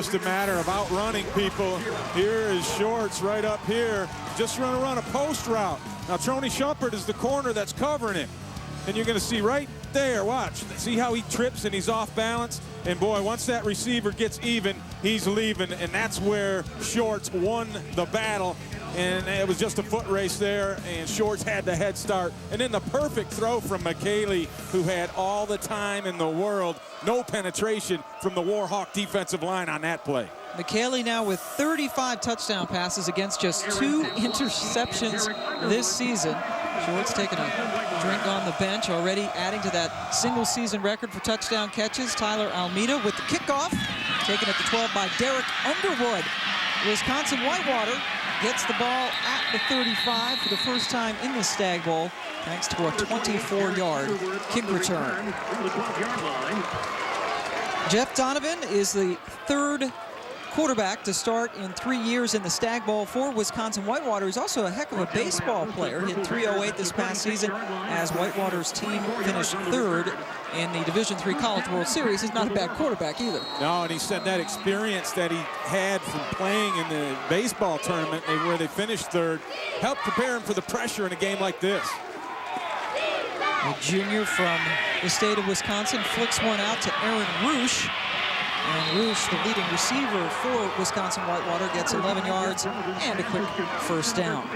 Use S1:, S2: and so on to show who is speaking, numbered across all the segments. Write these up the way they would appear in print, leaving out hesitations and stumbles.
S1: Just a matter of outrunning people. Here is Shorts right up here. Just going to run a post route. Now, Tony Shumpert is the corner that's covering it. And you're going to see right there, watch. See how he trips and he's off balance? And boy, once that receiver gets even, he's leaving. And that's where Shorts won the battle. And it was just a foot race there, and Shorts had the head start. And then the perfect throw from Micheli, who had all the time in the world. No penetration from the Warhawk defensive line on that play.
S2: Micheli now with 35 touchdown passes against just 2 interceptions this season. Shorts taking a drink on the bench, already adding to that single season record for touchdown catches. Tyler Almeida with the kickoff, taken at the 12 by Derek Underwood. Wisconsin-Whitewater gets the ball at the 35 for the first time in the Stagg Bowl, thanks to a 24-yard kick return. Jeff Donovan is the third quarterback to start in 3 years in the Stagg Bowl for Wisconsin-Whitewater. He's also a heck of a baseball player. Hit .308 this past season as Whitewater's team finished third in the Division III College World Series. He's not a bad quarterback either.
S1: No, and he said that experience that he had from playing in the baseball tournament where they finished third helped prepare him for the pressure in a game like this.
S2: A junior from the state of Wisconsin flicks one out to Aaron Roosh. And Roosh, the leading receiver for Wisconsin-Whitewater, gets 11 yards and a quick first down.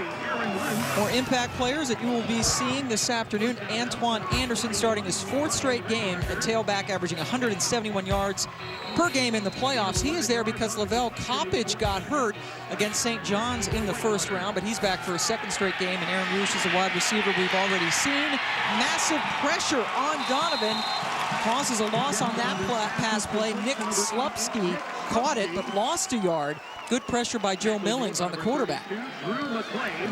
S2: More impact players that you will be seeing this afternoon. Antoine Anderson starting his 4th straight game at tailback, averaging 171 yards per game in the playoffs. He is there because Lavelle Coppage got hurt against St. John's in the first round, but he's back for a 2nd straight game, and Aaron Roosh is a wide receiver we've already seen. Massive pressure on Donovan. Causes a loss on that pass play. Nick Slupski caught it, but lost a yard. Good pressure by Joe Millings on the quarterback.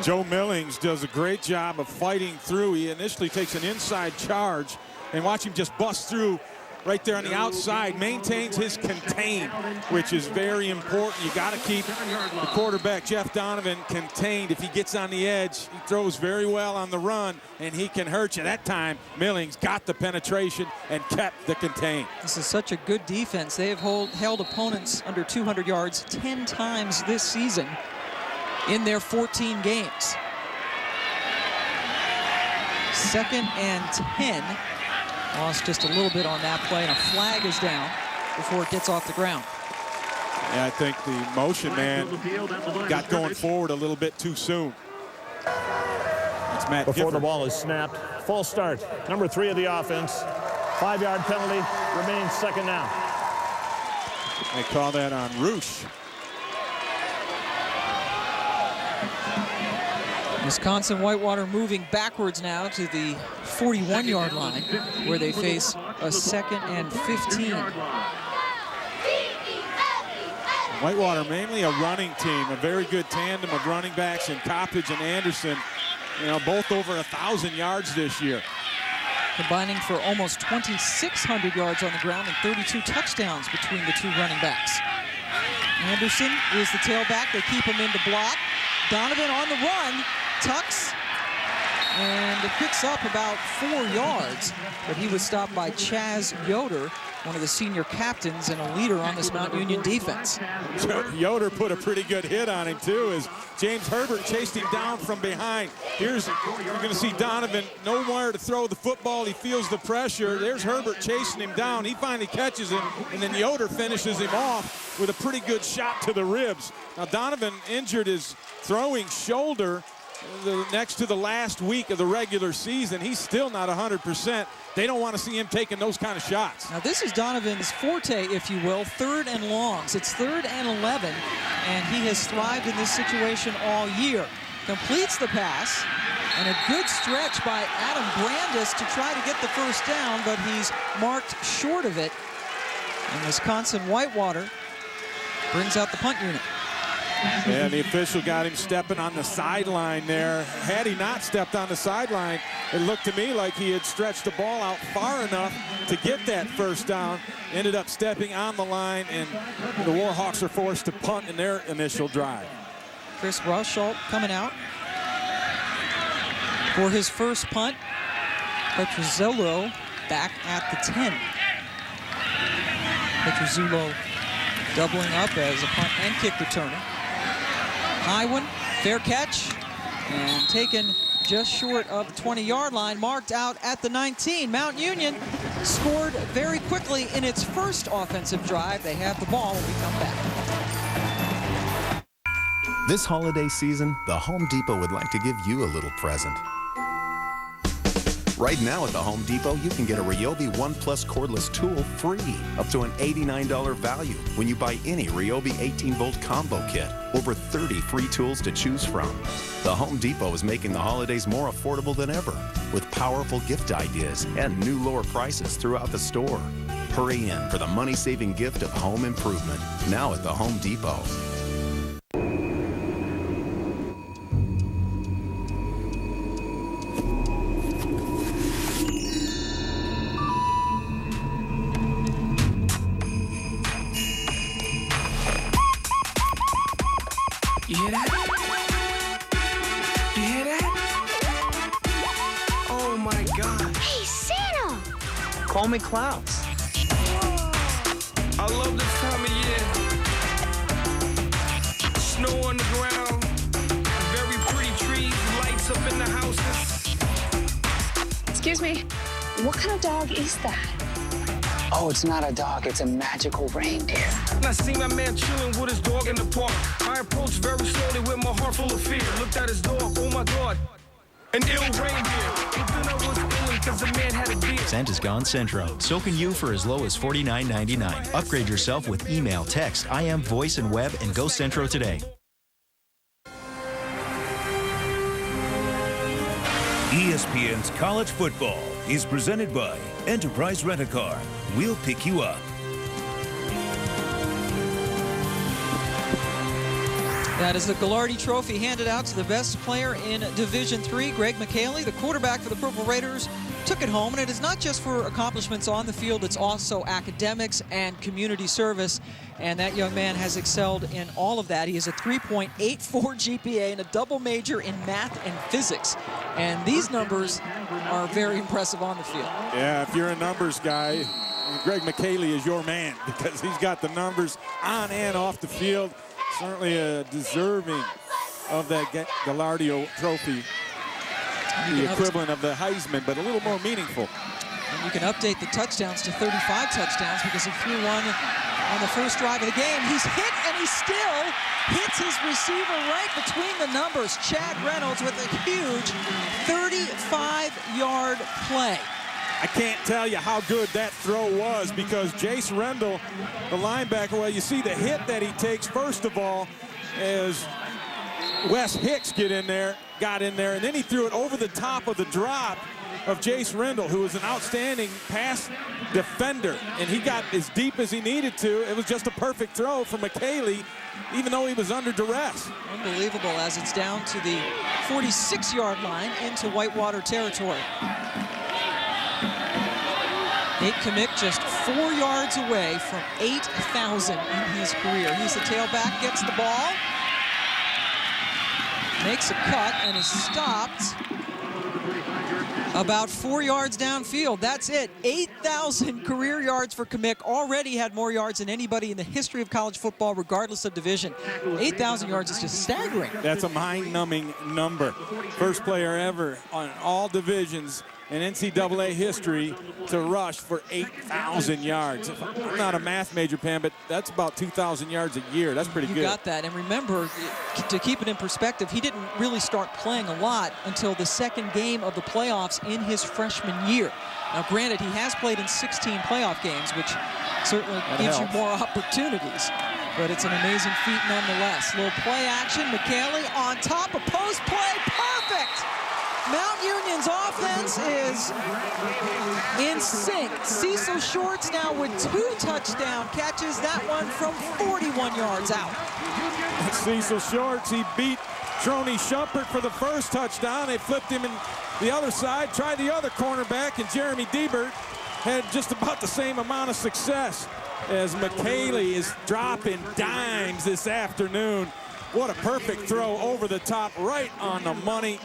S1: Joe Millings does a great job of fighting through. He initially takes an inside charge, and watch him just bust through right there on the outside, maintains his contain, which is very important. You got to keep the quarterback, Jeff Donovan, contained. If he gets on the edge, he throws very well on the run, and he can hurt you. That time, Millings got the penetration and kept the contain.
S2: This is such a good defense. They have held opponents under 200 yards 10 times this season in their 14 games. 2nd and 10. Lost just a little bit on that play, and a flag is down before it gets off the ground.
S1: Yeah, I think the motion man got going forward a little bit too soon. It's Matt
S3: Before
S1: Gifford.
S3: The ball is snapped. Full start. Number 3 of the offense. 5-yard penalty. Remains 2nd down.
S1: They call that on Roosh.
S2: Wisconsin-Whitewater moving backwards now to the 41-yard line, where they face a 2nd and 15.
S1: Whitewater mainly a running team, a very good tandem of running backs in Coppage and Anderson. You know, both over 1,000 yards this year.
S2: Combining for almost 2,600 yards on the ground and 32 touchdowns between the 2 running backs. Anderson is the tailback. They keep him in to block. Donovan on the run. Tucks and it picks up about 4 yards, but he was stopped by Chaz Yoder, one of the senior captains and a leader on this Mount Union defense.
S1: Yoder put a pretty good hit on him too, as James Herbert chased him down from behind. You're going to see Donovan nowhere to throw the football. He feels the pressure. There's Herbert chasing him down. He finally catches him, and then Yoder finishes him off with a pretty good shot to the ribs. Now Donovan injured his throwing shoulder next to the last week of the regular season. He's still not 100%. They don't want to see him taking those kind of shots.
S2: Now this is Donovan's forte, if you will, 3rd and longs. It's 3rd and 11, and he has thrived in this situation all year. Completes the pass, and a good stretch by Adam Brandis to try to get the first down, but he's marked short of it. And Wisconsin-Whitewater brings out the punt unit.
S1: And the official got him stepping on the sideline there. Had he not stepped on the sideline, it looked to me like he had stretched the ball out far enough to get that first down. Ended up stepping on the line, and the Warhawks are forced to punt in their initial drive.
S2: Chris Rushalt coming out for his first punt. Petruzzello back at the 10. Petruzzello doubling up as a punt and kick returner. High one, fair catch, and taken just short of the 20-yard line, marked out at the 19. Mount Union scored very quickly in its first offensive drive. They have the ball when we come back.
S4: This holiday season, the Home Depot would like to give you a little present. Right now at the Home Depot, you can get a Ryobi One Plus cordless tool free, up to an $89 value when you buy any Ryobi 18-volt combo kit. Over 30 free tools to choose from. The Home Depot is making the holidays more affordable than ever, with powerful gift ideas and new lower prices throughout the store. Hurry in for the money-saving gift of home improvement, now at the Home Depot.
S5: You hear that? You hear that? Oh my God.
S6: Hey, Santa!
S5: Call me Klaus. I love this time of year. Snow on the ground, very pretty trees, lights up in the houses.
S6: Excuse me, what kind of dog is that?
S7: Oh, it's not a dog, it's a magical reindeer.
S5: And I see my man chilling with his dog in the park. I approached very slowly with my heart full of fear. Looked at his dog, oh my God, an ill reindeer. But then I was illin' because the man had a deer.
S8: Santa's Gone Centro. So can you for as low as $49.99. Upgrade yourself with email, text, IM, voice, and web, and go Centro today.
S9: ESPN's College Football is presented by Enterprise Rent-A-Car. We'll pick you up.
S2: That is the Gagliardi Trophy handed out to the best player in Division III, Greg Micheli, the quarterback for the Purple Raiders, took it home. And it is not just for accomplishments on the field, it's also academics and community service. And that young man has excelled in all of that. He has a 3.84 GPA and a double major in math and physics. And these numbers are very impressive on the field.
S1: Yeah, if you're a numbers guy, Greg Micheli is your man because he's got the numbers on and off the field. Certainly deserving of that Gagliardi Trophy, the equivalent of the Heisman, but a little more meaningful.
S2: And you can update the touchdowns to 35 touchdowns because he threw one on the first drive of the game. He's hit, and he still hits his receiver right between the numbers. Chad Reynolds with a huge 35-yard play.
S1: I can't tell you how good that throw was because Jace Rendell, the linebacker, well, you see the hit that he takes, first of all, as Wes Hicks got in there, and then he threw it over the top of the drop of Jace Rendell, who was an outstanding pass defender, and he got as deep as he needed to. It was just a perfect throw for Micheli, even though he was under duress.
S2: Unbelievable, as it's down to the 46-yard line into Whitewater territory. Nate Kamick just 4 yards away from 8,000 in his career. He's the tailback, gets the ball, makes a cut, and is stopped about 4 yards downfield. That's it. 8,000 career yards for Kamick. Already had more yards than anybody in the history of college football, regardless of division. 8,000 yards is just staggering.
S1: That's a mind-numbing number. First player ever on all divisions in NCAA history to rush for 8,000 yards. I'm not a math major, Pam, but that's about 2,000 yards a year. That's pretty good.
S2: You got that. And remember, to keep it in perspective, he didn't really start playing a lot until the second game of the playoffs in his freshman year. Now, granted, he has played in 16 playoff games, which certainly gives you more opportunities. But it's an amazing feat nonetheless. Little play action. Micheli on top of post play. Perfect! Mount Union's offense is in sync. Cecil Shorts now with 2 touchdown catches, that one from 41 yards out.
S1: Cecil Shorts, he beat Trony Shumpert for the first touchdown. They flipped him in the other side, tried the other cornerback, and Jeremy Diebert had just about the same amount of success as Micheli is dropping dimes this afternoon. What a perfect throw over the top, right on the money.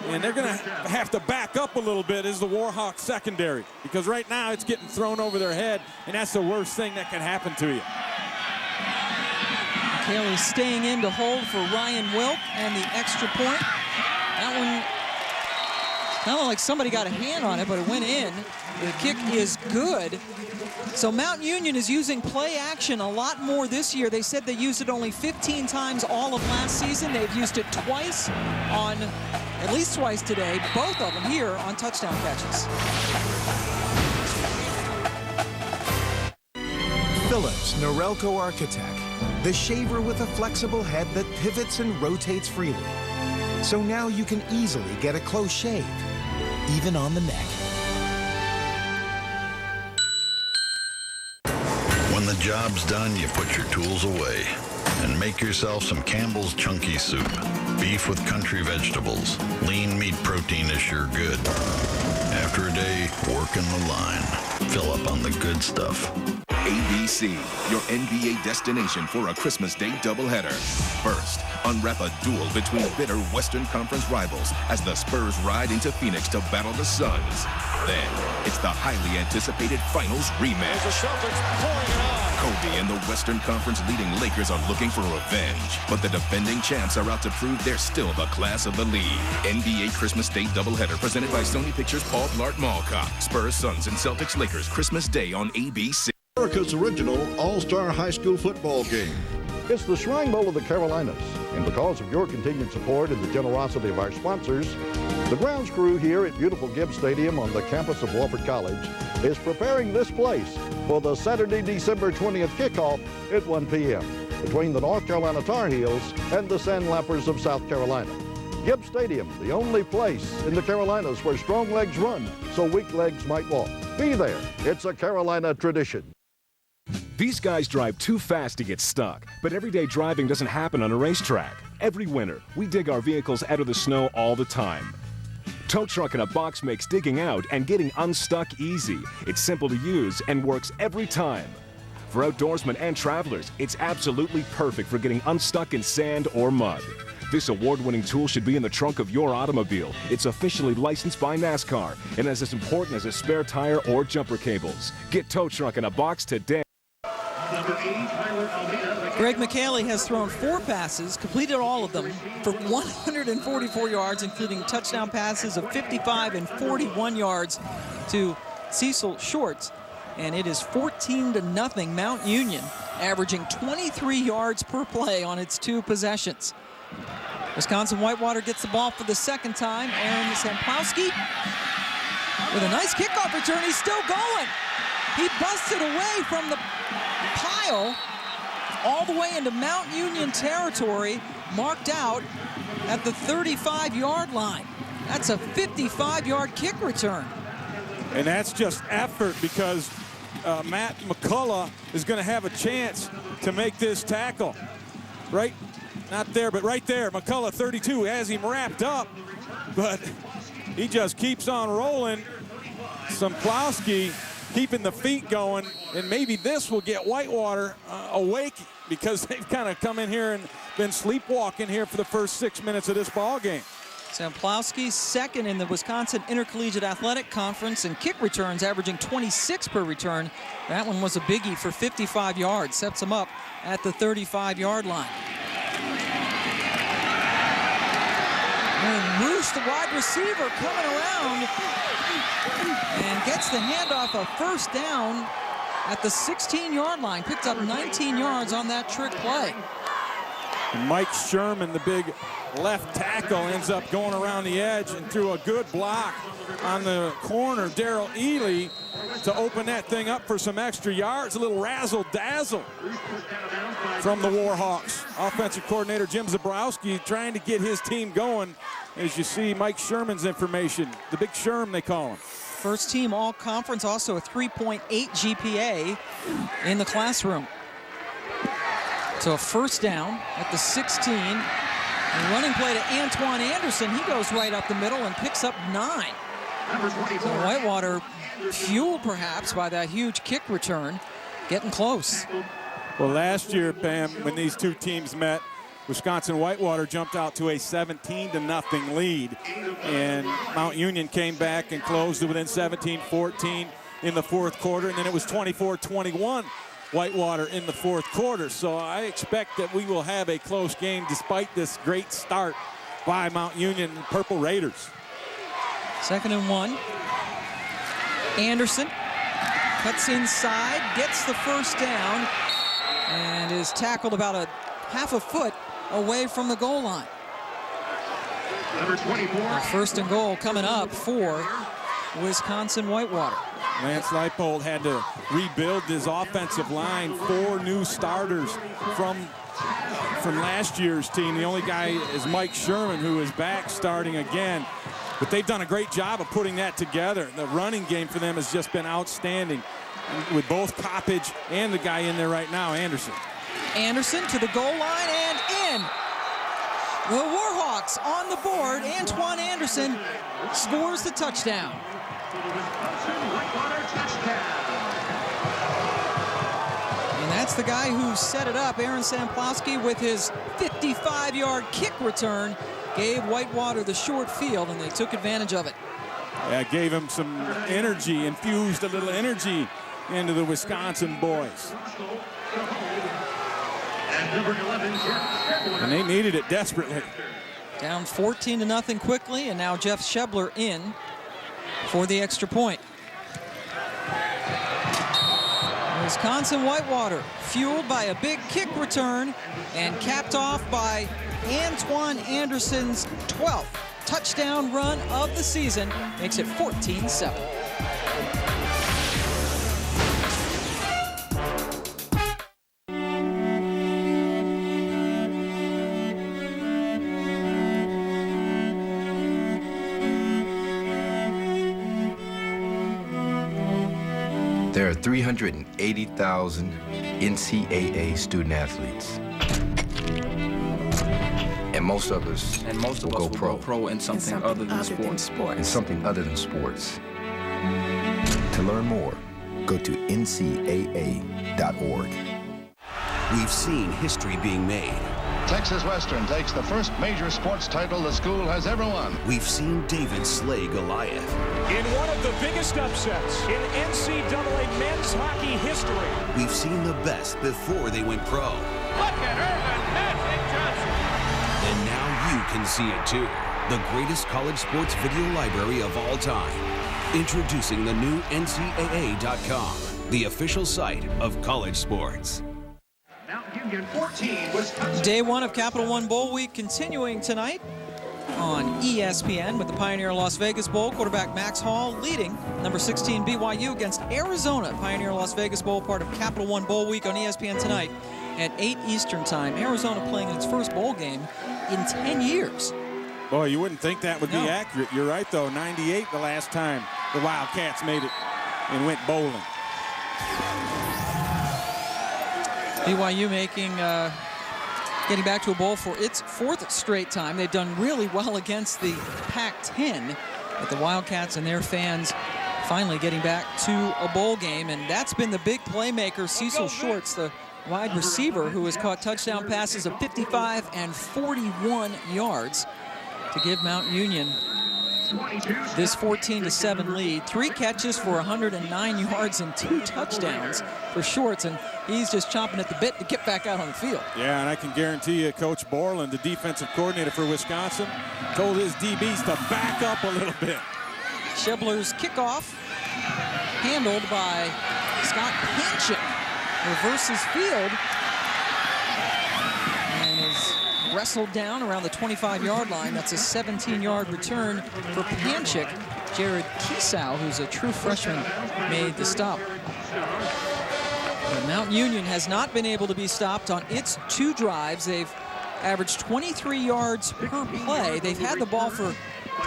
S1: And they're going to have to back up a little bit as the Warhawks secondary, because right now it's getting thrown over their head, and that's the worst thing that can happen to you.
S2: Micheli staying in to hold for Ryan Wilk and the extra point. That one, not like somebody got a hand on it, but it went in. The kick is good. So Mount Union is using play action a lot more this year. They said they used it only 15 times all of last season. They've used it twice on, at least twice today, both of them here on touchdown catches.
S10: Phillips Norelco Architect, the shaver with a flexible head that pivots and rotates freely. So now you can easily get a close shave, even on the neck.
S11: When the job's done, you put your tools away and make yourself some Campbell's Chunky Soup. Beef with country vegetables. Lean meat protein is sure good. After a day, working the line. Fill up on the good stuff.
S12: ABC, your NBA destination for a Christmas Day doubleheader. First, unwrap a duel between bitter Western Conference rivals as the Spurs ride into Phoenix to battle the Suns. Then, it's the highly anticipated Finals rematch.
S13: The Celtics pouring it on.
S12: Kobe and the Western Conference leading Lakers are looking for revenge, but the defending champs are out to prove they're still the class of the league. NBA Christmas Day doubleheader presented by Sony Pictures Paul Blart Mall Cop. Spurs, Suns, and Celtics Lakers Christmas Day on ABC.
S14: America's original all-star high school football game. It's the Shrine Bowl of the Carolinas, and because of your continued support and the generosity of our sponsors, the grounds crew here at beautiful Gibbs Stadium on the campus of Wofford College is preparing this place for the Saturday, December 20th kickoff at 1 p.m. between the North Carolina Tar Heels and the Sandlappers of South Carolina. Gibbs Stadium, the only place in the Carolinas where strong legs run so weak legs might walk. Be there. It's a Carolina tradition.
S15: These guys drive too fast to get stuck, but everyday driving doesn't happen on a racetrack. Every winter, we dig our vehicles out of the snow all the time. Tow Truck in a Box makes digging out and getting unstuck easy. It's simple to use and works every time. For outdoorsmen and travelers, it's absolutely perfect for getting unstuck in sand or mud. This award-winning tool should be in the trunk of your automobile. It's officially licensed by NASCAR and is as important as a spare tire or jumper cables. Get Tow Truck in a Box today.
S2: Greg Micheli has thrown 4 passes, completed all of them for 144 yards, including touchdown passes of 55 and 41 yards to Cecil Shorts. And it is 14-0 Mount Union, averaging 23 yards per play on its 2 possessions. Wisconsin-Whitewater gets the ball for the second time. Aaron Samplowski with a nice kickoff return. He's still going. He busted away from the pile all the way into Mount Union territory, marked out at the 35-yard line. That's a 55-yard kick return.
S1: And that's just effort because Matt McCullough is going to have a chance to make this tackle. Right, not there, but right there. McCullough, 32, has him wrapped up, but he just keeps on rolling. Samplowski keeping the feet going, and maybe this will get Whitewater awake because they've kind of come in here and been sleepwalking here for the first 6 minutes of this ball game.
S2: Samplowski second in the Wisconsin Intercollegiate Athletic Conference in kick returns, averaging 26 per return. That one was a biggie for 55 yards. Sets him up at the 35-yard line. And Roosh, the wide receiver, coming around and gets the handoff, a first down at the 16-yard line. Picked up 19 yards on that trick play.
S1: And Mike Sherman, the big left tackle, ends up going around the edge and threw a good block on the corner, Darrell Ely, to open that thing up for some extra yards. A little razzle-dazzle from the Warhawks. Offensive coordinator Jim Zabrowski trying to get his team going. As you see Mike Sherman's information, the big Sherm they call him.
S2: First team all-conference, also a 3.8 GPA in the classroom. So a first down at the 16. And running play to Antoine Anderson. He goes right up the middle and picks up 9. So Whitewater, fueled perhaps by that huge kick return, getting close.
S1: Well, last year, Pam, when these two teams met, Wisconsin-Whitewater jumped out to a 17-0 lead. And Mount Union came back and closed it within 17-14 in the fourth quarter. And then it was 24-21 Whitewater in the fourth quarter. So I expect that we will have a close game despite this great start by Mount Union Purple Raiders.
S2: 2nd and 1. Anderson cuts inside, gets the first down, and is tackled about a half a foot away from the goal line.
S16: Number 24.
S2: 1st and goal coming up for Wisconsin-Whitewater.
S1: Lance Leipold had to rebuild his offensive line. 4 new starters from last year's team. The only guy is Mike Sherman, who is back starting again. But they've done a great job of putting that together. The running game for them has just been outstanding with both Coppage and the guy in there right now, Anderson.
S2: Anderson to the goal line and in. The Warhawks on the board. Antoine Anderson scores the touchdown. And that's the guy who set it up. Aaron Samplowski with his 55-yard kick return gave Whitewater the short field, and they took advantage of it.
S1: Yeah, gave him some energy, infused a little energy into the Wisconsin boys. And they needed it desperately.
S2: Down 14-0 quickly, and now Jeff Shebler in for the extra point. Wisconsin-Whitewater fueled by a big kick return and capped off by Antoine Anderson's 12th touchdown run of the season, makes it 14-7.
S17: There are 380,000 NCAA student athletes. And most of us will go pro
S18: in something other than sports.
S17: In something other than sports. To learn more, go to ncaa.org.
S19: We've seen history being made.
S14: Texas Western takes the first major sports title the school has ever won.
S19: We've seen David slay Goliath.
S3: In one of the biggest upsets in NCAA men's hockey history.
S19: We've seen the best before they went pro.
S13: Look at Irvin Magic Johnson.
S19: And now you can see it too. The greatest college sports video library of all time. Introducing the new NCAA.com, the official site of college sports.
S2: Day 1 of Capital One Bowl Week continuing tonight on ESPN with the Pioneer Las Vegas Bowl. Quarterback Max Hall leading number 16 BYU against Arizona. Pioneer Las Vegas Bowl, part of Capital One Bowl Week on ESPN tonight at 8 Eastern time. Arizona playing its first bowl game in 10 years.
S1: Boy, you wouldn't think that would be accurate. You're right, though. 98 the last time the Wildcats made it and went bowling.
S2: BYU getting back to a bowl for its 4th straight time. They've done really well against the Pac-10, but the Wildcats and their fans finally getting back to a bowl game, and that's been the big playmaker, Cecil Shorts, the wide receiver who has caught touchdown passes of 55 and 41 yards to give Mount Union this 14-7 lead. 3 catches for 109 yards and 2 touchdowns for Shorts, and he's just chomping at the bit to get back out on the field.
S1: Yeah, and I can guarantee you Coach Borland, the defensive coordinator for Wisconsin, told his DBs to back up a little bit.
S2: Shebler's kickoff handled by Scott Panchik. Reverses field and is wrestled down around the 25-yard line. That's a 17-yard return for Panchik. Jared Kiesau, who's a true freshman, made the stop. But Mount Union has not been able to be stopped on its 2 drives. They've averaged 23 yards per play. They've had the ball for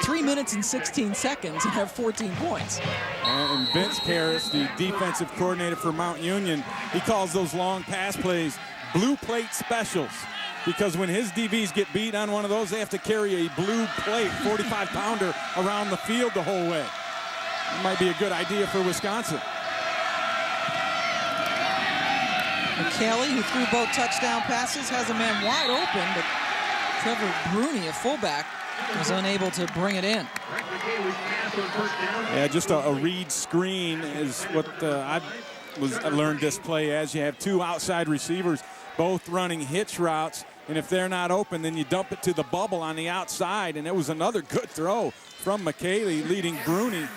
S2: 3 minutes and 16 seconds and have 14 points.
S1: And Vince Harris, the defensive coordinator for Mount Union, he calls those long pass plays blue plate specials, because when his DBs get beat on one of those, they have to carry a blue plate, 45-pounder, around the field the whole way. It might be a good idea for Wisconsin.
S2: Micheli, who threw both touchdown passes, has a man wide open, but Trevor Bruni, a fullback, was unable to bring it in.
S1: Yeah, just a read screen is what I've learned this play as you have two outside receivers, both running hitch routes. And if they're not open, then you dump it to the bubble on the outside. And it was another good throw from Micheli, leading Bruni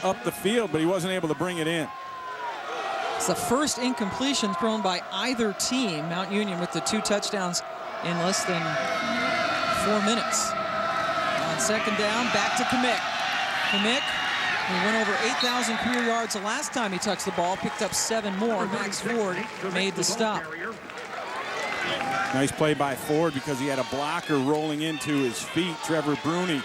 S1: up the field, but he wasn't able to bring it in.
S2: It's the first incompletion thrown by either team. Mount Union with the 2 touchdowns in less than 4 minutes. On second down, back to Kamick. Kamick, who went over 8,000 career yards the last time he touched the ball, picked up 7 more. Max Ford made the stop.
S1: Nice play by Ford because he had a blocker rolling into his feet. Trevor Bruni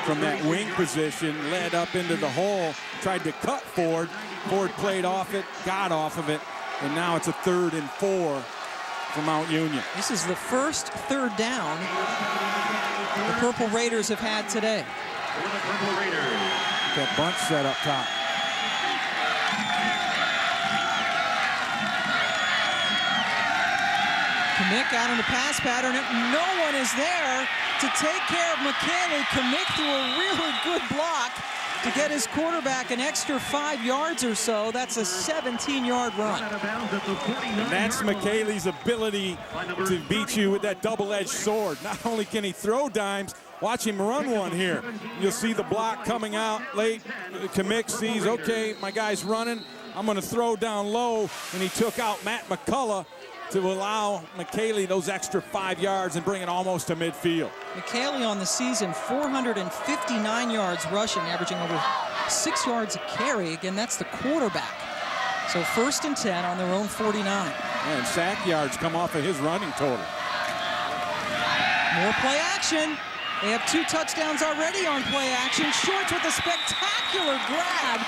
S1: from that wing position led up into the hole, tried to cut Ford. Ford played off it, got off of it, and now it's a 3rd and 4 for Mount Union.
S2: This is the first 3rd down the Purple Raiders have had today.
S1: That bunch set up top.
S2: Kamick out in the pass pattern. No one is there to take care of Micheli. Kamick threw a really good block to get his quarterback an extra 5 yards or so. That's a 17-yard run.
S1: And that's Micheli's ability to beat you with that double-edged sword. Not only can he throw dimes, watch him run one here. You'll see the block coming out late. Kamick sees, okay, my guy's running. I'm going to throw down low, and he took out Matt McCullough to allow Micheli those extra 5 yards and bring it almost to midfield.
S2: Micheli on the season, 459 yards rushing, averaging over 6 yards a carry. Again, that's the quarterback. So 1st and 10 on their own 49.
S1: And sack yards come off of his running total.
S2: More play action. They have 2 touchdowns already on play action. Shorts with a spectacular grab.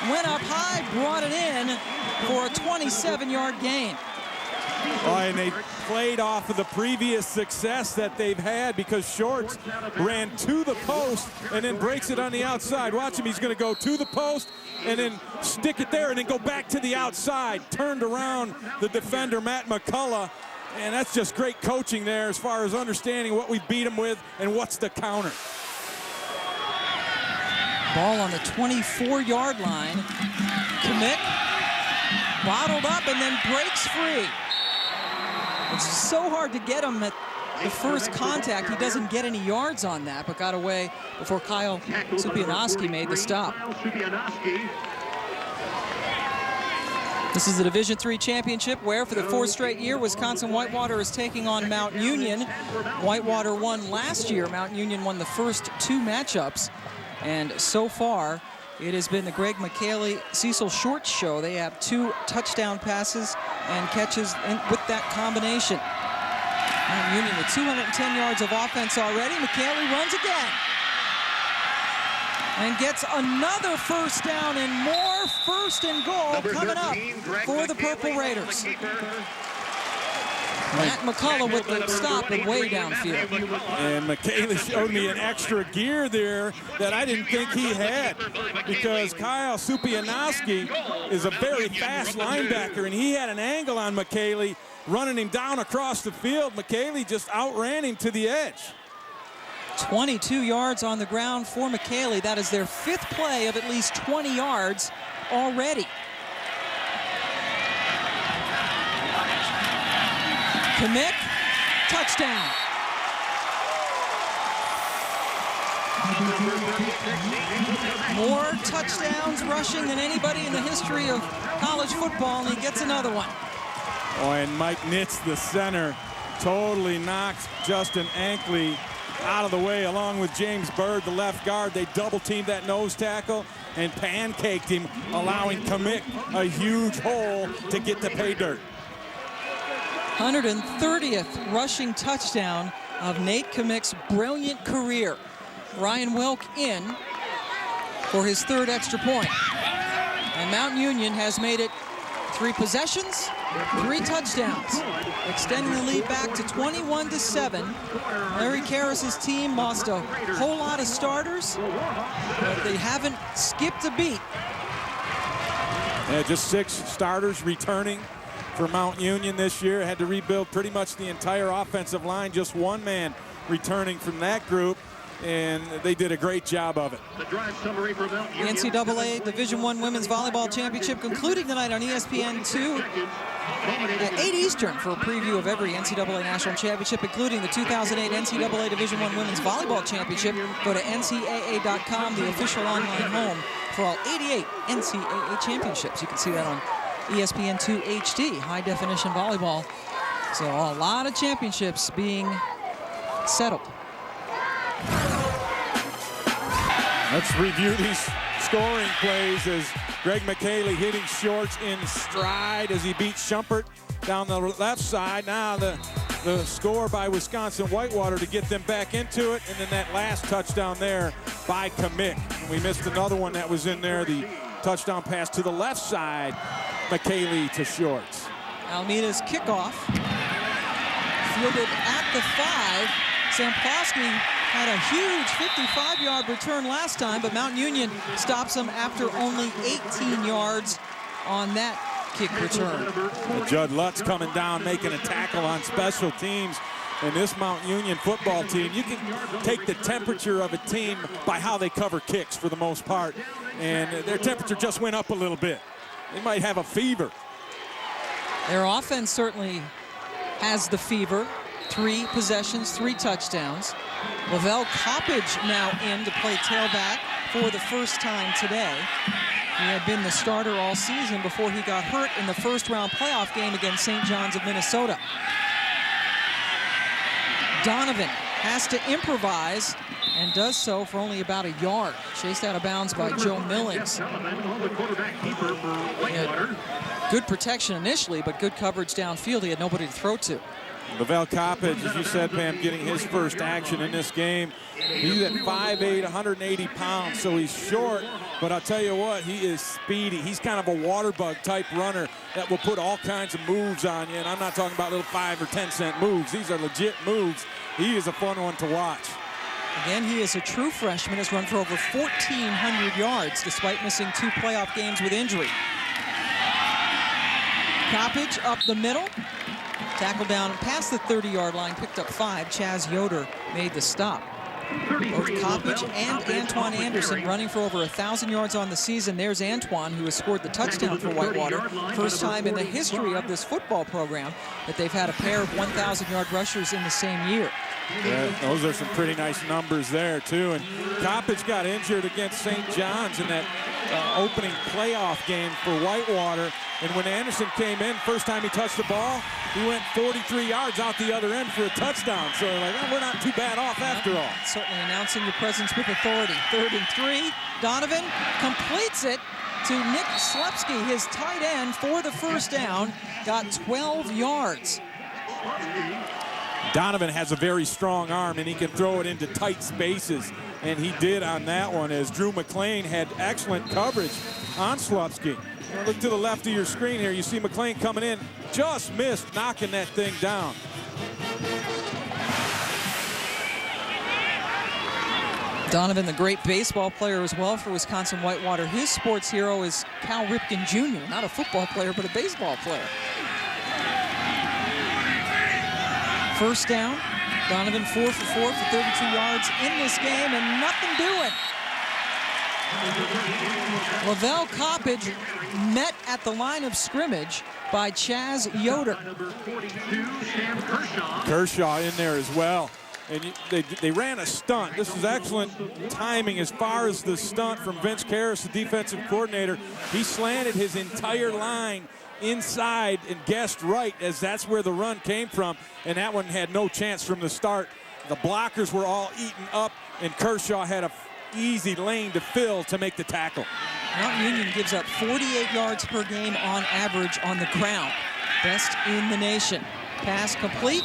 S2: Went up high, brought it in for a 27-yard gain.
S1: Oh, and they played off of the previous success that they've had because Shorts ran to the post and then breaks it on the outside. Watch him, he's going to go to the post and then stick it there and then go back to the outside. Turned around the defender, Matt McCullough, and that's just great coaching there as far as understanding what we beat him with and what's the counter.
S2: Ball on the 24-yard line. Kamick bottled up and then breaks free. It's so hard to get him at the first contact. He doesn't get any yards on that, but got away before Kyle Supianowski made the stop. This is the Division III championship where, for the 4th straight year, Wisconsin-Whitewater is taking on Mount Union. Whitewater won last year. Mount Union won the first 2 matchups. And so far, it has been the Greg Micheli, Cecil Shorts show. They have 2 touchdown passes and catches with that combination. Mount Union with 210 yards of offense already. Micheli runs again. And gets another 1st down and more 1st and goal coming up for the Purple Raiders. Matt McCullough with the stop and way downfield.
S1: And Micheli showed me an extra gear there that I didn't think he had, because Kyle Supianowski is a very fast linebacker, and he had an angle on Micheli, running him down across the field. Micheli just outran him to the edge.
S2: 22 yards on the ground for Micheli. That is their 5th play of at least 20 yards already. Kamick, touchdown. More touchdowns rushing than anybody in the history of college football, and he gets another one.
S1: Oh, and Mike Nitz, the center, totally knocked Justin Ankley out of the way, along with James Bird, the left guard. They double-teamed that nose tackle and pancaked him, allowing Kamick a huge hole to get to pay dirt.
S2: 130th rushing touchdown of Nate Kamick's brilliant career. Ryan Wilk in for his 3rd extra point. And Mount Union has made it 3 possessions, 3 touchdowns, extending the lead back to 21-7. Larry Karras' team lost a whole lot of starters, but they haven't skipped a beat.
S1: Yeah, just 6 starters returning for Mount Union this year. Had to rebuild pretty much the entire offensive line. Just 1 man returning from that group. and they did a great job of it.
S16: The drive summary for Mount Union.
S2: The NCAA Division I Women's Volleyball Championship concluding tonight on ESPN2 at 8 Eastern for a preview of every NCAA National Championship, including the 2008 NCAA Division I Women's Volleyball Championship. Go to NCAA.com, the official online home for all 88 NCAA championships. You can see that on ESPN2 HD, high-definition volleyball. So a lot of championships being settled.
S1: Let's review these scoring plays as Greg Micheli hitting Shorts in stride as he beats Schumpert down the left side. Now the score by Wisconsin-Whitewater to get them back into it, and then that last touchdown there by Kamick. And we missed another one that was in there, the touchdown pass to the left side, Micheli to Shorts.
S2: Almeida's kickoff, fielded at the 5. Samplowski had a huge 55-yard return last time, but Mount Union stops him after only 18 yards on that kick return.
S1: Judd Lutz coming down, making a tackle on special teams. And this Mount Union football team, you can take the temperature of a team by how they cover kicks for the most part. And their temperature just went up a little bit. They might have a fever.
S2: Their offense certainly has the fever. 3 possessions, 3 touchdowns. Lavelle Coppage now in to play tailback for the first time today. He had been the starter all season before he got hurt in the first-round playoff game against St. John's of Minnesota. Donovan has to improvise and does so for only about a yard. Chased out of bounds by Joe Millings. Good protection initially, but good coverage downfield. He had nobody to throw to.
S1: Lavelle Coppage, as you said, Pam, getting his first action in this game. He's at 5'8", 180 pounds, so he's short, but I'll tell you what, he is speedy. He's kind of a water bug type runner that will put all kinds of moves on you, and I'm not talking about little 5 or 10 cent moves. These are legit moves. He is a fun one to watch.
S2: Again, he is a true freshman, has run for over 1,400 yards despite missing 2 playoff games with injury. Coppage up the middle. Tackled down past the 30-yard line, picked up 5. Chaz Yoder made the stop. Both Coppage and Antoine Anderson running for over 1,000 yards on the season. There's Antoine, who has scored the touchdown for Whitewater. First time in the history of this football program that they've had a pair of 1,000-yard rushers in the same year.
S1: Yeah, those are some pretty nice numbers there, too. And Coppage got injured against St. John's in that opening playoff game for Whitewater. And when Anderson came in, first time he touched the ball, he went 43 yards out the other end for a touchdown. So they're like, oh, we're not too bad off after all.
S2: Certainly announcing your presence with authority. 3rd and 3. Donovan completes it to Nick Slepsky, his tight end, for the first down. Got 12 yards.
S1: Donovan has a very strong arm, and he can throw it into tight spaces. And he did on that one, as Drew McLean had excellent coverage on Slepsky. Look to the left of your screen here. You see McLean coming in. Just missed knocking that thing down.
S2: Donovan, the great baseball player as well for Wisconsin-Whitewater. His sports hero is Cal Ripken Jr., not a football player, but a baseball player. First down. Donovan 4 for 4 for 32 yards in this game, and nothing doing. Lavelle Coppage met at the line of scrimmage by Chaz Yoder.
S1: Kershaw in there as well. And they ran a stunt. This is excellent timing as far as the stunt from Vince Karras, the defensive coordinator. He slanted his entire line inside and guessed right, as that's where the run came from. And that one had no chance from the start. The blockers were all eaten up, and Kershaw had a easy lane to fill to make the tackle.
S2: Mount Union gives up 48 yards per game on average on the ground. Best in the nation. Pass complete.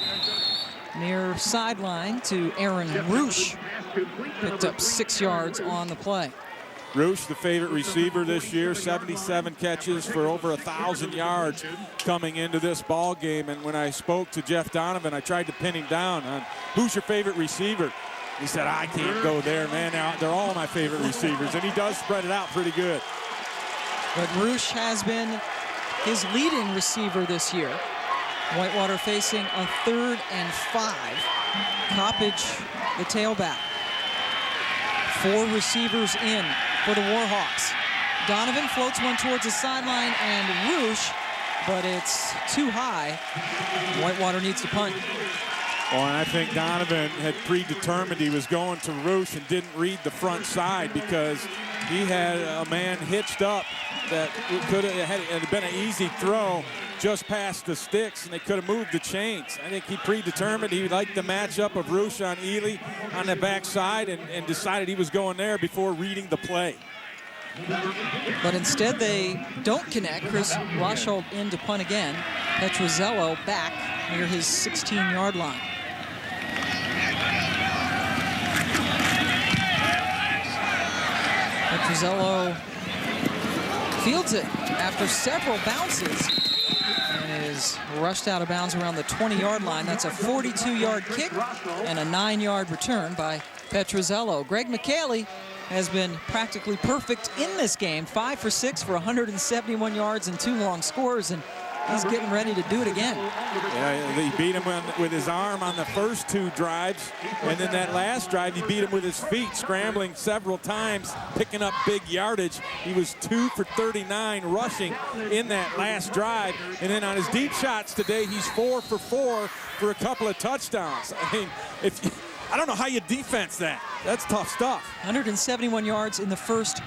S2: Near sideline to Aaron Roosh. Picked up 6 yards on the play.
S1: Roosh, the favorite receiver this year, 77 catches for over 1,000 yards coming into this ball game. And when I spoke to Jeff Donovan, I tried to pin him down on who's your favorite receiver. He said, I can't go there, man. They're all my favorite receivers. And he does spread it out pretty good.
S2: But Roosh has been his leading receiver this year. Whitewater facing a 3rd and 5. Coppage, the tailback. 4 receivers in for the Warhawks. Donovan floats one towards the sideline and Roosh, but it's too high. Whitewater needs to punt.
S1: Well, and I think Donovan had predetermined he was going to Roosh and didn't read the front side because he had a man hitched up that could have had been an easy throw just past the sticks, and they could have moved the chains. I think he predetermined he liked the matchup of Roosh on Ely on the backside and decided he was going there before reading the play.
S2: But instead they don't connect. Chris Roshold in to punt again. Petruzzello back near his 16-yard line. Petruzzello fields it after several bounces and is rushed out of bounds around the 20-yard line. That's a 42-yard kick and a 9-yard return by Petruzzello. Greg Micheli has been practically perfect in this game. 5 for 6 for 171 yards and 2 long scores, and he's getting ready to do it again.
S1: Yeah, he beat him with his arm on the first 2 drives, and then that last drive he beat him with his feet, scrambling several times, picking up big yardage. He was 2 for 39 rushing in that last drive, and then on his deep shots today, he's 4 for 4 for a couple of touchdowns. I mean, I don't know how you defense that. That's tough stuff.
S2: 171 yards in the first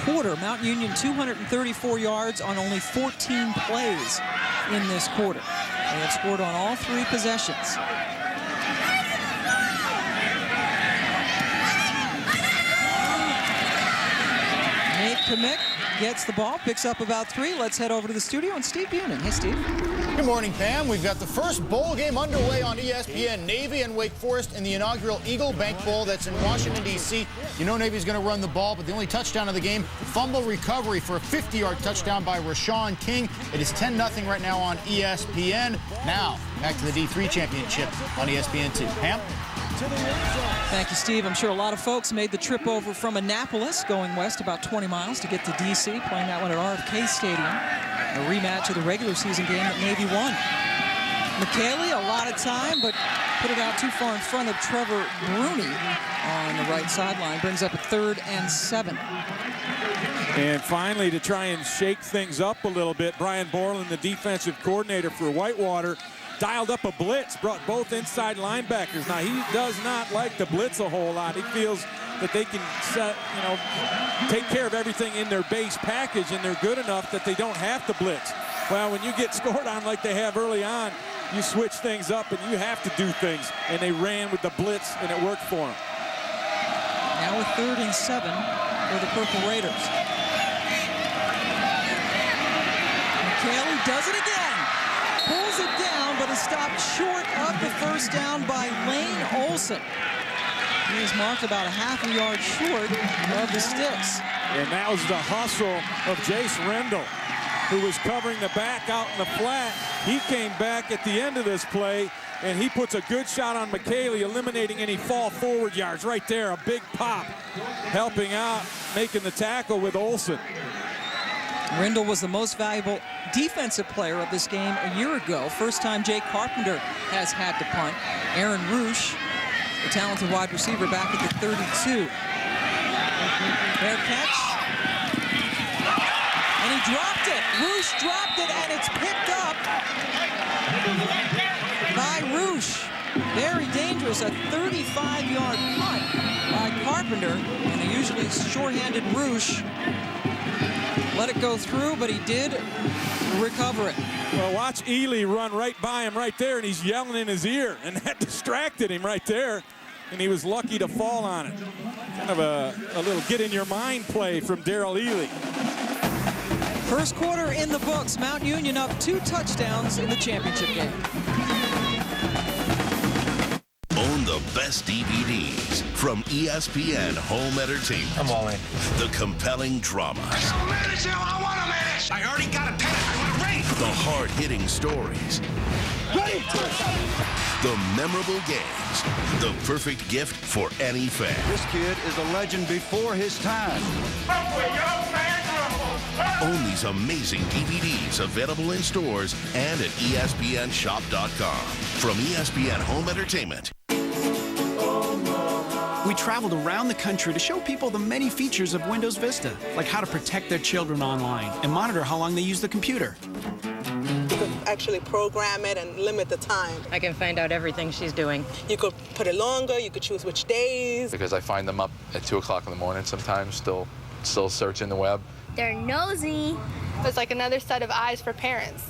S2: quarter. Mount Union 234 yards on only 14 plays in this quarter. They have scored on all 3 possessions. Nate Kamick gets the ball, picks up about 3. Let's head over to the studio and Steve Bunin. Hey, Steve.
S18: Good morning, Pam. We've got the first bowl game underway on ESPN. Navy and Wake Forest in the inaugural Eagle Bank Bowl that's in Washington, D.C. You know Navy's going to run the ball, but the only touchdown of the game, fumble recovery for a 50-yard touchdown by Rashawn King. It is 10-0 right now on ESPN. Now, back to the D3 championship on ESPN2. Pam?
S2: Thank you, Steve. I'm sure a lot of folks made the trip over from Annapolis, going west about 20 miles to get to D.C., playing that one at RFK Stadium. A rematch of the regular season game that Navy won. Micheli, a lot of time, but put it out too far in front of Trevor Bruni on the right sideline. Brings up a 3rd and 7.
S1: And finally, to try and shake things up a little bit, Brian Borland, the defensive coordinator for Whitewater, dialed up a blitz, brought both inside linebackers. Now, he does not like the blitz a whole lot. He feels that they can take care of everything in their base package, and they're good enough that they don't have to blitz. Well, when you get scored on like they have early on, you switch things up and you have to do things. And they ran with the blitz, and it worked for them.
S2: Now a 3rd and 7 for the Purple Raiders. Micheli does it again. Pulls it down, but is stopped short of the first down by Lane Olson. He is marked about a half a yard short of the sticks.
S1: And that was the hustle of Jace Rendell, who was covering the back out in the flat. He came back at the end of this play, and he puts a good shot on Micheli, eliminating any fall forward yards. Right there, a big pop, helping out, making the tackle with Olson.
S2: Rendell was the most valuable defensive player of this game a year ago. First time Jake Carpenter has had to punt. Aaron Roosh, the talented wide receiver, back at the 32. Fair catch. And he dropped it. Roosh dropped it, and it's picked up by Roosh. Very dangerous, a 35-yard punt by Carpenter. And the usually short-handed Roosh let it go through, but he did recover it.
S1: Well, watch Ely run right by him right there, and he's yelling in his ear, and that distracted him right there, and he was lucky to fall on it. Kind of a little get-in-your-mind play from Darrell Ely.
S2: First quarter in the books. Mount Union up 2 touchdowns in the championship game.
S20: Own the best DVDs from ESPN Home Entertainment.
S21: I'm all in.
S20: The compelling dramas.
S21: I want a match. I already got a pennant. I want a ring.
S20: The hard-hitting stories.
S21: Ready.
S20: The memorable games. The perfect gift for any fan.
S22: This kid is a legend before his time.
S20: Own these amazing DVDs available in stores and at ESPNshop.com. From ESPN Home Entertainment.
S4: We traveled around the country to show people the many features of Windows Vista, like how to protect their children online and monitor how long they use the computer.
S6: You could actually program it and limit the time.
S23: I can find out everything she's doing.
S6: You could put it longer, you could choose which days.
S24: Because I find them up at 2 o'clock in the morning sometimes, still searching the web.
S25: They're nosy.
S26: It's like another set of eyes for parents.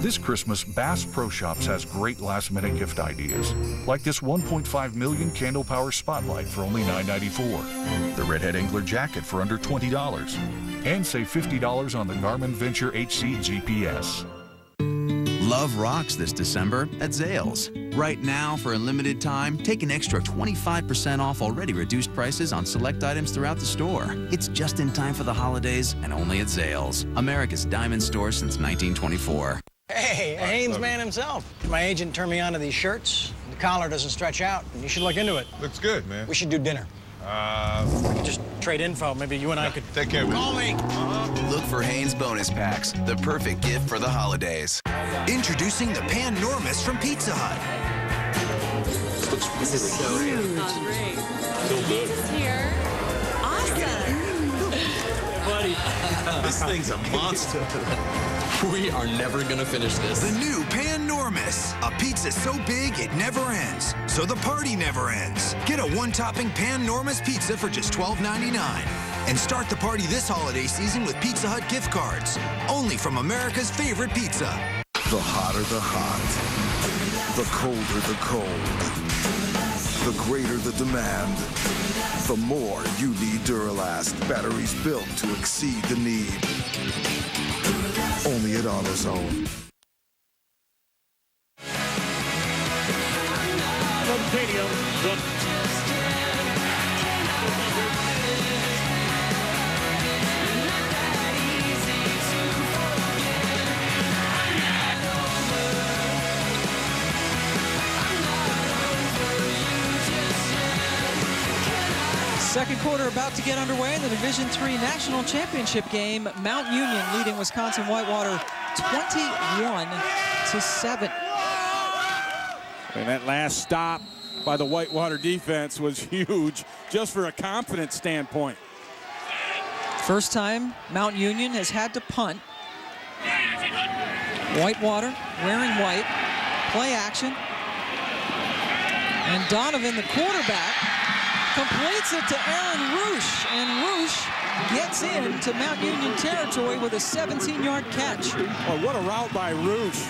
S27: This Christmas, Bass Pro Shops has great last-minute gift ideas, like this 1.5 million candle power spotlight for only $9.94, the Redhead Angler jacket for under $20, and save $50 on the Garmin Venture HC GPS.
S28: Love rocks this December at Zales. Right now, for a limited time, take an extra 25% off already reduced prices on select items throughout the store. It's just in time for the holidays and only at Zales, America's diamond store since 1924.
S29: Hey, a Haynes man himself. My agent turned me on to these shirts. The collar doesn't stretch out, and you should look into it.
S30: Looks good, man.
S29: We should do dinner. We could just trade info. Maybe you and I could...
S30: Take care, man.
S29: Call me!
S28: Look for Haynes bonus packs, the perfect gift for the holidays.
S31: Introducing the Pan-Normous from Pizza Hut.
S32: This is so huge. Great.
S30: Feel good.
S32: Pizza's here. Awesome.
S30: Buddy, this thing's a monster.
S31: We are never gonna finish this. The new Pan-Normous. A pizza so big it never ends. So the party never ends. Get a one-topping Pan-Normous pizza for just $12.99. And start the party this holiday season with Pizza Hut gift cards. Only from America's favorite pizza.
S33: The hotter the hot. The colder the cold. The greater the demand. The more you need Duralast. Batteries built to exceed the need. Only at AutoZone.
S3: From Stadium,
S2: Second quarter about to get underway in the Division III National Championship game. Mount Union leading Wisconsin-Whitewater 21-7.
S1: And that last stop by the Whitewater defense was huge, just for a confidence standpoint.
S2: First time Mount Union has had to punt. Whitewater wearing white, play action. And Donovan, the quarterback, completes it to Aaron Roosh, and Roosh gets into Mount Union territory with a 17-yard catch.
S1: Oh, what a route by Roosh.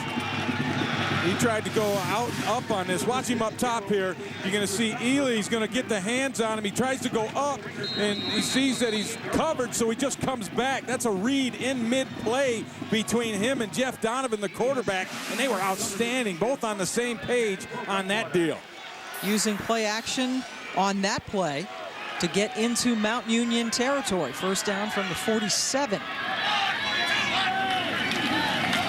S1: He tried to go up on this. Watch him up top here. You're going to see Ely's going to get the hands on him. He tries to go up, and he sees that he's covered, so he just comes back. That's a read in mid-play between him and Jeff Donovan, the quarterback, and they were outstanding, both on the same page on that deal.
S2: Using play action on that play to get into Mount Union territory. First down from the 47.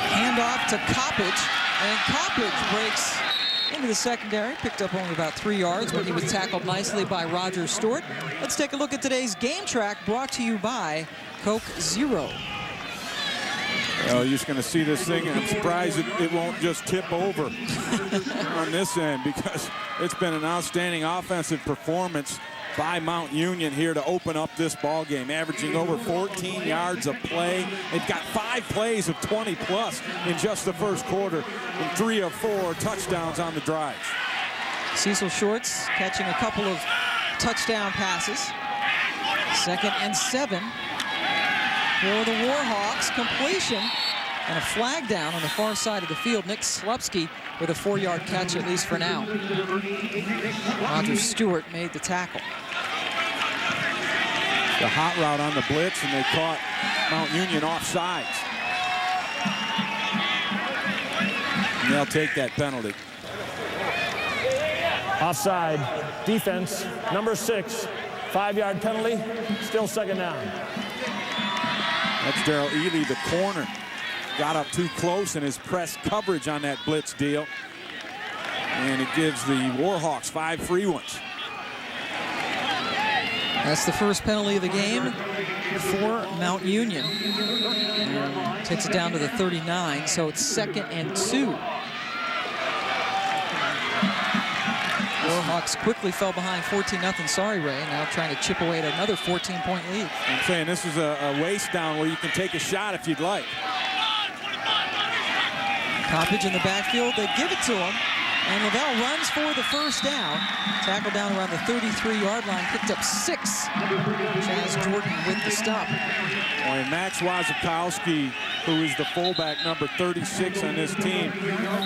S2: Handoff to Coppage, and Coppage breaks into the secondary, picked up only about 3 yards, but he was tackled nicely by Roger Stewart. Let's take a look at today's game track, brought to you by Coke Zero.
S1: Well, you're just going to see this thing, and I'm surprised it won't just tip over on this end, because it's been an outstanding offensive performance by Mount Union here to open up this ball game, averaging over 14 yards a play. They've got 5 plays of 20-plus in just the first quarter, and 3 of 4 touchdowns on the drives.
S2: Cecil Shorts catching a couple of touchdown passes. 2nd and 7 for the Warhawks. Completion and a flag down on the far side of the field. Nick Slupski with a 4-yard catch, at least for now. Roger Stewart made the tackle.
S1: The hot route on the blitz, and they caught Mount Union offsides. And they'll take that penalty.
S3: offside, defense, number 6, 5-yard penalty, still 2nd down.
S1: That's Darrell Ely, the corner. Got up too close in his press coverage on that blitz deal. And it gives the Warhawks 5 free ones.
S2: That's the first penalty of the game for Mount Union. And takes it down to the 39, so it's 2nd and 2. Warhawks quickly fell behind 14-0. Sorry, Ray. Now trying to chip away at another 14-point lead.
S1: I'm saying this is a waist down where you can take a shot if you'd like.
S2: Coppage in the backfield. They give it to him. And Lavelle runs for the first down. Tackle down around the 33-yard line. Picked up 6. Chaz Jordan with the stop.
S1: And Max Wazakowski, who is the fullback, number 36 on this team,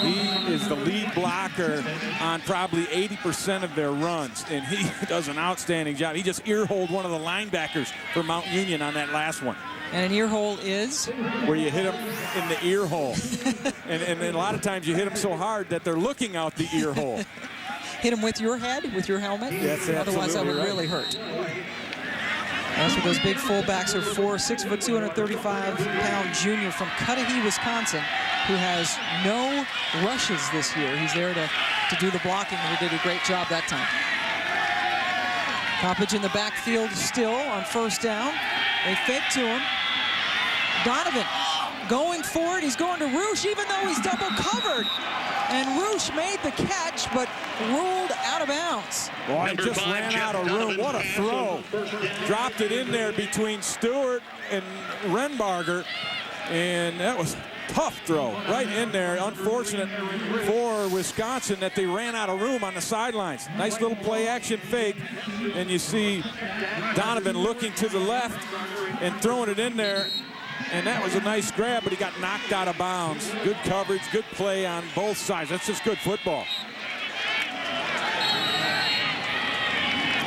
S1: he is the lead blocker on probably 80% of their runs. And he does an outstanding job. He just ear-holed one of the linebackers for Mount Union on that last one.
S2: And an ear hole is?
S1: Where you hit them in the ear hole. and a lot of times you hit them so hard that they're looking out the ear hole.
S2: Hit them with your head, with your helmet?
S1: Yes,
S2: otherwise that would really hurt. That's what those big fullbacks are for. 6', 235-pound junior from Cudahy, Wisconsin, who has no rushes this year. He's there to do the blocking, and he did a great job that time. Coppage in the backfield still on first down. They fake to him. Donovan going for it. He's going to Roosh, even though he's double covered. And Roosh made the catch, but ruled out of bounds.
S1: Boy, he just ran out of room. What a throw. Dropped it in there between Stewart and Renbarger. And that was a tough throw right in there. Unfortunate for Wisconsin that they ran out of room on the sidelines. Nice little play action fake. And you see Donovan looking to the left and throwing it in there. And that was a nice grab, but he got knocked out of bounds. Good coverage, good play on both sides. That's just good football.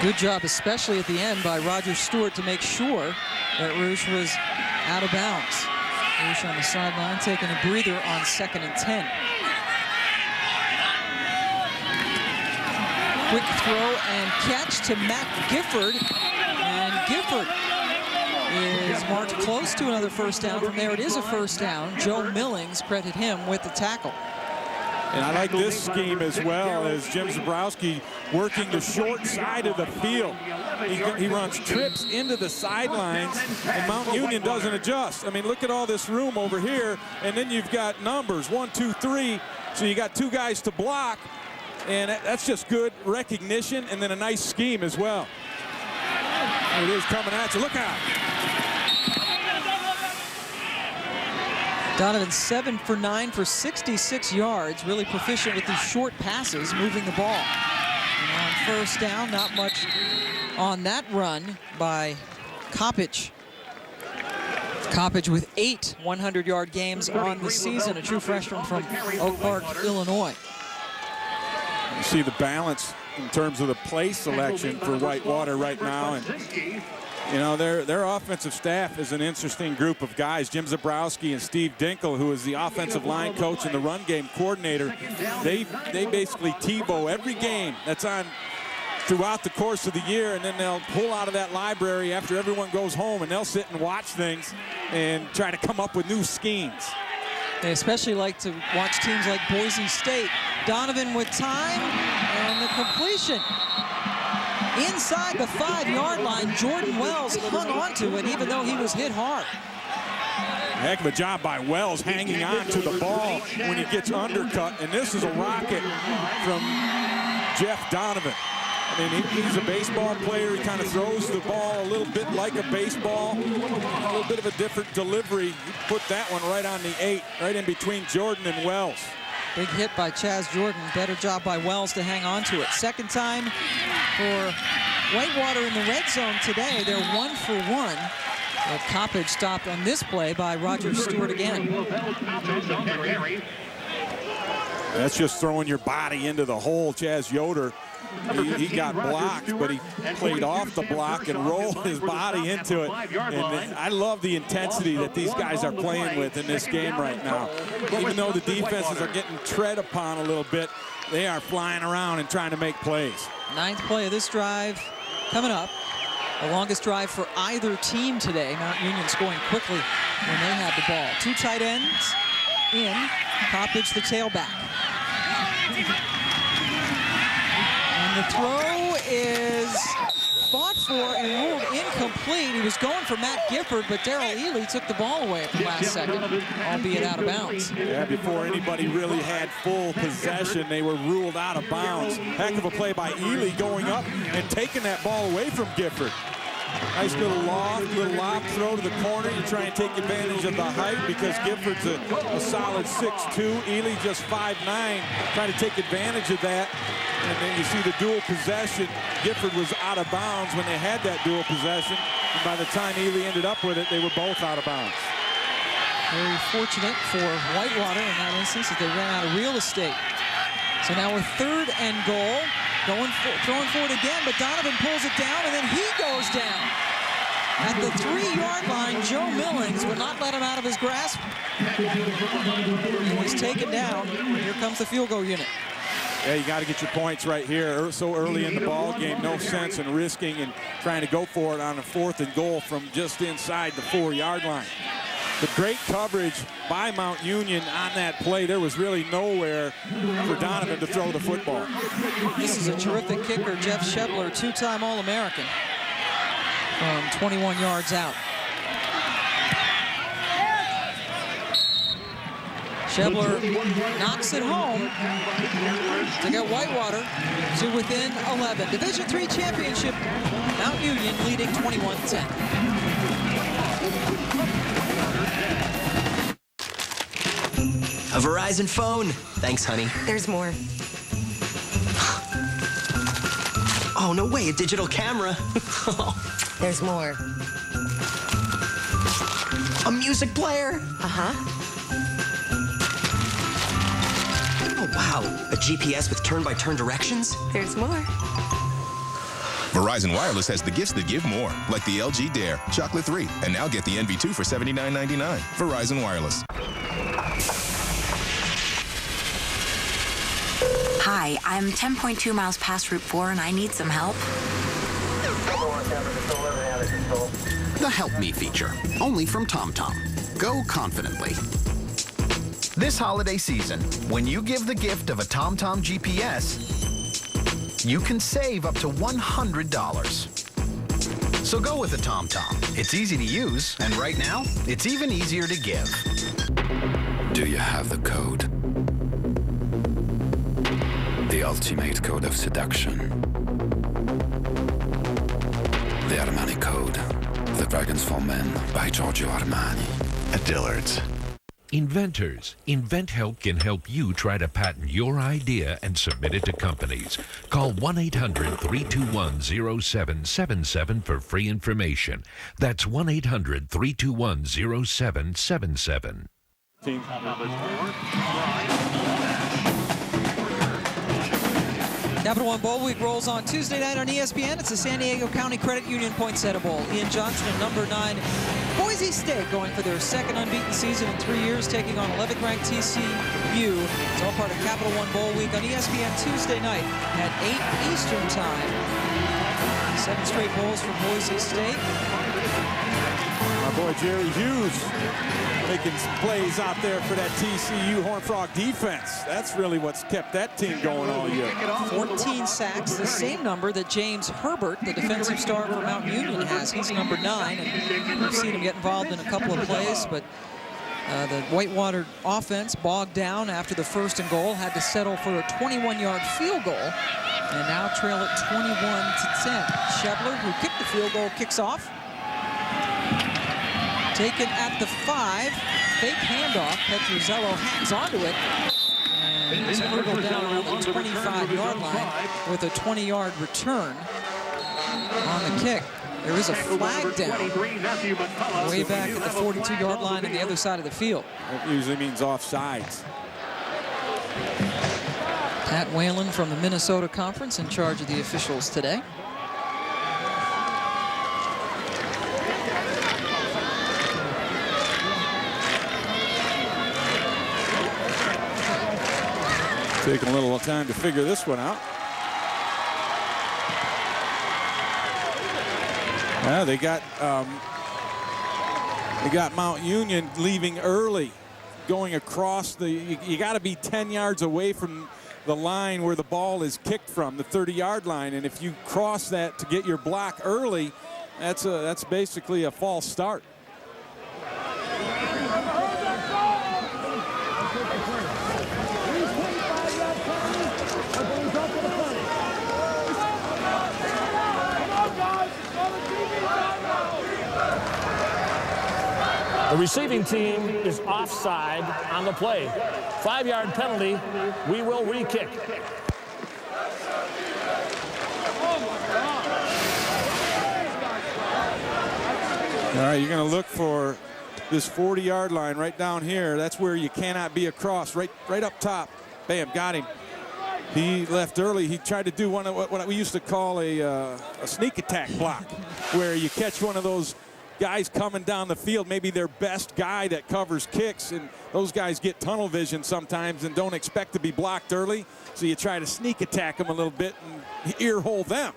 S2: Good job, especially at the end, by Roger Stewart to make sure that Roosh was out of bounds. Roosh on the sideline taking a breather on 2nd and 10. Quick throw and catch to Matt Gifford. And Gifford is marked close to another first down. From there, it is a first down. Joe Millings credited him with the tackle.
S1: And I like this scheme as well, as Jim Zabrowski working the short side of the field. He runs trips into the sidelines, and Mount Union doesn't adjust. I mean, look at all this room over here, and then you've got numbers, 1, 2, 3. So you got 2 guys to block, and that's just good recognition, and then a nice scheme as well. Here it is coming at you. Look out.
S2: Donovan 7 for 9 for 66 yards. Really proficient with these short passes, moving the ball. And on first down, not much on that run by Coppage. Coppage with 8 100-yard games on the season, a true freshman from Oak Park, Illinois.
S1: You see the balance in terms of the play selection for Whitewater right now. And you know, their offensive staff is an interesting group of guys. Jim Zabrowski and Steve Dinkle, who is the offensive line coach and the run game coordinator, they basically TiVo every game that's on throughout the course of the year, and then they'll pull out of that library after everyone goes home, and they'll sit and watch things and try to come up with new schemes.
S2: They especially like to watch teams like Boise State. Donovan with time and the completion. Inside the 5-yard line, Jordan Wells hung on to it even though he was hit hard.
S1: Heck of a job by Wells hanging on to the ball when he gets undercut. And this is a rocket from Jeff Donovan. I mean, he's a baseball player. He kind of throws the ball a little bit like a baseball. A little bit of a different delivery. He put that one right on the 8, right in between Jordan and Wells.
S2: Big hit by Chaz Jordan. Better job by Wells to hang on to it. Second time for Whitewater in the red zone today. They're 1 for 1. But Coppage stopped on this play by Roger Stewart again.
S1: That's just throwing your body into the hole. Chaz Yoder, he got blocked, but he played off the block and rolled his body into it. And I love the intensity that these guys are playing with in this game right now. Even though the defenses are getting tread upon a little bit, they are flying around and trying to make plays.
S2: 9th play of this drive coming up. The longest drive for either team today. Mount Union scoring quickly when they had the ball. 2 tight ends in. Coppage the tailback. And the throw is fought for and ruled incomplete. He was going for Matt Gifford, but Darrell Ely took the ball away at the last second, albeit out of bounds.
S1: Yeah, before anybody really had full possession, they were ruled out of bounds. Heck of a play by Ely going up and taking that ball away from Gifford. Nice little lob throw to the corner. You try and take advantage of the height because Gifford's a solid 6'2". Ely just 5'9", trying to take advantage of that. And then you see the dual possession. Gifford was out of bounds when they had that dual possession. And by the time Ely ended up with it, they were both out of bounds.
S2: Very fortunate for Whitewater in that instance that they ran out of real estate. So now we're 3rd and goal. Throwing for it again, but Donovan pulls it down, and then he goes down. At the 3-yard line, Joe Millings would not let him out of his grasp. He's taken down. Here comes the field goal unit.
S1: Yeah, you got to get your points right here so early in the ball game. No sense in risking and trying to go for it on a 4th and goal from just inside the 4-yard line. The great coverage by Mount Union on that play. There was really nowhere for Donovan to throw the football.
S2: This is a terrific kicker, Jeff Shebler, 2-time All-American, from 21 yards out. Shebler knocks it home to get Whitewater to within 11. Division III championship, Mount Union leading 21-10.
S5: A Verizon phone. Thanks, honey.
S32: There's more.
S5: Oh, no way, a digital camera.
S32: There's more.
S5: A music player.
S32: Uh-huh.
S5: Oh, wow, a GPS with turn-by-turn directions.
S32: There's more.
S7: Verizon Wireless has the gifts that give more, like the LG Dare, chocolate-free, and now get the NV2 for $79.99. Verizon Wireless.
S32: Hi, I'm 10.2 miles past Route 4 and I need some help.
S8: The Help Me feature, only from TomTom. Go confidently. This holiday season, when you give the gift of a TomTom GPS, you can save up to $100. So go with a TomTom. It's easy to use, and right now, it's even easier to give.
S9: Do you have the code? The ultimate code of seduction. The Armani Code. The Dragons for Men by Giorgio Armani.
S10: At Dillard's. Inventors. InventHelp can help you try to patent your idea and submit it to companies. Call 1-800-321-0777 for free information. That's 1-800-321-0777.
S2: Capital One Bowl Week rolls on Tuesday night on ESPN. It's the San Diego County Credit Union Poinsettia Bowl. Ian Johnson and number 9 Boise State going for their 2nd unbeaten season in 3 years, taking on 11th ranked TCU. It's all part of Capital One Bowl Week on ESPN Tuesday night at 8 Eastern Time. 7 straight bowls for Boise State.
S1: Our boy Jerry Hughes making some plays out there for that TCU Horned Frog defense. That's really what's kept that team going all year.
S2: 14 sacks, the same number that James Herbert, the defensive star for Mount Union, has. He's number 9, and we've seen him get involved in a couple of plays, but the Whitewater offense bogged down after the 1st and goal, had to settle for a 21-yard field goal, and now trail it 21-10. Shebler, who kicked the field goal, kicks off. Taken at the 5, fake handoff. Petruzzello hangs onto it and is hurdled down around the 25-yard line with a 20-yard return on the kick. There is a flag down way back at the 42-yard line on the other side of the field.
S1: That usually means offsides.
S2: Pat Whalen from the Minnesota Conference in charge of the officials today.
S1: Taking a little time to figure this one out. Yeah, they got Mount Union leaving early, going across the. You got to be 10 yards away from the line where the ball is kicked from, the 30-yard line. And if you cross that to get your block early, that's basically a false start.
S3: The receiving team is offside on the play. 5-yard penalty. We will re-kick.
S1: All right, you're going to look for this 40-yard line right down here. That's where you cannot be across. Right up top. Bam, got him. He left early. He tried to do one of what we used to call a sneak attack block, where you catch one of those guys coming down the field, maybe their best guy that covers kicks, and those guys get tunnel vision sometimes and don't expect to be blocked early, so you try to sneak attack them a little bit and ear hole them.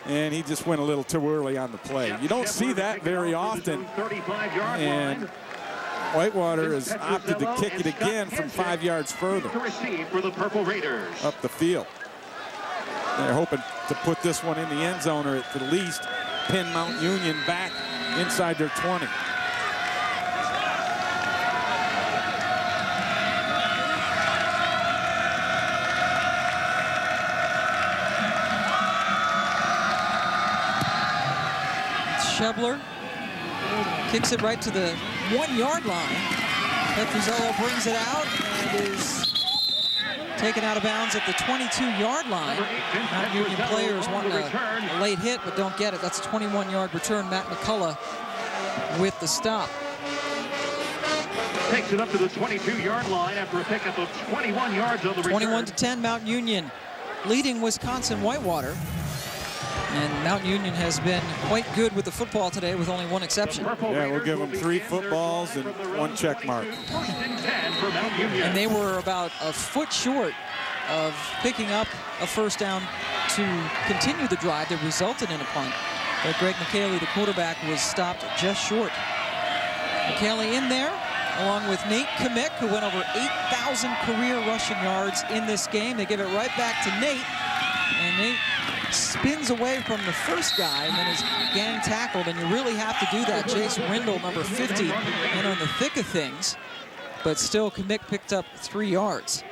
S1: And he just went a little too early on the play. You don't see that very often. And Whitewater has opted to kick it again from 5 yards further up the field. They're hoping to put this one in the end zone, or at the least pin Mount Union back inside their 20.
S2: Shebler kicks it right to the 1-yard line. Petruzzello brings it out and is taken out of bounds at the 22-yard line. Mount Union players want a late hit but don't get it. That's a 21-yard return. Matt McCullough with the stop.
S11: Takes it up to the 22-yard line after a pickup of 21 yards on the return.
S2: 21-10, Mount Union leading Wisconsin-Whitewater. And Mount Union has been quite good with the football today, with only one exception.
S1: Yeah, we'll give them 3 footballs and 1 check mark.
S2: And they were about a foot short of picking up a first down to continue the drive that resulted in a punt. But Greg Micheli, the quarterback, was stopped just short. Micheli in there, along with Nate Kamick, who went over 8,000 career rushing yards in this game. They give it right back to Nate, and Nate spins away from the first guy and then is gang tackled, and you really have to do that. Jace Rindle, number 50, in on the thick of things, but still Kamick picked up 3 yards.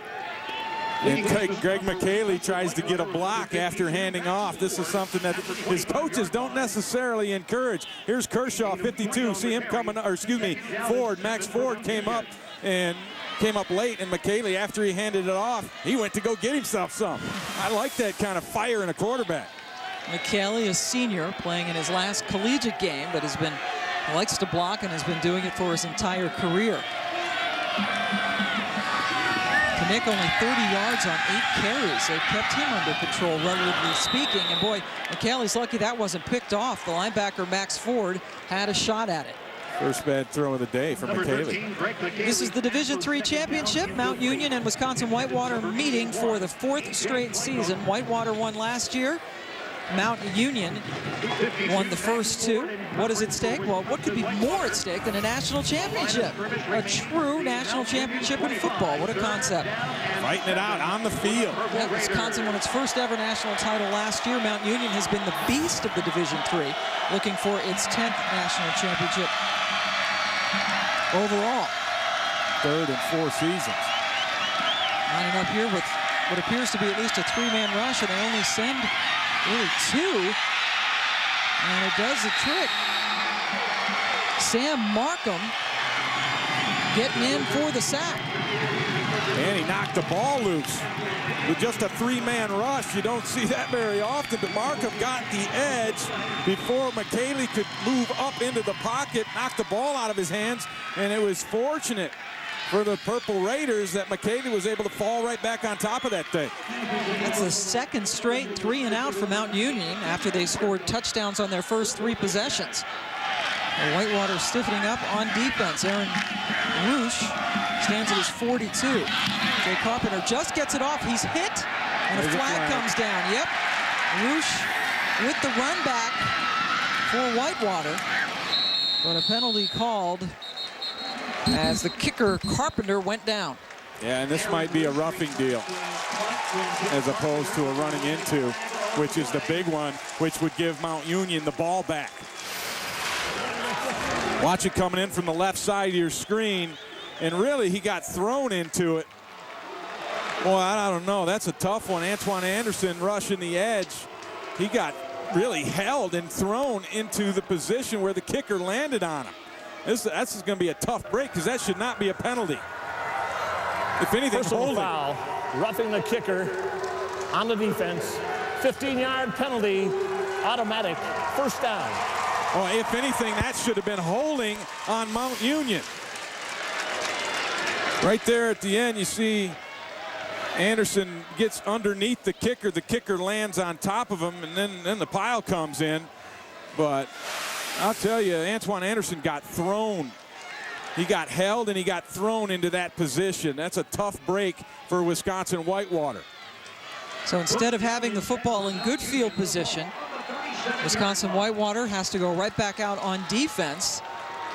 S1: And Greg Micheli tries to get a block after handing off. This is something that his coaches don't necessarily encourage. Here's Kershaw, 52. See him coming, or excuse me, Ford. Max Ford came up late, and Micheli, after he handed it off, he went to go get himself some. I like that kind of fire in a quarterback.
S2: Micheli, a senior, playing in his last collegiate game, but likes to block and has been doing it for his entire career. Kamick only 30 yards on 8 carries. They kept him under control, relatively speaking. And boy, Micheli's lucky that wasn't picked off. The linebacker, Max Ford, had a shot at it.
S1: First bad throw of the day for Micheli.
S2: This is the Division III championship. Mount Union and Wisconsin-Whitewater meeting for the 4th straight season. Whitewater won last year. Mount Union won the first 2. What is at stake? Well, what could be more at stake than a national championship? A true national championship in football. What a concept.
S1: Fighting it out on the field.
S2: Yeah, Wisconsin won its first ever national title last year. Mount Union has been the beast of the Division III, looking for its 10th national championship overall.
S1: 3rd in 4 seasons.
S2: Lining up here with what appears to be at least a 3-man rush, and they only send really 2, and it does the trick. Sam Markham getting in for the sack.
S1: And he knocked the ball loose with just a 3-man rush. You don't see that very often, but Markham got the edge before Micheli could move up into the pocket, knock the ball out of his hands, and it was fortunate for the Purple Raiders that Micheli was able to fall right back on top of that thing.
S2: That's the 2nd straight 3-and-out for Mount Union after they scored touchdowns on their first 3 possessions. The Whitewater stiffening up on defense. Aaron Roosh stands at his 42. Jay Carpenter just gets it off. He's hit, and a flag comes down. Yep, Roosh with the run back for Whitewater, but a penalty called as the kicker, Carpenter, went down.
S1: Yeah, and this might be a roughing deal as opposed to a running into, which is the big one, which would give Mount Union the ball back. Watch it coming in from the left side of your screen, and really he got thrown into it. Boy, I don't know. That's a tough one. Antoine Anderson rushing the edge. He got really held and thrown into the position where the kicker landed on him. That's going to be a tough break because that should not be a penalty. If anything,
S3: personal foul, roughing the kicker on the defense. 15-yard penalty, automatic, first down.
S1: Oh, if anything, that should have been holding on Mount Union. Right there at the end, you see Anderson gets underneath the kicker. The kicker lands on top of him, and then the pile comes in. But I'll tell you, Antoine Anderson got thrown. He got held, and he got thrown into that position. That's a tough break for Wisconsin-Whitewater.
S2: So instead of having the football in good field position, Wisconsin-Whitewater has to go right back out on defense.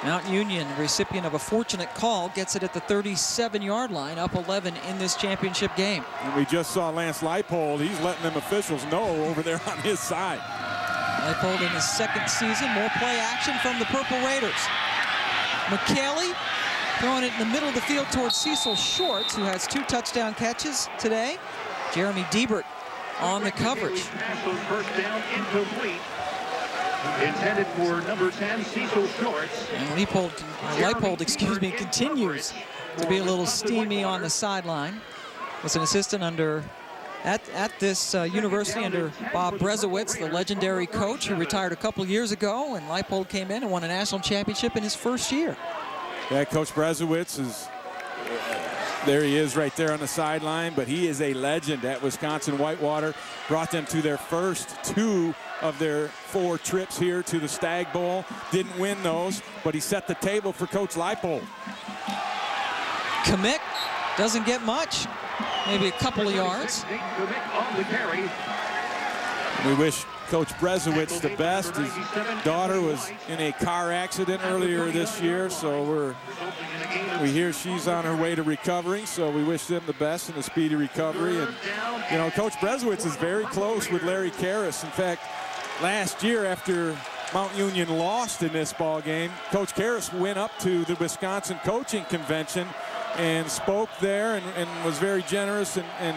S2: Mount Union, recipient of a fortunate call, gets it at the 37-yard line, up 11 in this championship game.
S1: And we just saw Lance Leipold. He's letting them officials know over there on his side.
S2: Leipold in his second season. More play action from the Purple Raiders. Micheli throwing it in the middle of the field towards Cecil Shorts, who has 2 touchdown catches today. Jeremy Diebert on the coverage.
S11: First down, incomplete. Intended for number 10, Cecil Shorts.
S2: And Leipold, excuse me, continues to be a little steamy on the sideline. Was an assistant at this university under Bob Brezowitz, the legendary coach who retired a couple years ago, and Leipold came in and won a national championship in his first year.
S1: Yeah, Coach Brezowitz is, there he is right there on the sideline, but he is a legend at Wisconsin-Whitewater. Brought them to their first 2 of their 4 trips here to the Stagg Bowl. Didn't win those, but he set the table for Coach Leipold.
S2: Kamick doesn't get much, maybe a couple of yards.
S1: We wish Coach Brezowitz the best. His daughter was in a car accident earlier this year, so we hear she's on her way to recovery, so we wish them the best in a speedy recovery. And, you know, Coach Brezowitz is very close with Larry Karras. In fact, last year after Mount Union lost in this ball game, Coach Karras went up to the Wisconsin Coaching Convention and spoke there and was very generous and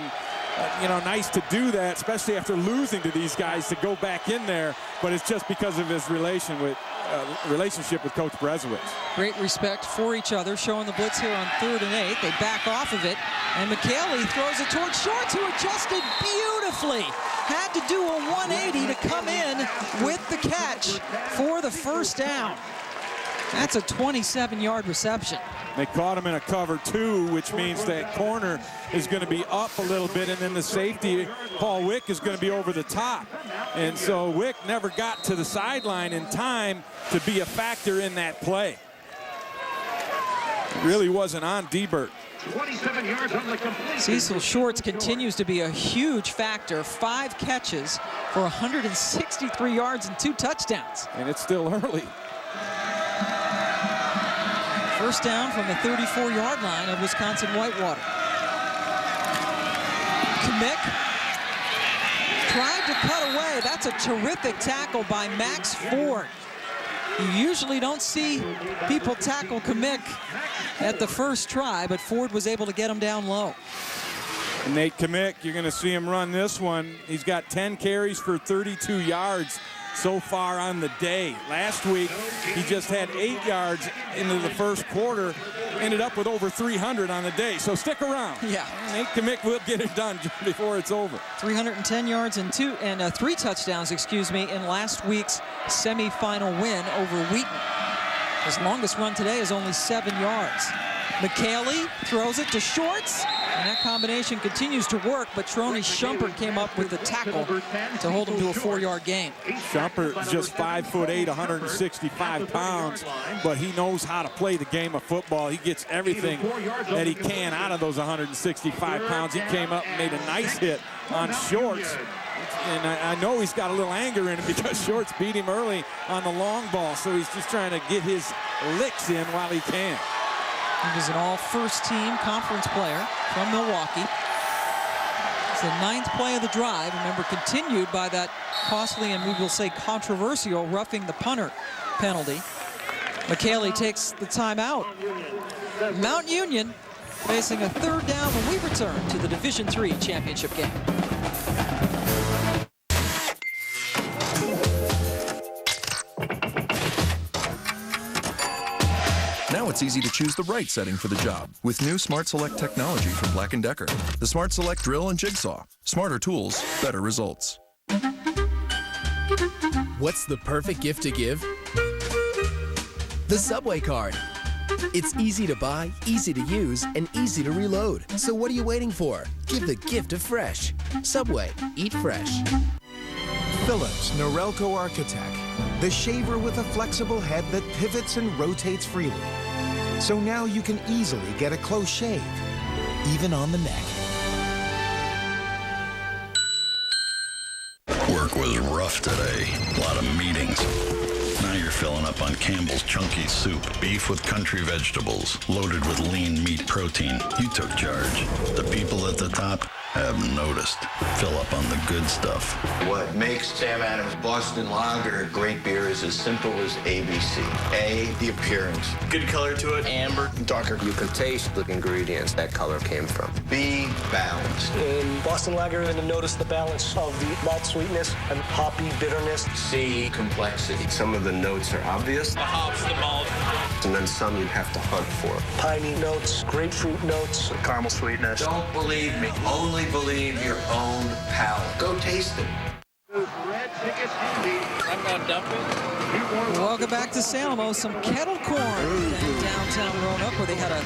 S1: you know, nice to do that, especially after losing to these guys, to go back in there. But it's just because of his relationship with Coach Brezowitz.
S2: Great respect for each other, showing the blitz here on 3rd and 8. They back off of it, and Micheli throws it towards Shorts, who adjusted beautifully. Had to do a 180 to come in with the catch for the first down. That's a 27-yard reception.
S1: They caught him in a cover 2, which means that corner is going to be up a little bit, and then the safety, Paul Wick, is going to be over the top. And so Wick never got to the sideline in time to be a factor in that play. It really wasn't on Diebert.
S11: 27 yards on the complete.
S2: Cecil Shorts continues to be a huge factor. 5 catches for 163 yards and 2 touchdowns.
S1: And it's still early.
S2: First down from the 34-yard line of Wisconsin-Whitewater. Kamick tried to cut away. That's a terrific tackle by Max Ford. You usually don't see people tackle Kamick at the first try, but Ford was able to get him down low.
S1: Nate Kamick, you're going to see him run this one. He's got 10 carries for 32 yards so far on the day. Last week, he just had 8 yards into the first quarter, ended up with over 300 on the day. So stick around.
S2: Yeah.
S1: Nate Kamick will get it done before it's over.
S2: 310 yards and 3 touchdowns, excuse me, in last week's semifinal win over Wheaton. His longest run today is only 7 yards. Micheli throws it to Shorts, and that combination continues to work, but Trony Shumpert came up with the tackle to hold him to a 4-yard gain.
S1: Shumpert is just 5'8", 165 pounds, but he knows how to play the game of football. He gets everything that he can out of those 165 pounds. He came up and made a nice hit on Shorts. And I know he's got a little anger in him because Shorts beat him early on the long ball, so he's just trying to get his licks in while he can.
S2: He was an all-first-team conference player from Milwaukee. It's the 9th play of the drive. Remember, continued by that costly and we will say controversial roughing the punter penalty. Micheli takes the timeout. Mount Union facing a 3rd down when we return to the Division III championship game.
S4: Now it's easy to choose the right setting for the job with new Smart Select technology from Black & Decker. The Smart Select drill and jigsaw. Smarter tools, better results.
S12: What's the perfect gift to give? The Subway card. It's easy to buy, easy to use, and easy to reload. So what are you waiting for? Give the gift of fresh. Subway. Eat fresh.
S13: Philips Norelco Architect. The shaver with a flexible head that pivots and rotates freely. So now you can easily get a close shave, even on the neck.
S14: Work was rough today. A lot of meetings. Now you're filling up on Campbell's Chunky Soup. Beef with country vegetables, loaded with lean meat protein. You took charge. The people at the top have noticed. Fill up on the good stuff.
S15: What makes Sam Adams Boston Lager a great beer is as simple as ABC. A, the appearance. Good color to it. Amber. Darker.
S16: You can taste the ingredients that color came from.
S15: B, balance.
S17: In Boston Lager, you're going to notice the balance of the malt sweetness and hoppy bitterness.
S15: C, complexity. Some of the notes are obvious.
S17: The hops, the malt.
S15: And then some you have to hunt for.
S17: Piney notes, grapefruit notes, caramel sweetness.
S15: Don't believe me. Only believe your own palate. Go taste it.
S17: I'm not dumping.
S2: Welcome back to Salem. Some kettle corn in downtown Roanoke, where they had a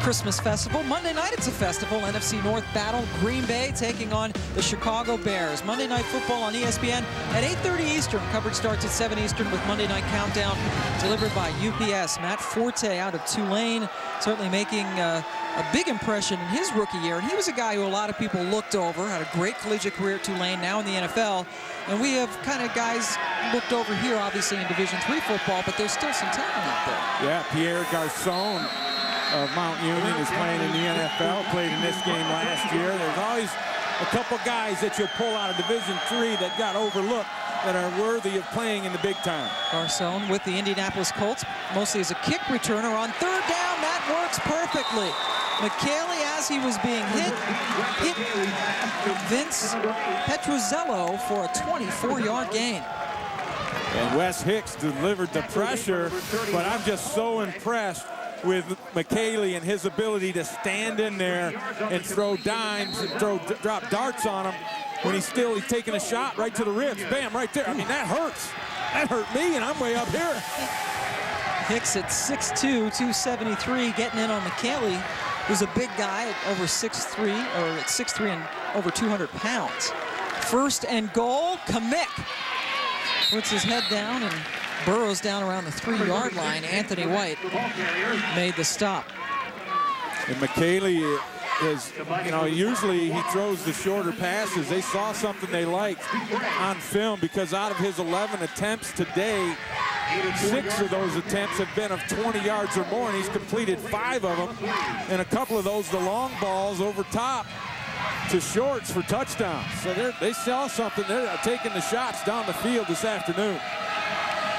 S2: Christmas festival. Monday night it's a festival. NFC North battle. Green Bay taking on the Chicago Bears. Monday Night Football on ESPN at 8:30 Eastern. Coverage starts at 7 Eastern with Monday Night Countdown delivered by UPS. Matt Forte out of Tulane, certainly making a big impression in his rookie year. And he was a guy who a lot of people looked over, had a great collegiate career at Tulane, now in the NFL. And we have kind of guys looked over here, obviously, in Division III football, but there's still some talent out there.
S1: Yeah, Pierre Garcon of Mount Union is playing in the NFL, played in this game last year. There's always a couple guys that you'll pull out of Division III that got overlooked that are worthy of playing in the big time.
S2: Garcon with the Indianapolis Colts, mostly as a kick returner. On 3rd down, that works perfectly. Micheli, as he was being hit Vince Petrozello for a 24-yard gain.
S1: And Wes Hicks delivered the pressure, but I'm just so impressed with Micheli and his ability to stand in there and throw dimes and drop darts on him when he's taking a shot right to the ribs. Bam, right there. I mean, that hurts. That hurt me, and I'm way up here.
S2: Hicks at 6'2", 273, getting in on Micheli, who's a big guy at over 6'3", or at 6'3" and over 200 pounds. 1st and goal, Kamick puts his head down and burrows down around the 3-yard line. Anthony White made the stop.
S1: And Micheli is, usually he throws the shorter passes. They saw something they liked on film, because out of his 11 attempts today, 6 of those attempts have been of 20 yards or more, and he's completed 5 of them. And a couple of those, the long balls over top to shorts for touchdowns. So they saw something. They're taking the shots down the field this afternoon.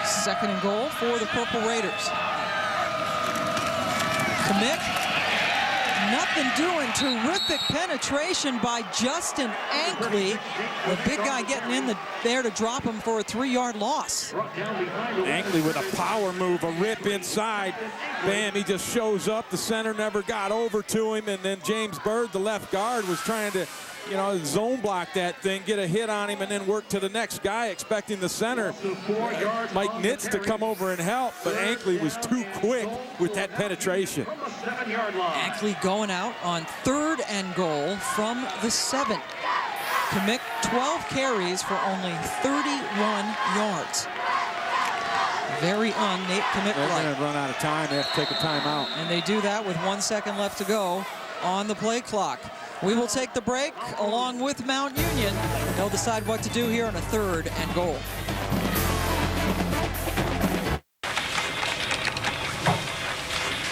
S2: 2nd and goal for the Purple Raiders. Kamick, nothing doing. Terrific penetration by Justin Ankley. The big guy getting in there to drop him for a 3-yard loss.
S1: Ankley with a power move, a rip inside. Bam, he just shows up. The center never got over to him, and then James Bird, the left guard, was trying to zone block that thing, get a hit on him, and then work to the next guy, expecting the center, Mike Nitz, to come over and help, but Ankley was too quick with that penetration.
S2: Ankley going out on 3rd and goal from the 7. Kamick, 12 carries for only 31 yards. Very Nate Kamick.
S1: They're going to run out of time. They have to take a timeout.
S2: And they do that with 1 second left to go on the play clock. We will take the break along with Mount Union. They'll decide what to do here on a 3rd and goal.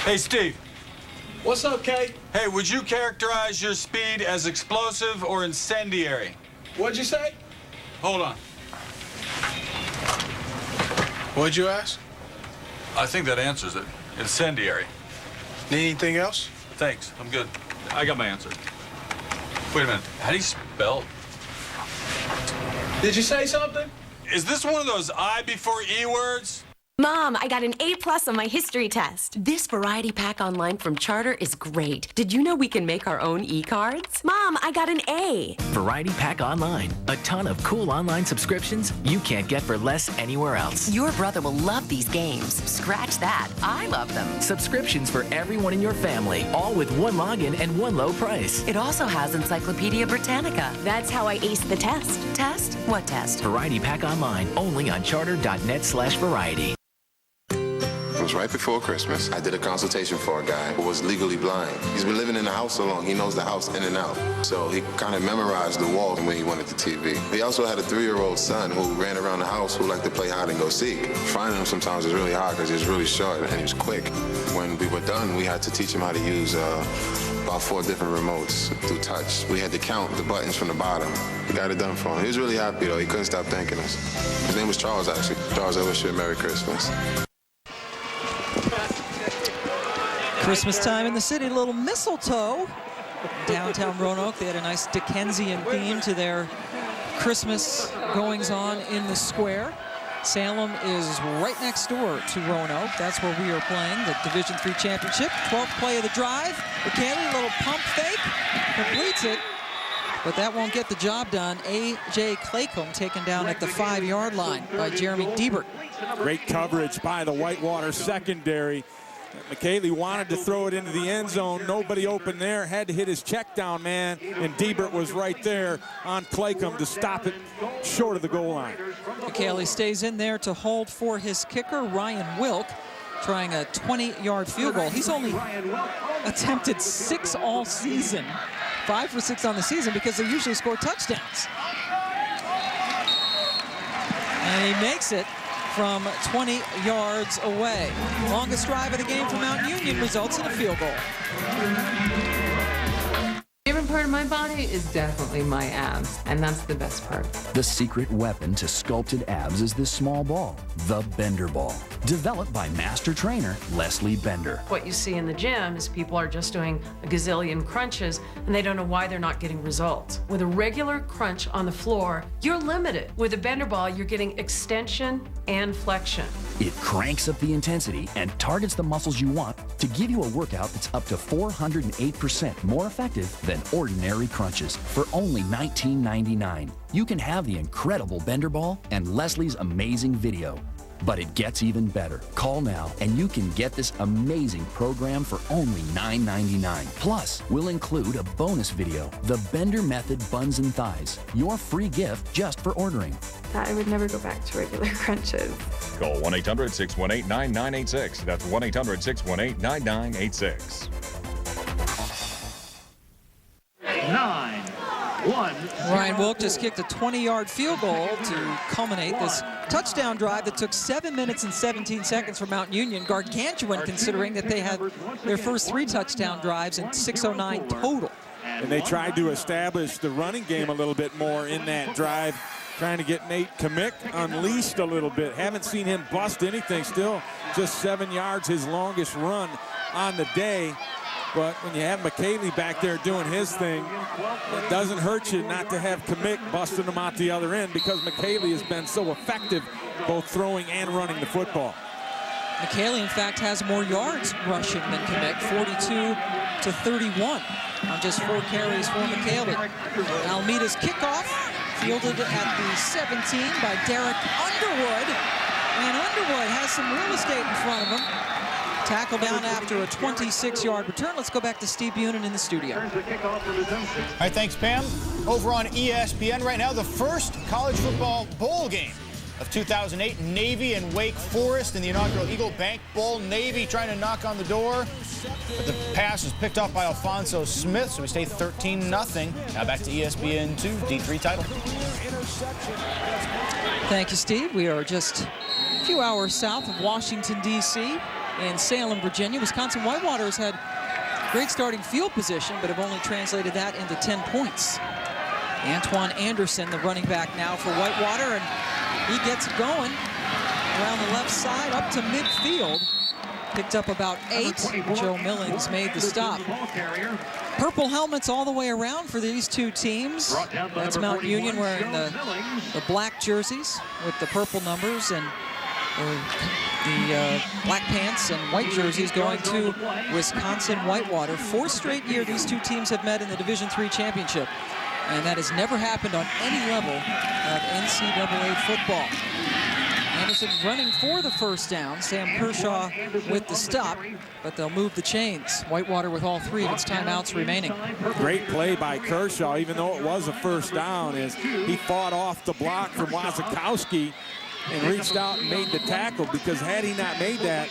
S18: Hey, Steve,
S6: What's up, Kate?
S18: Hey, would you characterize your speed as explosive or incendiary?
S6: What'd you say?
S18: Hold on.
S6: What'd you ask?
S18: I think that answers it. Incendiary.
S6: Need anything else?
S18: Thanks. I'm good. I got my answer. Wait a minute. How do you spell?
S6: Did you say something?
S18: Is this one of those I before E words?
S19: Mom, I got an A+ on my history test.
S20: This variety pack online from Charter is great. Did you know we can make our own e-cards?
S19: Mom, I got an A.
S21: Variety Pack Online. A ton of cool online subscriptions you can't get for less anywhere else.
S20: Your brother will love these games. Scratch that. I love them.
S21: Subscriptions for everyone in your family, all with one login and one low price.
S20: It also has Encyclopedia Britannica.
S19: That's how I aced the test.
S20: Test? What test?
S21: Variety Pack Online. Only on charter.net/variety.
S22: It was right before Christmas. I did a consultation for a guy who was legally blind. He's been living in the house so long, he knows the house in and out. So he kind of memorized the walls when he wanted the TV. He also had a 3-year-old son who ran around the house who liked to play hide and go seek. Finding him sometimes was really hard because he was really short and he was quick. When we were done, we had to teach him how to use about 4 different remotes through touch. We had to count the buttons from the bottom. We got it done for him. He was really happy though. He couldn't stop thanking us. His name was Charles, actually. Charles, I wish you a Merry Christmas.
S2: Christmas time in the city, a little mistletoe. Downtown Roanoke, they had a nice Dickensian theme to their Christmas goings-on in the square. Salem is right next door to Roanoke. That's where we are playing the Division III championship. 12th play of the drive. Micheli, little pump fake, completes it, but that won't get the job done. A.J. Claycomb taken down at the 5-yard line by Jeremy Diebert.
S1: Great coverage by the Whitewater secondary. Micheli wanted to throw it into the end zone. Nobody open there. Had to hit his check down man, and Diebert was right there on Claycomb to stop it short of the goal line.
S2: Micheli stays in there to hold for his kicker, Ryan Wilk, trying a 20-yard field goal. He's only attempted 6 all season, 5 for 6 on the season, because they usually score touchdowns. And he makes it from 20 yards away. Longest drive of the game for Mount Union results in a field goal.
S23: Favorite part of my body is definitely my abs, and that's the best part.
S24: The secret weapon to sculpted abs is this small ball, the Bender Ball, developed by master trainer Leslie Bender.
S23: What you see in the gym is people are just doing a gazillion crunches, and they don't know why they're not getting results. With a regular crunch on the floor, you're limited. With a Bender Ball, you're getting extension and flexion.
S24: It cranks up the intensity and targets the muscles you want to give you a workout that's up to 408% more effective than ordinary crunches for only $19.99. You can have the incredible Bender Ball and Leslie's amazing video. But it gets even better. Call now and you can get this amazing program for only $9.99. Plus, we'll include a bonus video, The Bender Method Buns and Thighs, your free gift just for ordering.
S25: I would never go back to regular crunches.
S26: Call 1-800-618-9986. That's 1-800-618-9986.
S11: 9-1.
S2: Ryan Wilk just kicked a 20-yard field goal to culminate this touchdown drive that took 7 minutes and 17 seconds for Mount Union. Gargantuan, considering that they had their first 3 touchdown drives in 6:09 total.
S1: And they tried to establish the running game a little bit more in that drive, trying to get Nate Kamick unleashed a little bit. Haven't seen him bust anything. Still just 7 yards, his longest run on the day. But when you have Micheli back there doing his thing, it doesn't hurt you not to have Kamick busting him out the other end, because Micheli has been so effective both throwing and running the football.
S2: Micheli, in fact, has more yards rushing than Kamick, 42 to 31 on just 4 carries for Micheli. Almeida's kickoff fielded at the 17 by Derek Underwood. And Underwood has some real estate in front of him. Tackle down after a 26-yard return. Let's go back to Steve Bunin in the studio.
S27: All right, thanks, Pam. Over on ESPN right now, the first college football bowl game of 2008, Navy and Wake Forest in the inaugural Eagle Bank Bowl. Navy trying to knock on the door, but the pass is picked off by Alfonso Smith, so we stay 13-0. Now back to ESPN2, D3 title.
S2: Thank you, Steve. We are just a few hours south of Washington, D.C. in Salem, Virginia. Wisconsin-Whitewater has had Great starting field position, but have only translated that into 10 points. Antoine Anderson, the running back now for Whitewater, and he gets it going around the left side up to midfield. Picked up about 8. Joe Millings made the stop. Purple helmets all the way around for these two teams. That's Mount Union wearing the black jerseys with the purple numbers, and the black pants and white jerseys going to Wisconsin-Whitewater. 4th straight year these two teams have met in the Division III championship, and that has never happened on any level of NCAA football. Anderson running for the first down. Sam Kershaw with the stop, but they'll move the chains. Whitewater with all 3 of its timeouts remaining.
S1: Great play by Kershaw, even though it was a first down, as he fought off the block from Wazakowski and reached out and made the tackle, because had he not made that,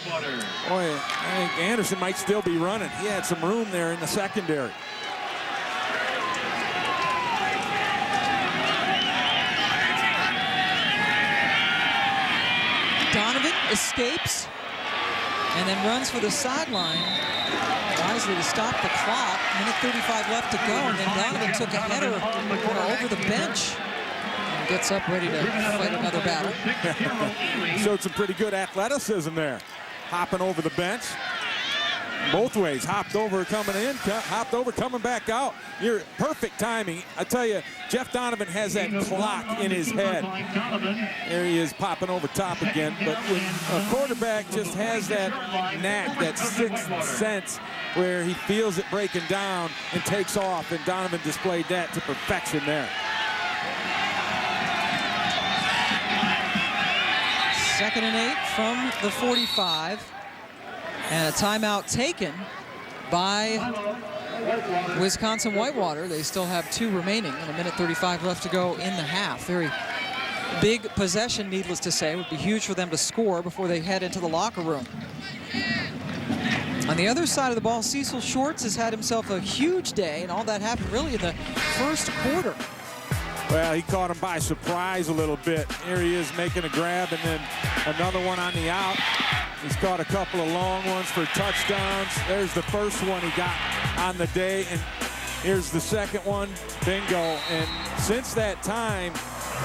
S1: boy, I think Anderson might still be running. He had some room there in the secondary.
S2: Donovan escapes and then runs for the sideline. Wisely to stop the clock. Minute 35 left to go, and then Donovan took a header over the bench and gets up ready to fight another battle.
S1: Showed some pretty good athleticism there. Hopping over the bench. Both ways, hopped over coming in, hopped over coming back out. You're perfect timing. I tell you, Jeff Donovan has that clock in his head. There he is popping over top again. But when a quarterback just has that knack, that 6th sense, where he feels it breaking down and takes off, and Donovan displayed that to perfection there.
S2: 2nd and 8 from the 45. And a timeout taken by Wisconsin-Whitewater. They still have 2 remaining and a minute 35 left to go in the half. Very big possession, needless to say. It would be huge for them to score before they head into the locker room. On the other side of the ball, Cecil Shorts has had himself a huge day, and all that happened really in the first quarter.
S1: Well, he caught him by surprise a little bit. Here he is making a grab, and then another one on the out. He's caught a couple of long ones for touchdowns. There's the first one he got on the day, and here's the second one. Bingo. And since that time,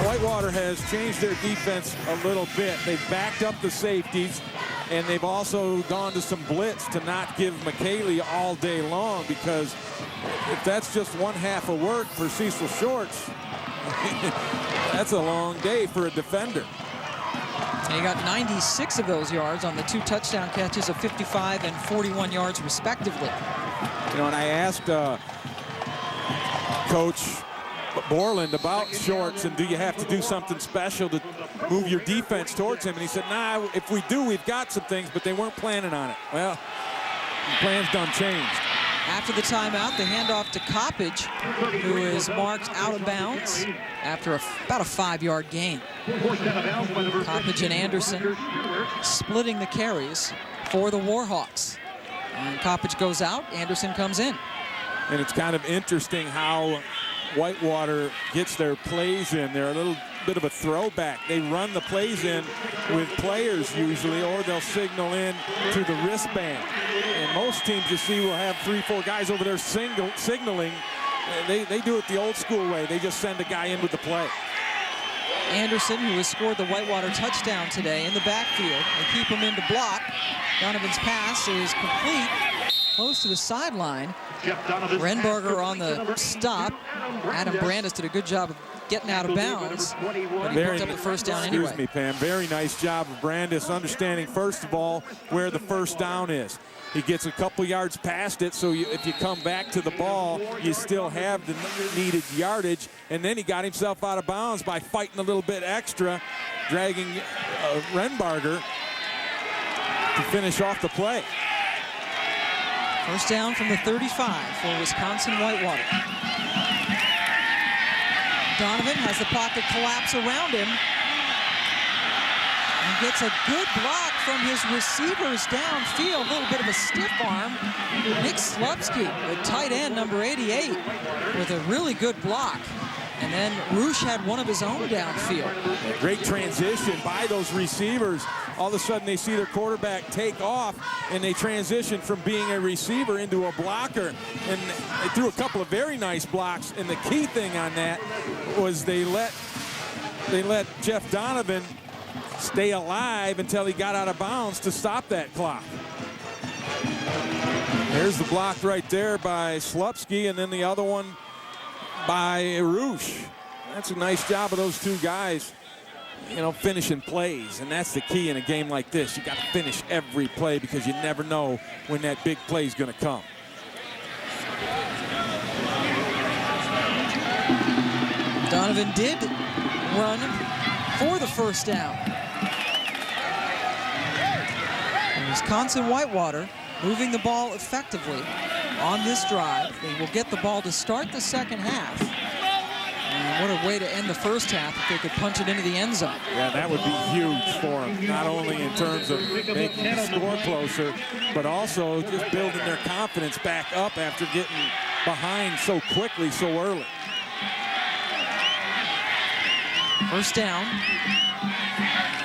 S1: Whitewater has changed their defense a little bit. They've backed up the safeties, and they've also gone to some blitz to not give Micheli all day long, because if that's just one half of work for Cecil Shorts, that's a long day for a defender.
S2: And he got 96 of those yards on the 2 touchdown catches of 55 and 41 yards respectively.
S1: You know, and I asked Coach Borland about Shorts, and do you have to do something special to move your defense towards him? And he said, nah, if we do, we've got some things, but they weren't planning on it. Well, the plans done changed.
S2: After the timeout, the handoff to Coppage, who is marked out of bounds after about a 5-yard gain. Coppage and Anderson splitting the carries for the Warhawks. And Coppage goes out, Anderson comes in.
S1: And it's kind of interesting how Whitewater gets their plays in. They're a little bit of a throwback. They run the plays in with players usually, or they'll signal in to the wristband. And most teams you see will have 3-4 guys over there signaling. They do it the old school way. They just send a guy in with the play.
S2: Anderson, who has scored the Whitewater touchdown today, in the backfield. They keep him in to block. Donovan's pass is complete, close to the sideline. Renberger on the stop. Adam Brandis did a good job of getting out of bounds, but he picked up the first down anyway.
S1: Excuse me, Pam. Very nice job of Brandis understanding, first of all, where the first down is. He gets a couple yards past it, so if you come back to the ball, you still have the needed yardage. And then he got himself out of bounds by fighting a little bit extra, dragging Renberger to finish off the play.
S2: First down from the 35 for Wisconsin-Whitewater. Donovan has the pocket collapse around him and gets a good block from his receivers downfield. A little bit of a stiff arm. Nick Slupski, the tight end, number 88, with a really good block. And then Roosh had one of his own downfield.
S1: A great transition by those receivers. All of a sudden they see their quarterback take off and they transition from being a receiver into a blocker. And they threw a couple of very nice blocks. And the key thing on that was they let Jeff Donovan stay alive until he got out of bounds to stop that clock. There's the block right there by Slupski, and then the other one by Roosh. That's a nice job of those two guys, you know, finishing plays. And that's the key in a game like this. You got to finish every play because you never know when that big play is going to come.
S2: Donovan did run for the first down. And Wisconsin-Whitewater moving the ball effectively on this drive. They will get the ball to start the second half. And what a way to end the first half if they could punch it into the end zone.
S1: Yeah, that would be huge for them, not only in terms of making the score closer, but also just building their confidence back up after getting behind so quickly, so early.
S2: First down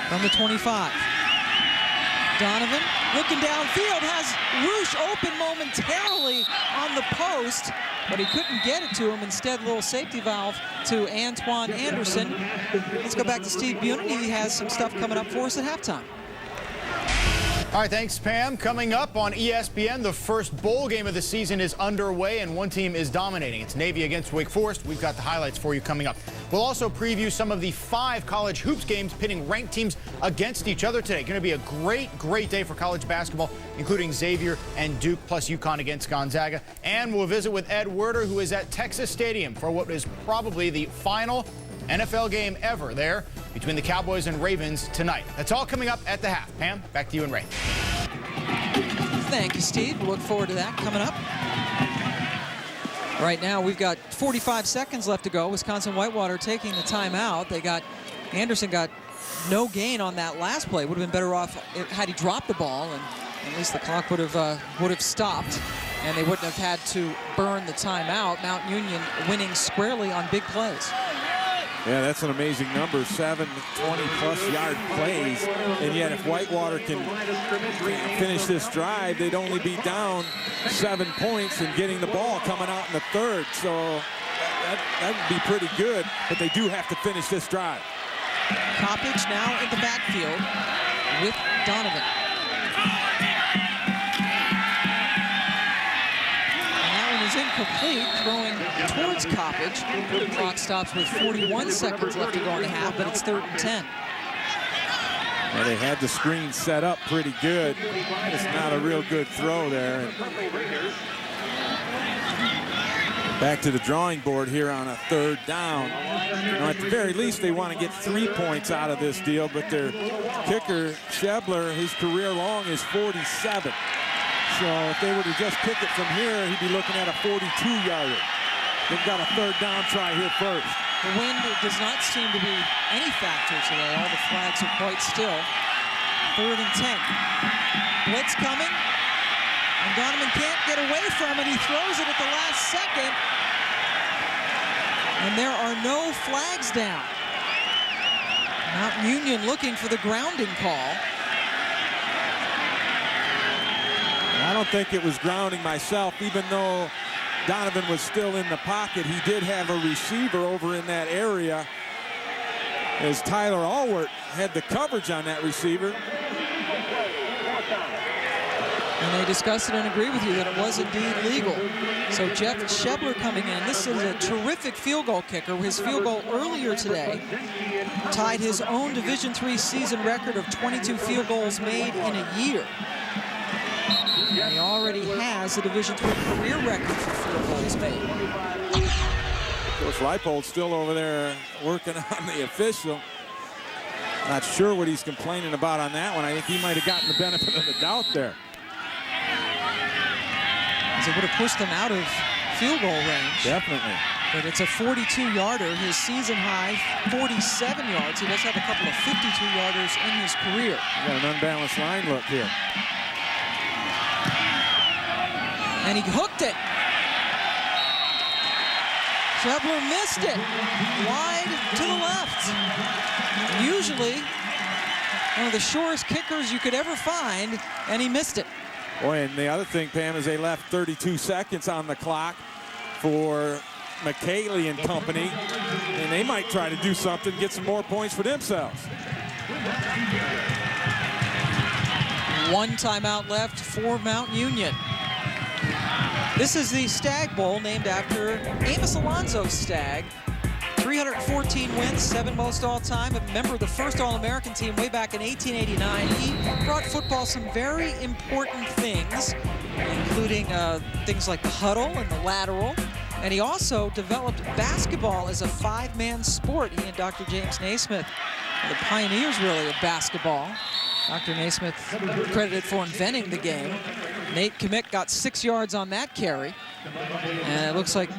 S2: from the 25. Donovan looking downfield, has Roosh open momentarily on the post, but he couldn't get it to him. Instead, a little safety valve to Antoine Anderson. Let's go back to Steve Bunin. He has some stuff coming up for us at halftime.
S27: All right, thanks, Pam. Coming up on ESPN, the first bowl game of the season is underway, and one team is dominating. It's Navy against Wake Forest. We've got the highlights for you coming up. We'll also preview some of the 5 college hoops games pitting ranked teams against each other today. Going to be a great day for college basketball, including Xavier and Duke, plus UConn against Gonzaga. And we'll visit with Ed Werder, who is at Texas Stadium for what is probably the final NFL game ever there between the Cowboys and Ravens tonight. That's all coming up at the half. Pam, back to you and Ray.
S2: Thank you, Steve. We'll look forward to that coming up. Right now, we've got 45 seconds left to go. Wisconsin-Whitewater taking the timeout. Anderson got no gain on that last play. Would have been better off had he dropped the ball, and at least the clock would have stopped, and they wouldn't have had to burn the timeout. Mount Union winning squarely on big plays.
S1: Yeah, that's an amazing number, 7 20-plus yard plays, and yet if Whitewater can finish this drive, they'd only be down 7 points and getting the ball coming out in the third, so that would be pretty good, but they do have to finish this drive.
S2: Coppage now in the backfield with Donovan. Is incomplete, throwing towards Coppage. The clock stops with 41 seconds left to go in the half, but it's 3rd and 10.
S1: Well, they had the screen set up pretty good. It's not a real good throw there. Back to the drawing board here on a 3rd down. You know, at the very least, they want to get 3 points out of this deal, but their kicker, Shebler, his career long is 47. So if they were to just kick it from here, he'd be looking at a 42-yarder. They've got a 3rd down try here first.
S2: The wind does not seem to be any factor today. All the flags are quite still. 3rd and 10. Blitz coming. And Donovan can't get away from it. He throws it at the last second. And there are no flags down. Mount Union looking for the grounding call.
S1: I don't think it was grounding myself, even though Donovan was still in the pocket. He did have a receiver over in that area as Tyler Allward had the coverage on that receiver.
S2: And they discussed it and agree with you that it was indeed legal. So Jeff Shebler coming in. This is a terrific field goal kicker. His field goal earlier today tied his own Division III season record of 22 field goals made in a year. And he already has a Division III career record for field goals made.
S1: Coach Leipold's still over there working on the official. Not sure what he's complaining about on that one. I think he might have gotten the benefit of the doubt there.
S2: As it would have pushed them out of field goal range.
S1: Definitely.
S2: But it's a 42-yarder. His season high, 47 yards. He does have a couple of 52-yarders in his career.
S1: Got an unbalanced line look here.
S2: And he hooked it. Trebler missed it. Wide to the left. Usually one of the shortest kickers you could ever find, and he missed it.
S1: Boy, and the other thing, Pam, is they left 32 seconds on the clock for Micheli and company, and they might try to do something, get some more points for themselves.
S2: One timeout left for Mount Union. This is the Stagg Bowl, named after Amos Alonzo Stagg. 314 wins, 7 most all-time. A member of the first All-American team way back in 1889. He brought football some very important things, including things like the huddle and the lateral. And he also developed basketball as a 5-man sport. He and Dr. James Naismith are the pioneers, really, of basketball. Dr. Naismith credited for inventing the game. Nate Kmick got 6 yards on that carry. And it looks like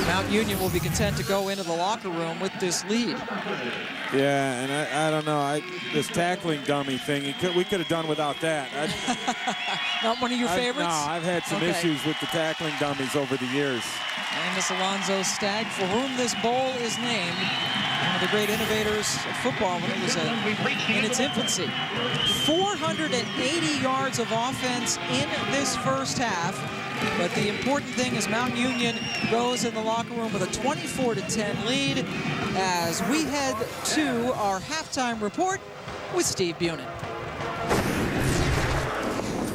S2: Mount Union will be content to go into the locker room with this lead.
S1: Yeah, and I don't know. This tackling dummy thing, we could have done without that.
S2: Not one of your favorites?
S1: No, I've had some issues with the tackling dummies over the years.
S2: Amos Alonzo Stagg, for whom this bowl is named, one of the great innovators of football when it was in its infancy. 480 yards of offense in this first half. But the important thing is Mount Union goes in the locker room with a 24-10 lead as we head to our halftime report with Steve Bunin.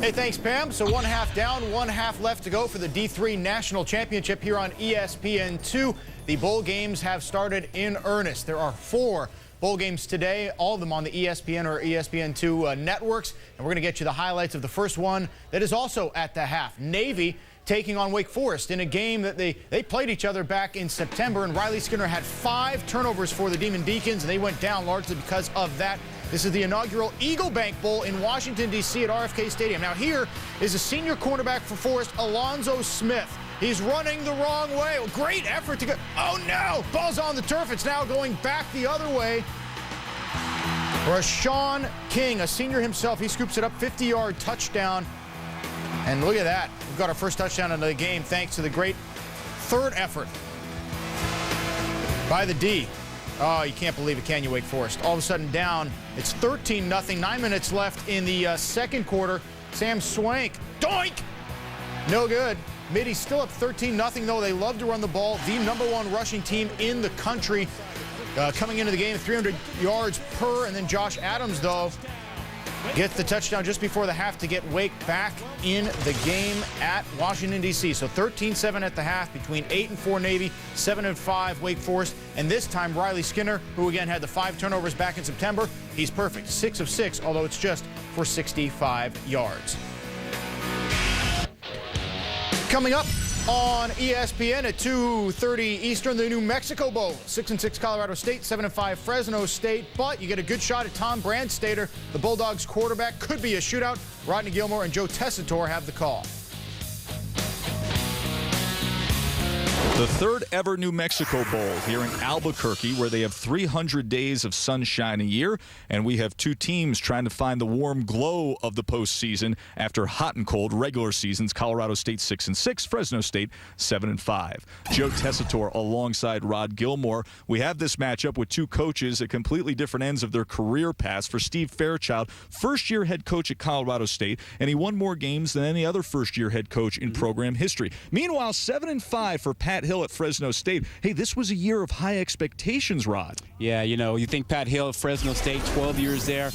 S27: Hey, thanks, Pam. So 1 half down, 1 half left to go for the D3 National Championship here on ESPN2. The bowl games have started in earnest. There are 4 bowl games today, all of them on the ESPN or ESPN2 networks. And we're going to get you the highlights of the first one that is also at the half. Navy taking on Wake Forest in a game that they played each other back in September, and Riley Skinner had 5 turnovers for the Demon Deacons, and they went down largely because of that. This is the inaugural Eagle Bank Bowl in Washington, D.C. at RFK Stadium. Now here is a senior cornerback for Forest, Alonzo Smith. He's running the wrong way. Great effort to go. Oh, no. Ball's on the turf. It's now going back the other way. Rashawn King, a senior himself, he scoops it up, 50-yard touchdown. And look at that. We've got our first touchdown of the game thanks to the great third effort by the D. Oh, you can't believe it, can you, Wake Forest? All of a sudden down. It's 13-0. 9 minutes left in the second quarter. Sam Swank, doink! No good. Middy's still up 13-0, though. They love to run the ball. The #1 rushing team in the country. Coming into the game, 300 yards per. And then Josh Adams, though, gets the touchdown just before the half to get Wake back in the game at Washington, D.C. So 13-7 at the half between 8-4 Navy, 7-5 Wake Forest. And this time, Riley Skinner, who again had the 5 turnovers back in September, he's perfect. 6 of 6, although it's just for 65 yards. Coming up on ESPN at 2:30 Eastern, the New Mexico Bowl. 6-6 Colorado State, 7-5 Fresno State. But you get a good shot at Tom Brandstater, the Bulldogs quarterback. Could be a shootout. Rodney Gilmore and Joe Tessitore have the call.
S3: The third ever New Mexico Bowl here in Albuquerque, where they have 300 days of sunshine a year, and we have 2 teams trying to find the warm glow of the postseason after hot and cold regular seasons. Colorado State 6-6, Fresno State 7-5. Joe Tessitore alongside Rod Gilmore. We have this matchup with 2 coaches at completely different ends of their career paths. For Steve Fairchild, first-year head coach at Colorado State, and he won more games than any other first-year head coach in program history. Meanwhile, 7-5 for Pat Hill at Fresno State. Hey, this was a year of high expectations, Rod.
S5: Yeah, you know, you think Pat Hill at Fresno State, 12 years there.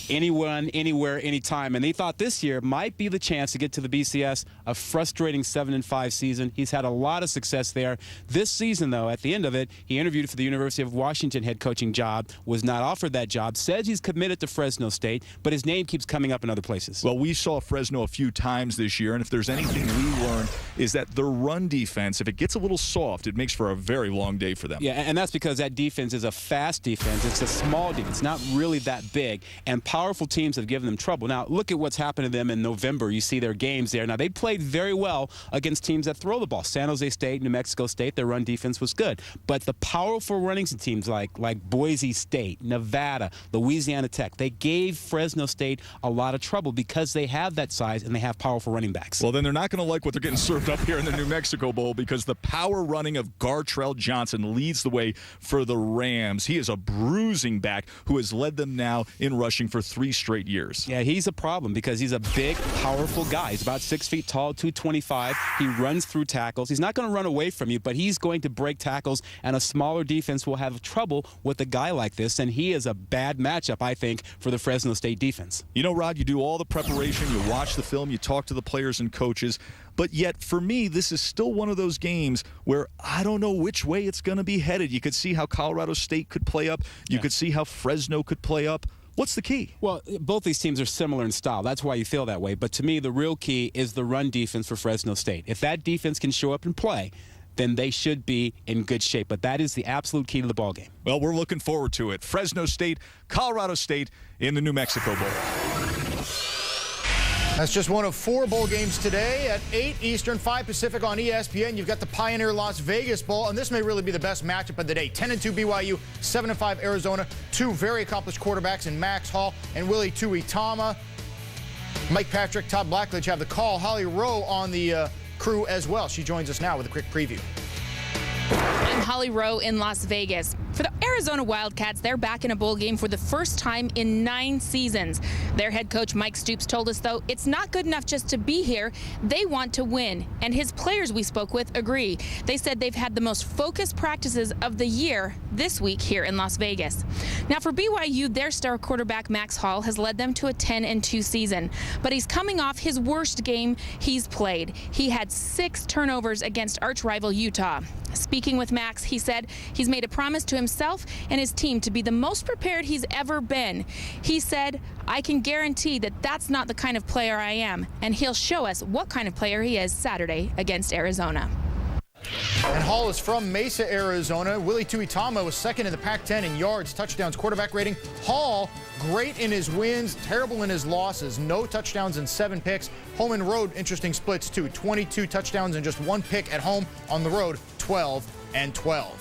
S5: Anyone, anywhere, anytime. And they thought this year might be the chance to get to the BCS, a frustrating 7-5 season. He's had a lot of success there. This season, though, at the end of it, he interviewed for the University of Washington head coaching job, was not offered that job, says he's committed to Fresno State, but his name keeps coming up in other places.
S3: Well, we saw Fresno a few times this year, and if there's anything we learned is that the run defense, if it gets a little soft, it makes for a very long day for them.
S5: Yeah, and that's because that defense is a fast defense. It's a small defense, not really that big. And powerful teams have given them trouble. Now, look at what's happened to them in November. You see their games there. Now, they played very well against teams that throw the ball. San Jose State, New Mexico State, their run defense was good. But the powerful running teams like Boise State, Nevada, Louisiana Tech, they gave Fresno State a lot of trouble because they have that size and they have powerful running backs.
S3: Well, then they're not going to like what they're getting served up here in the New Mexico Bowl, because the power running of Gartrell Johnson leads the way for the Rams. He is a bruising back who has led them now in rushing for 3 straight years.
S5: Yeah, he's a problem because he's a big, powerful guy. He's about 6 feet tall, 225. He runs through tackles. He's not going to run away from you, but he's going to break tackles, and a smaller defense will have trouble with a guy like this, and he is a bad matchup, I think, for the Fresno State defense.
S3: You know, Rod, you do all the preparation, you watch the film, you talk to the players and coaches, but yet for me, this is still one of those games where I don't know which way it's going to be headed. You could see how Colorado State could play up. You could see how Fresno could play up. What's the key?
S5: Well, both these teams are similar in style. That's why you feel that way. But to me, the real key is the run defense for Fresno State. If that defense can show up and play, then they should be in good shape. But that is the absolute key to the ballgame.
S3: Well, we're looking forward to it. Fresno State, Colorado State in the New Mexico Bowl.
S27: That's just one of 4 bowl games today at 8 Eastern, 5 Pacific on ESPN. You've got the Pioneer Las Vegas Bowl, and this may really be the best matchup of the day. 10-2 BYU, 7-5 Arizona. 2 very accomplished quarterbacks in Max Hall and Willie Tuitama. Mike Patrick, Todd Blackledge have the call. Holly Rowe on the crew as well. She joins us now with a quick preview.
S4: I'm Holly Rowe in Las Vegas. For the Arizona Wildcats, they're back in a bowl game for the first time in 9 seasons. Their head coach Mike Stoops told us, though, it's not good enough just to be here. They want to win. And his players we spoke with agree. They said they've had the most focused practices of the year this week here in Las Vegas. Now for BYU, their star quarterback Max Hall has led them to a 10-2 season. But he's coming off his worst game he's played. He had 6 turnovers against arch rival Utah. Speaking with Max, he said he's made a promise to himself and his team to be the most prepared he's ever been. He said, I can guarantee that that's not the kind of player I am, and he'll show us what kind of player he is Saturday against Arizona.
S27: And Hall is from Mesa, Arizona. Willie Tuitama was second in the Pac-10 in yards, touchdowns, quarterback rating. Hall, great in his wins, terrible in his losses. No touchdowns and 7 picks. Home and road, interesting splits too. 22 touchdowns and just 1 pick at home. On the road, 12-12.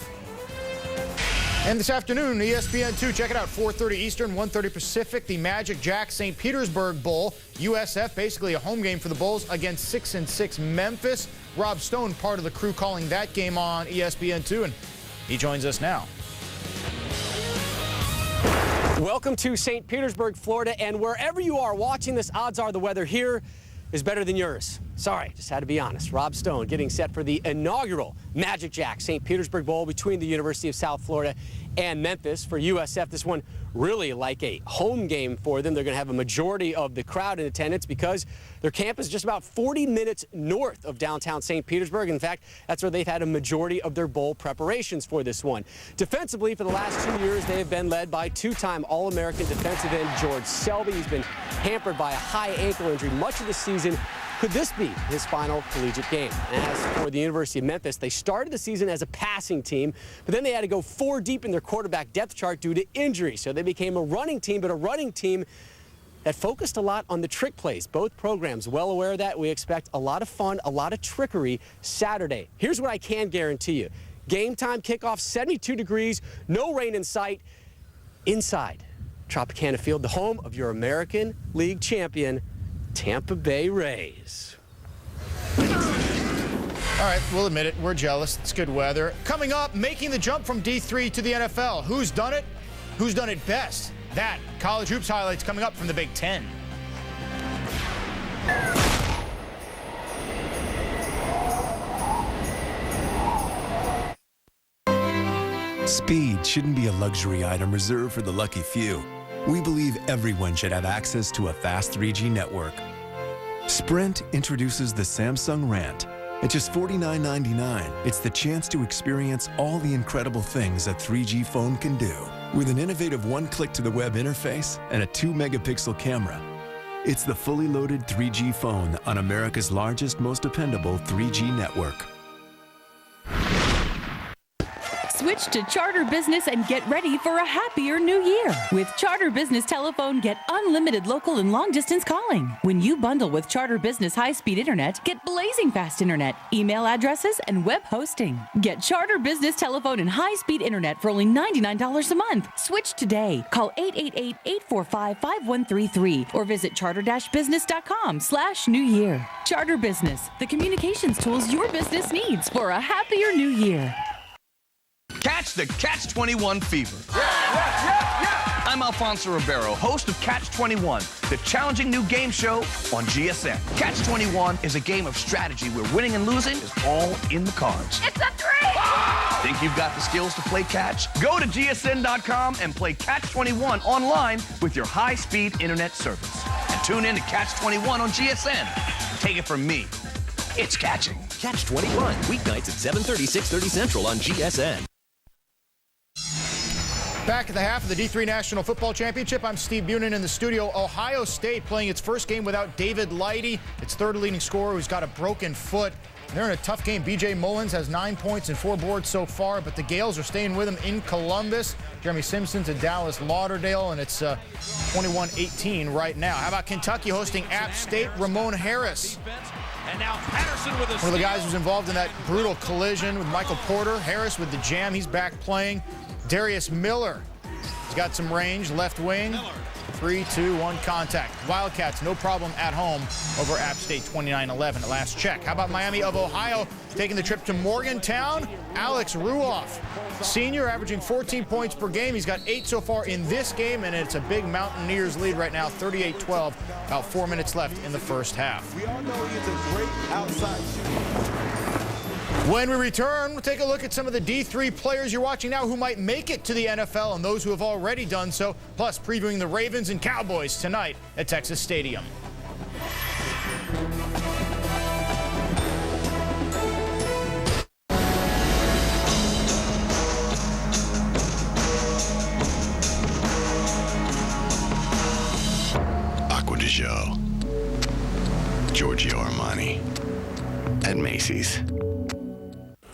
S27: And this afternoon, ESPN2, check it out, 4:30 Eastern, 1:30 Pacific, the Magic Jack St. Petersburg Bowl. USF, basically a home game for the Bulls against 6-6 Memphis. Rob Stone, part of the crew calling that game on ESPN2, and he joins us now.
S7: Welcome to St. Petersburg, Florida, and wherever you are watching this, odds are the weather here is better than yours. Sorry, just had to be honest. Rob Stone getting set for the inaugural Magic Jack St. Petersburg Bowl between the University of South Florida and Memphis. For USF, this one really like a home game for them. They're going to have a majority of the crowd in attendance because their camp is just about 40 minutes north of downtown St. Petersburg. In fact, that's where they've had a majority of their bowl preparations for this one. Defensively, for the last 2 years, they have been led by 2-time All-American defensive end George Selby. He's been hampered by a high ankle injury much of the season. Could this be his final collegiate game? As for the University of Memphis, they started the season as a passing team, but then they had to go 4 deep in their quarterback depth chart due to injury. So they became a running team, but a running team that focused a lot on the trick plays. Both programs well aware of that. We expect a lot of fun, a lot of trickery Saturday. Here's what I can guarantee you. Game time kickoff, 72 degrees, no rain in sight. Inside Tropicana Field, the home of your American League champion, Tampa Bay Rays.
S27: All right, we'll admit it. We're jealous. It's good weather. Coming up, making the jump from D3 to the NFL. Who's done it? Who's done it best? That, college hoops highlights coming up from the Big Ten.
S8: Speed shouldn't be a luxury item reserved for the lucky few. We believe everyone should have access to a fast 3G network. Sprint introduces the Samsung Rant. At just $49.99, it's the chance to experience all the incredible things a 3G phone can do. With an innovative one-click-to-the-web interface and a 2-megapixel camera. It's the fully loaded 3G phone on America's largest, most dependable 3G network.
S9: Switch to Charter Business and get ready for a happier new year. With Charter Business Telephone, get unlimited local and long-distance calling. When you bundle with Charter Business high-speed internet, get blazing fast internet, email addresses, and web hosting. Get Charter Business Telephone and high-speed internet for only $99 a month. Switch today. Call 888-845-5133 or visit charter-business.com/New Year. Charter Business, the communications tools your business needs for a happier new year.
S10: Catch the Catch-21 fever. Yeah. I'm Alfonso Ribeiro, host of Catch-21, the challenging new game show on GSN. Catch-21 is a game of strategy where winning and losing is all in the cards.
S12: It's a 3!
S10: Think you've got the skills to play catch? Go to GSN.com and play Catch-21 online with your high-speed internet service. And tune in to Catch-21 on GSN. Take it from me, it's catching.
S13: Catch-21, weeknights at 7:30, 6:30 Central on GSN.
S27: Back at the half of the D3 National Football Championship, I'm Steve Bunin in the studio. Ohio State playing its first game without David Lighty, its third leading scorer who's got a broken foot. They're in a tough game. B.J. Mullins has 9 points and 4 boards so far, but the Gales are staying with him in Columbus. Jeremy Simpson's at Dallas Lauderdale, and it's 21-18 right now. How about Kentucky hosting App State? Ramon Harris,
S1: And now Patterson with a
S27: one of the guys who's involved in that brutal collision with Michael Porter. Harris with the jam. He's back playing. Darius Miller, he's got some range, left wing. 3-2-1 contact. Wildcats, no problem at home over App State 29-11 at last check. How about Miami of Ohio taking the trip to Morgantown? Alex Ruoff, senior, averaging 14 points per game. He's got 8 so far in this game, and it's a big Mountaineers lead right now, 38-12. About 4 minutes left in the first half.
S14: We all know he's a great outside shooter.
S27: When we return, we'll take a look at some of the D3 players you're watching now who might make it to the NFL and those who have already done so, plus previewing the Ravens and Cowboys tonight at Texas Stadium.
S16: Acqua di Gio, Giorgio Armani, at Macy's.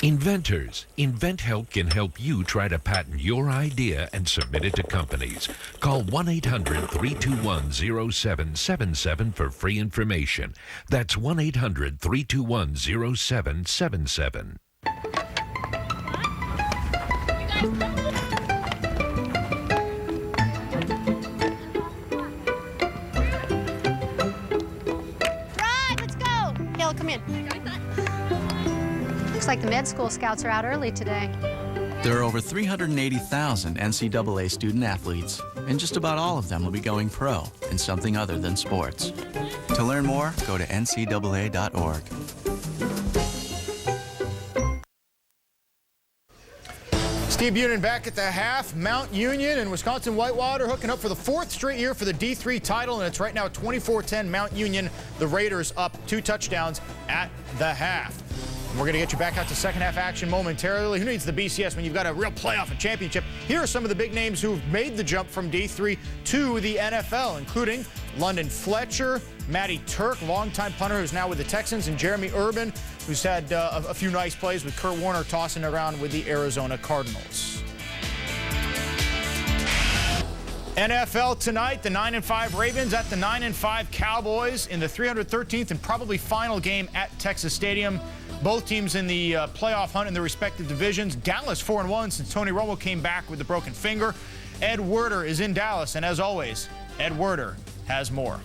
S26: Inventors. InventHelp can help you try to patent your idea and submit it to companies. Call 1-800-321-0777 for free information. That's 1-800-321-0777.
S28: Drive, let's go. Kayla, come in. Looks like the med school scouts are out early today.
S29: There are over 380,000 NCAA student athletes, and just about all of them will be going pro in something other than sports. To learn more, go to ncaa.org.
S27: Steve Bunin back at the half. Mount Union and Wisconsin-Whitewater hooking up for the 4th straight year for the D3 title, and it's right now 24-10 Mount Union. The Raiders up 2 touchdowns at the half. We're going to get you back out to second half action momentarily. Who needs the BCS when you've got a real playoff and championship? Here are some of the big names who've made the jump from D3 to the NFL, including London Fletcher, Matty Turk, longtime punter who's now with the Texans, and Jeremy Urban, who's had a few nice plays with Kurt Warner tossing around with the Arizona Cardinals. NFL tonight, the 9-5 Ravens at the 9-5 Cowboys in the 313th and probably final game at Texas Stadium. Both teams in the playoff hunt in their respective divisions. Dallas 4-1 since Tony Romo came back with the broken finger. Ed Werder is in Dallas, and as always, Ed Werder has more.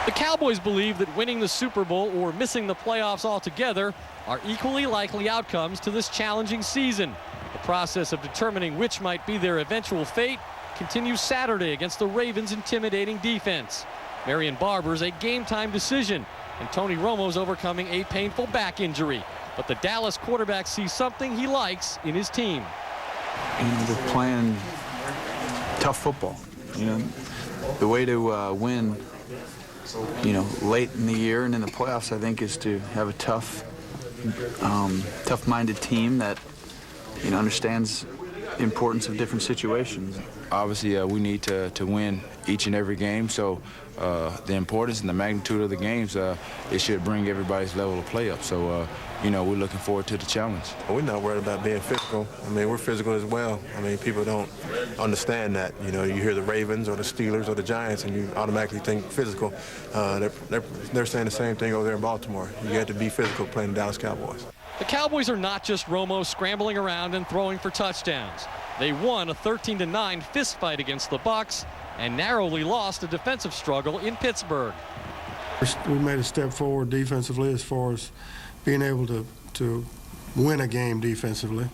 S29: The Cowboys believe that winning the Super Bowl or missing the playoffs altogether are equally likely outcomes to this challenging season. The process of determining which might be their eventual fate continues Saturday against the Ravens' intimidating defense. Marion Barber's a game-time decision, and Tony Romo's overcoming a painful back injury. But the Dallas quarterback sees something he likes in his team.
S30: They're playing tough football. The way to win, late in the year and in the playoffs, I think, is to have a tough-minded team that, understands the importance of different situations.
S31: Obviously, we need to win each and every game, so the importance and the magnitude of the games, it should bring everybody's level of play up. So you know, we're looking forward to the challenge.
S14: We're not worried about being physical. I mean, we're physical as well. I mean, people don't understand that. You know, you hear the Ravens or the Steelers or the Giants, and you automatically think physical. They're saying the same thing over there in Baltimore. You have to be physical playing the Dallas Cowboys.
S29: The Cowboys are not just Romo scrambling around and throwing for touchdowns. They won a 13-9 fist fight against the Bucs and narrowly lost a defensive struggle in Pittsburgh.
S6: We made a step forward defensively as far as being able to win a game defensively,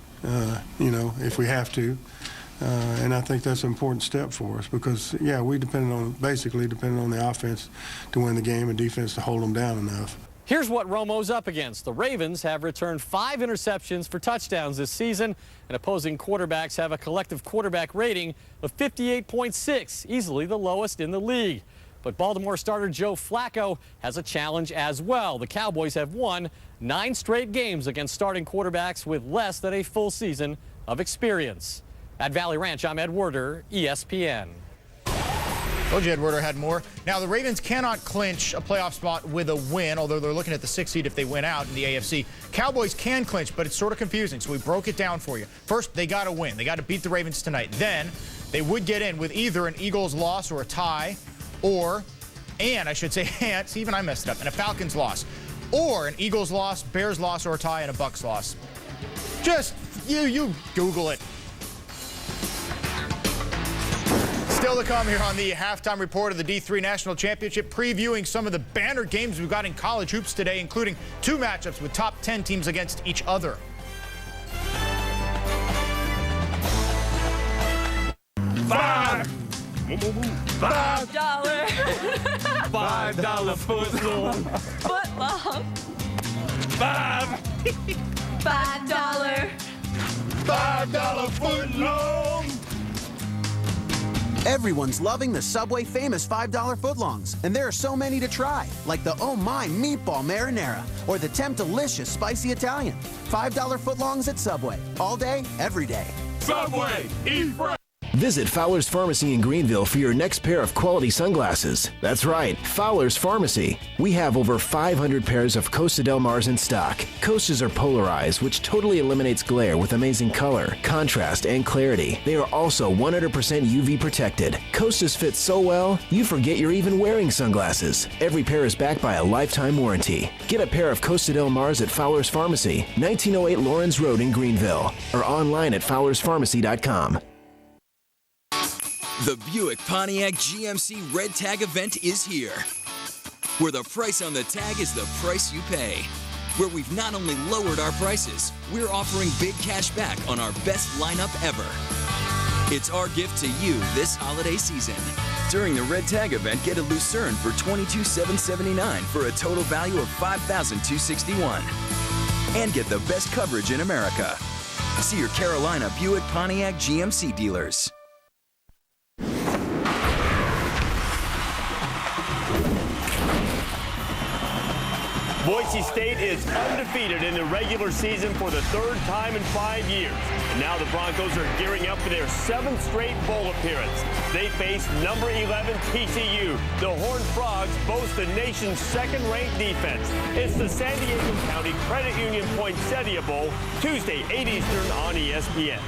S6: you know, if we have to. And I think that's an important step for us because, yeah, we basically depended on the offense to win the game and defense to hold them down enough.
S7: Here's what Romo's up against. The Ravens have returned 5 interceptions for touchdowns this season, and opposing quarterbacks have a collective quarterback rating of 58.6, easily the lowest in the league. But Baltimore starter Joe Flacco has a challenge as well. The Cowboys have won 9 straight games against starting quarterbacks with less than a full season of experience. At Valley Ranch, I'm Ed Werder, ESPN.
S27: Told you Ed Werder had more. Now, the Ravens cannot clinch a playoff spot with a win, although they're looking at the 6th seed if they win out in the AFC. Cowboys can clinch, but it's sort of confusing, so we broke it down for you. First, they got to win. They got to beat the Ravens tonight. Then, they would get in with either an Eagles loss or a tie, and even I messed it up, and a Falcons loss. Or an Eagles loss, Bears loss, or a tie, and a Bucs loss. Just, you Google it. Still to come here on the halftime report of the D3 National Championship, previewing some of the banner games we've got in college hoops today, including 2 matchups with top 10 teams against each other.
S12: $5
S15: footlong.
S12: Footlong. $5 footlong.
S17: Everyone's loving the Subway famous $5 footlongs, and there are so many to try, like the Oh My Meatball Marinara or the Temp-Delicious Spicy Italian. $5 footlongs at Subway, all day, every day.
S12: Subway, eat fresh.
S13: Visit Fowler's Pharmacy in Greenville for your next pair of quality sunglasses. That's right, Fowler's Pharmacy. We have over 500 pairs of Costa Del Mars in stock. Costas are polarized, which totally eliminates glare with amazing color, contrast, and clarity. They are also 100% UV protected. Costas fit so well, you forget you're even wearing sunglasses. Every pair is backed by a lifetime warranty. Get a pair of Costa Del Mars at Fowler's Pharmacy, 1908 Lawrence Road in Greenville, or online at fowlerspharmacy.com.
S18: The Buick Pontiac GMC Red Tag event is here, where the price on the tag is the price you pay. Where we've not only lowered our prices, we're offering big cash back on our best lineup ever. It's our gift to you this holiday season. During the Red Tag event, get a Lucerne for $22,779 for a total value of $5,261. And get the best coverage in America. See your Carolina Buick Pontiac GMC dealers.
S19: Boise State is undefeated in the regular season for the 3rd time in 5 years. And now the Broncos are gearing up for their 7th straight bowl appearance. They face number 11 TCU. The Horned Frogs boast the nation's 2nd-ranked defense. It's the San Diego County Credit Union Poinsettia Bowl, Tuesday, 8 Eastern on ESPN.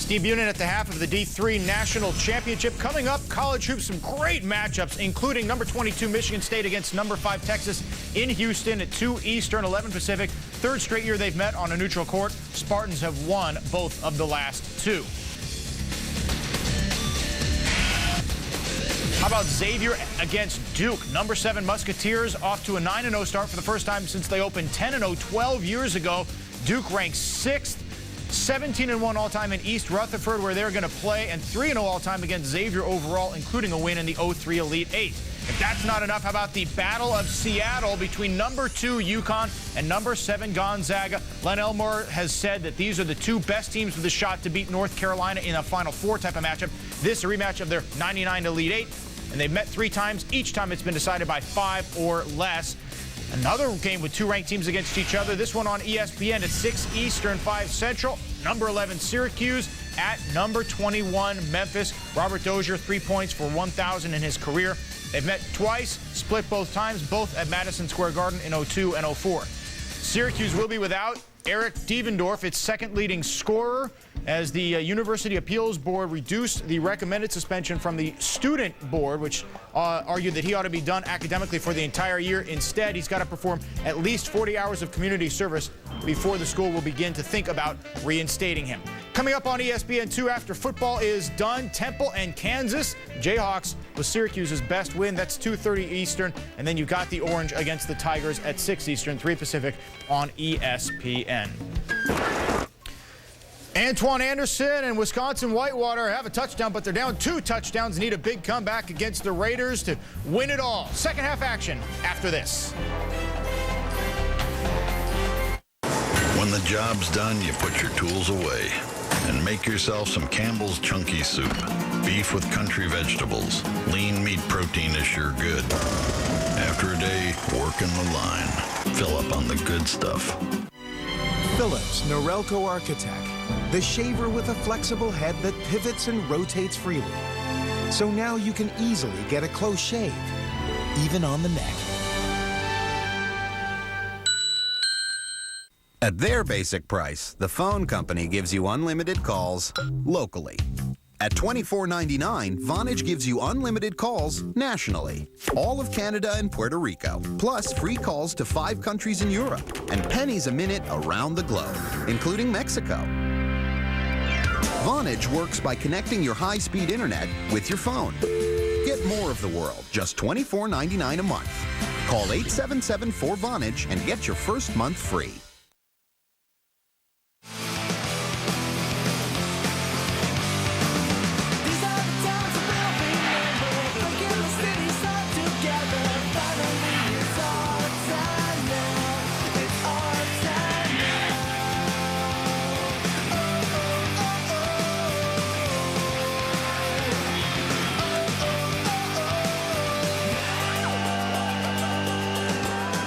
S27: Steve Bunin at the half of the D3 National Championship. Coming up, college hoops, some great matchups, including number 22 Michigan State against number 5 Texas in Houston at 2 Eastern, 11 Pacific. 3rd straight year they've met on a neutral court. Spartans have won both of the last 2. How about Xavier against Duke? Number 7 Musketeers off to a 9-0 start for the first time since they opened 10-0 12 years ago. Duke ranks 6th. 17-1 all-time in East Rutherford, where they're going to play, and 3-0 all-time against Xavier overall, including a win in the 03 Elite 8. If that's not enough, how about the Battle of Seattle between number 2 UConn and number 7 Gonzaga? Len Elmore has said that these are the 2 best teams with a shot to beat North Carolina in a Final Four type of matchup. This is a rematch of their 99 Elite 8, and they've met 3 times. Each time it's been decided by 5 or less. Another game with 2 ranked teams against each other. This one on ESPN at 6 Eastern, 5 Central. Number 11 Syracuse at number 21 Memphis. Robert Dozier, 3 points for 1,000 in his career. They've met twice, split both times, both at Madison Square Garden in 02 and 04. Syracuse will be without Eric Devendorf, its second leading scorer, as the University Appeals Board reduced the recommended suspension from the student board, which argued that he ought to be done academically for the entire year. Instead, he's got to perform at least 40 hours of community service before the school will begin to think about reinstating him. Coming up on ESPN2 after football is done, Temple and Kansas. Jayhawks was Syracuse's best win. That's 2:30 Eastern. And then you got the Orange against the Tigers at 6 Eastern, 3 Pacific on ESPN. Antoine Anderson and Wisconsin-Whitewater have a touchdown, but they're down 2 touchdowns. Need a big comeback against the Raiders to win it all. Second half action after this.
S16: When the job's done, you put your tools away and make yourself some Campbell's Chunky Soup. Beef with country vegetables. Lean meat protein is sure good. After a day, working the line. Fill up on the good stuff.
S2: Phillips Norelco Architect. The shaver with a flexible head that pivots and rotates freely. So now you can easily get a close shave, even on the neck.
S3: At their basic price, the phone company gives you unlimited calls locally. At $24.99, Vonage gives you unlimited calls nationally. All of Canada and Puerto Rico, plus free calls to 5 countries in Europe, and pennies a minute around the globe, including Mexico. Vonage works by connecting your high-speed internet with your phone. Get more of the world, just $24.99 a month. Call 877-4VONAGE and get your first month free.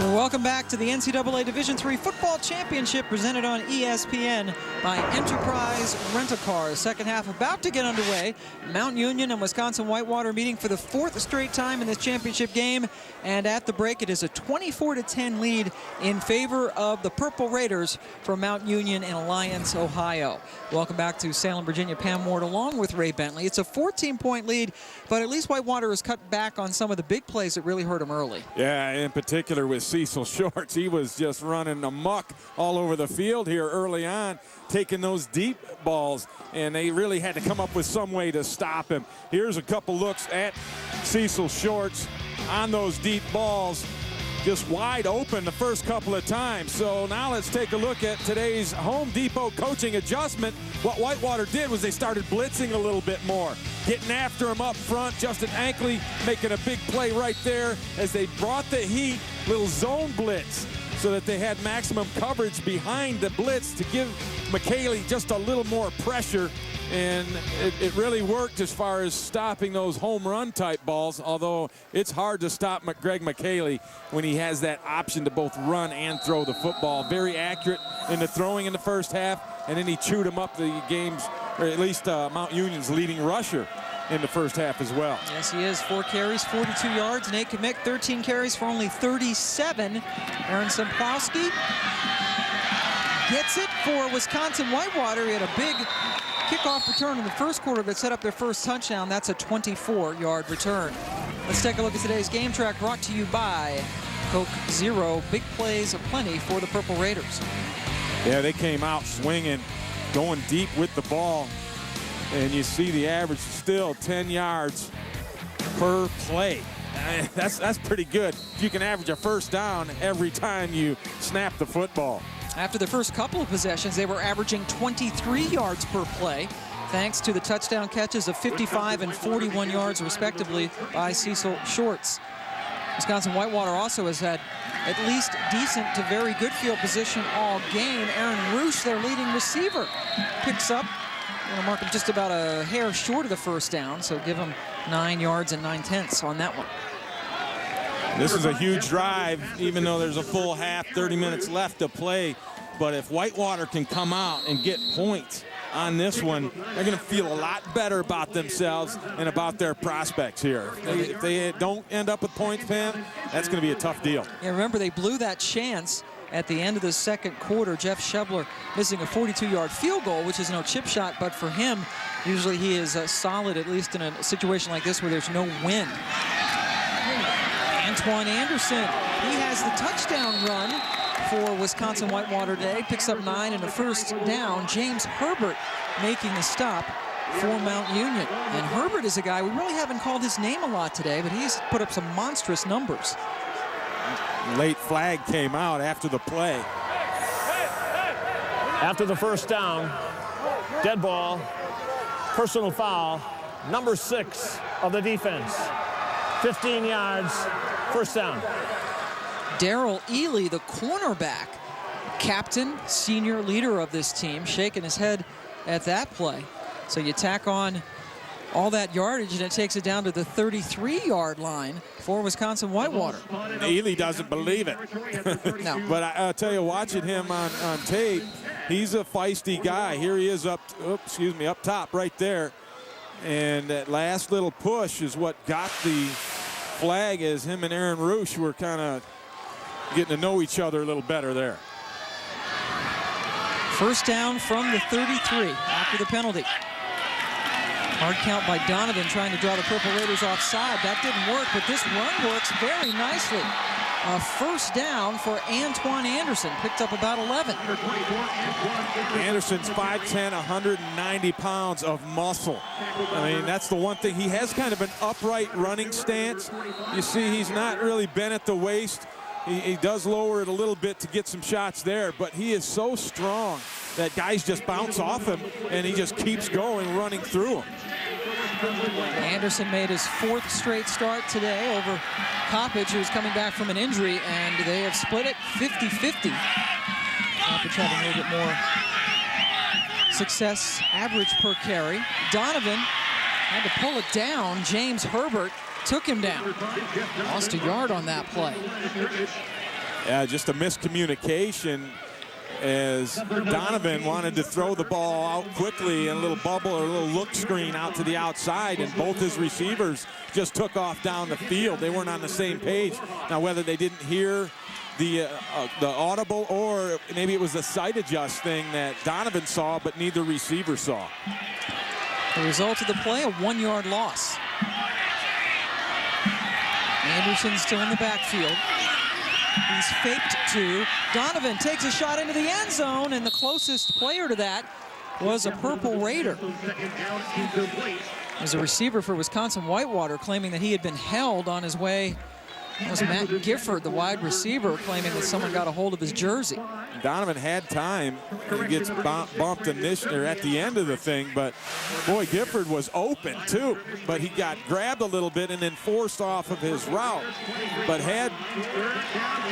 S5: Welcome back to the NCAA Division III Football Championship presented on ESPN by Enterprise Rent-A-Car. Second half about to get underway. Mount Union and Wisconsin-Whitewater meeting for the 4th straight time in this championship game. And at the break, it is a 24-10 lead in favor of the Purple Raiders from Mount Union in Alliance, Ohio. Welcome back to Salem, Virginia. Pam Ward along with Ray Bentley. It's a 14-point lead, but at least Whitewater has cut back on some of the big plays that really hurt them early.
S1: Yeah, in particular with Cecil Shorts. He was just running amok all over the field here early on, taking those deep balls, and they really had to come up with some way to stop him. Here's a couple looks at Cecil Shorts on those deep balls, just wide open the first couple of times. So now let's take a look at today's Home Depot coaching adjustment. What Whitewater did was they started blitzing a little bit more, getting after him up front. Justin Ankley making a big play right there as they brought the heat, little zone blitz, so that they had maximum coverage behind the blitz to give Micheli just a little more pressure. And it really worked as far as stopping those home run type balls, although it's hard to stop Greg Micheli when he has that option to both run and throw the football. Very accurate in the throwing in the first half, and then he chewed him up the game's, or at least Mount Union's leading rusher in the first half as well.
S5: Yes, he is. 4 carries, 42 yards. Nate Kamick, 13 carries for only 37. Aaron Semplowski gets it for Wisconsin-Whitewater. He had a big kickoff return in the first quarter that set up their first touchdown. That's a 24-yard return. Let's take a look at today's game track, brought to you by Coke Zero. Big plays aplenty for the Purple Raiders.
S1: Yeah, they came out swinging, going deep with the ball, and you see the average still 10 yards per play. That's pretty good. You can average a first down every time you snap the football.
S5: After the first couple of possessions, they were averaging 23 yards per play, thanks to the touchdown catches of 55 and 41 yards, respectively, by Cecil Shorts. Wisconsin-Whitewater also has had at least decent to very good field position all game. Aaron Roosh, their leading receiver, picks up. Going to mark him just about a hair short of the first down, so give him 9 yards and 9/10 on that one.
S1: This is a huge drive, even though there's a full half, 30 minutes left to play. But if Whitewater can come out and get points on this one, they're going to feel a lot better about themselves and about their prospects here. If they don't end up with points, Pam, that's going to be a tough deal.
S5: Yeah, remember, they blew that chance at the end of the second quarter. Jeff Shebler missing a 42-yard field goal, which is no chip shot, but for him, usually he is solid, at least in a situation like this where there's no wind. Antoine Anderson, he has the touchdown run for Wisconsin-Whitewater today, picks up 9 and a first down. James Herbert making the stop for Mount Union. And Herbert is a guy, we really haven't called his name a lot today, but he's put up some monstrous numbers.
S1: Late flag came out after the play.
S19: After the first down, dead ball, personal foul, number 6 of the defense. 15 yards, first down.
S5: Darrell Ely, the cornerback, captain, senior leader of this team, shaking his head at that play. So you tack on all that yardage, and it takes it down to the 33-yard line for Wisconsin-Whitewater.
S1: Ely doesn't believe it.
S5: No.
S1: But I'll tell you, watching him on tape, he's a feisty guy. Here he is up top right there. And that last little push is what got the flag, as him and Aaron Roosh were kind of getting to know each other a little better there.
S5: First down from the 33 after the penalty. Hard count by Donovan trying to draw the Purple Raiders offside. That didn't work, but this run works very nicely. A first down for Antoine Anderson, picked up about 11.
S1: Anderson's 5'10", 190 pounds of muscle. I mean, that's the one thing. He has kind of an upright running stance. You see, he's not really bent at the waist. He does lower it a little bit to get some shots there, but he is so strong that guys just bounce off him, and he just keeps going, running through them.
S5: Anderson made his 4th straight start today over Coppage, who was coming back from an injury, and they have split it 50-50. Coppage having a little bit more success, average per carry. Donovan had to pull it down. James Herbert took him down. Lost a yard on that play.
S1: Yeah, just a miscommunication, as Donovan wanted to throw the ball out quickly in a little bubble or a little look screen out to the outside, and both his receivers just took off down the field. They weren't on the same page. Now, whether they didn't hear the audible, or maybe it was a sight adjust thing that Donovan saw but neither receiver saw.
S5: The result of the play, a 1-yard loss. Anderson still in the backfield. He's faked to. Donovan takes a shot into the end zone, and the closest player to that was a Purple Raider. There's a receiver for Wisconsin-Whitewater claiming that he had been held on his way. It was Matt Gifford, the wide receiver, claiming that someone got a hold of his jersey.
S1: Donovan had time. He gets bumped at the end of the thing, but boy, Gifford was open too. But he got grabbed a little bit and then forced off of his route. But had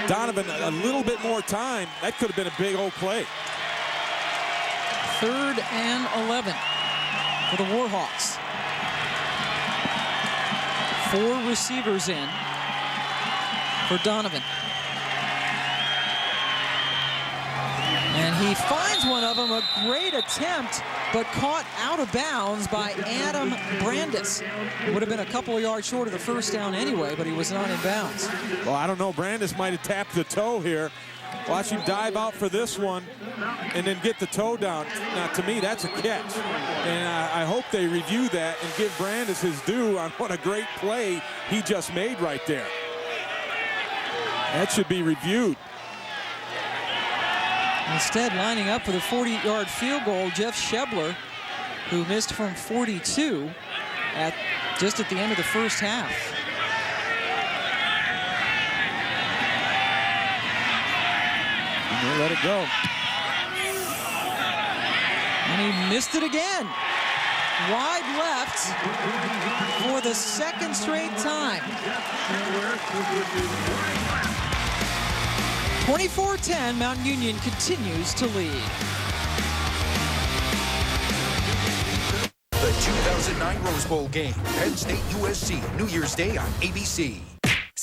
S1: Donovan a little bit more time, that could have been a big old play.
S5: 3rd and 11 for the Warhawks. 4 receivers in for Donovan. And he finds one of them, a great attempt, but caught out of bounds by Adam Brandis. It would have been a couple of yards short of the first down anyway, but he was not in bounds.
S1: Well, I don't know, Brandis might have tapped the toe here. Watch him dive out for this one and then get the toe down. Now, to me, that's a catch. And I hope they review that and give Brandis his due on what a great play he just made right there. That should be reviewed.
S5: Instead, lining up for the 40-yard field goal, Jeff Shebler, who missed from 42 just at the end of the first half.
S1: And they let it go.
S5: And he missed it again. Wide left for the 2nd straight time. 24-10, Mount Union continues to lead.
S4: The 2009 Rose Bowl game, Penn State USC, New Year's Day on ABC.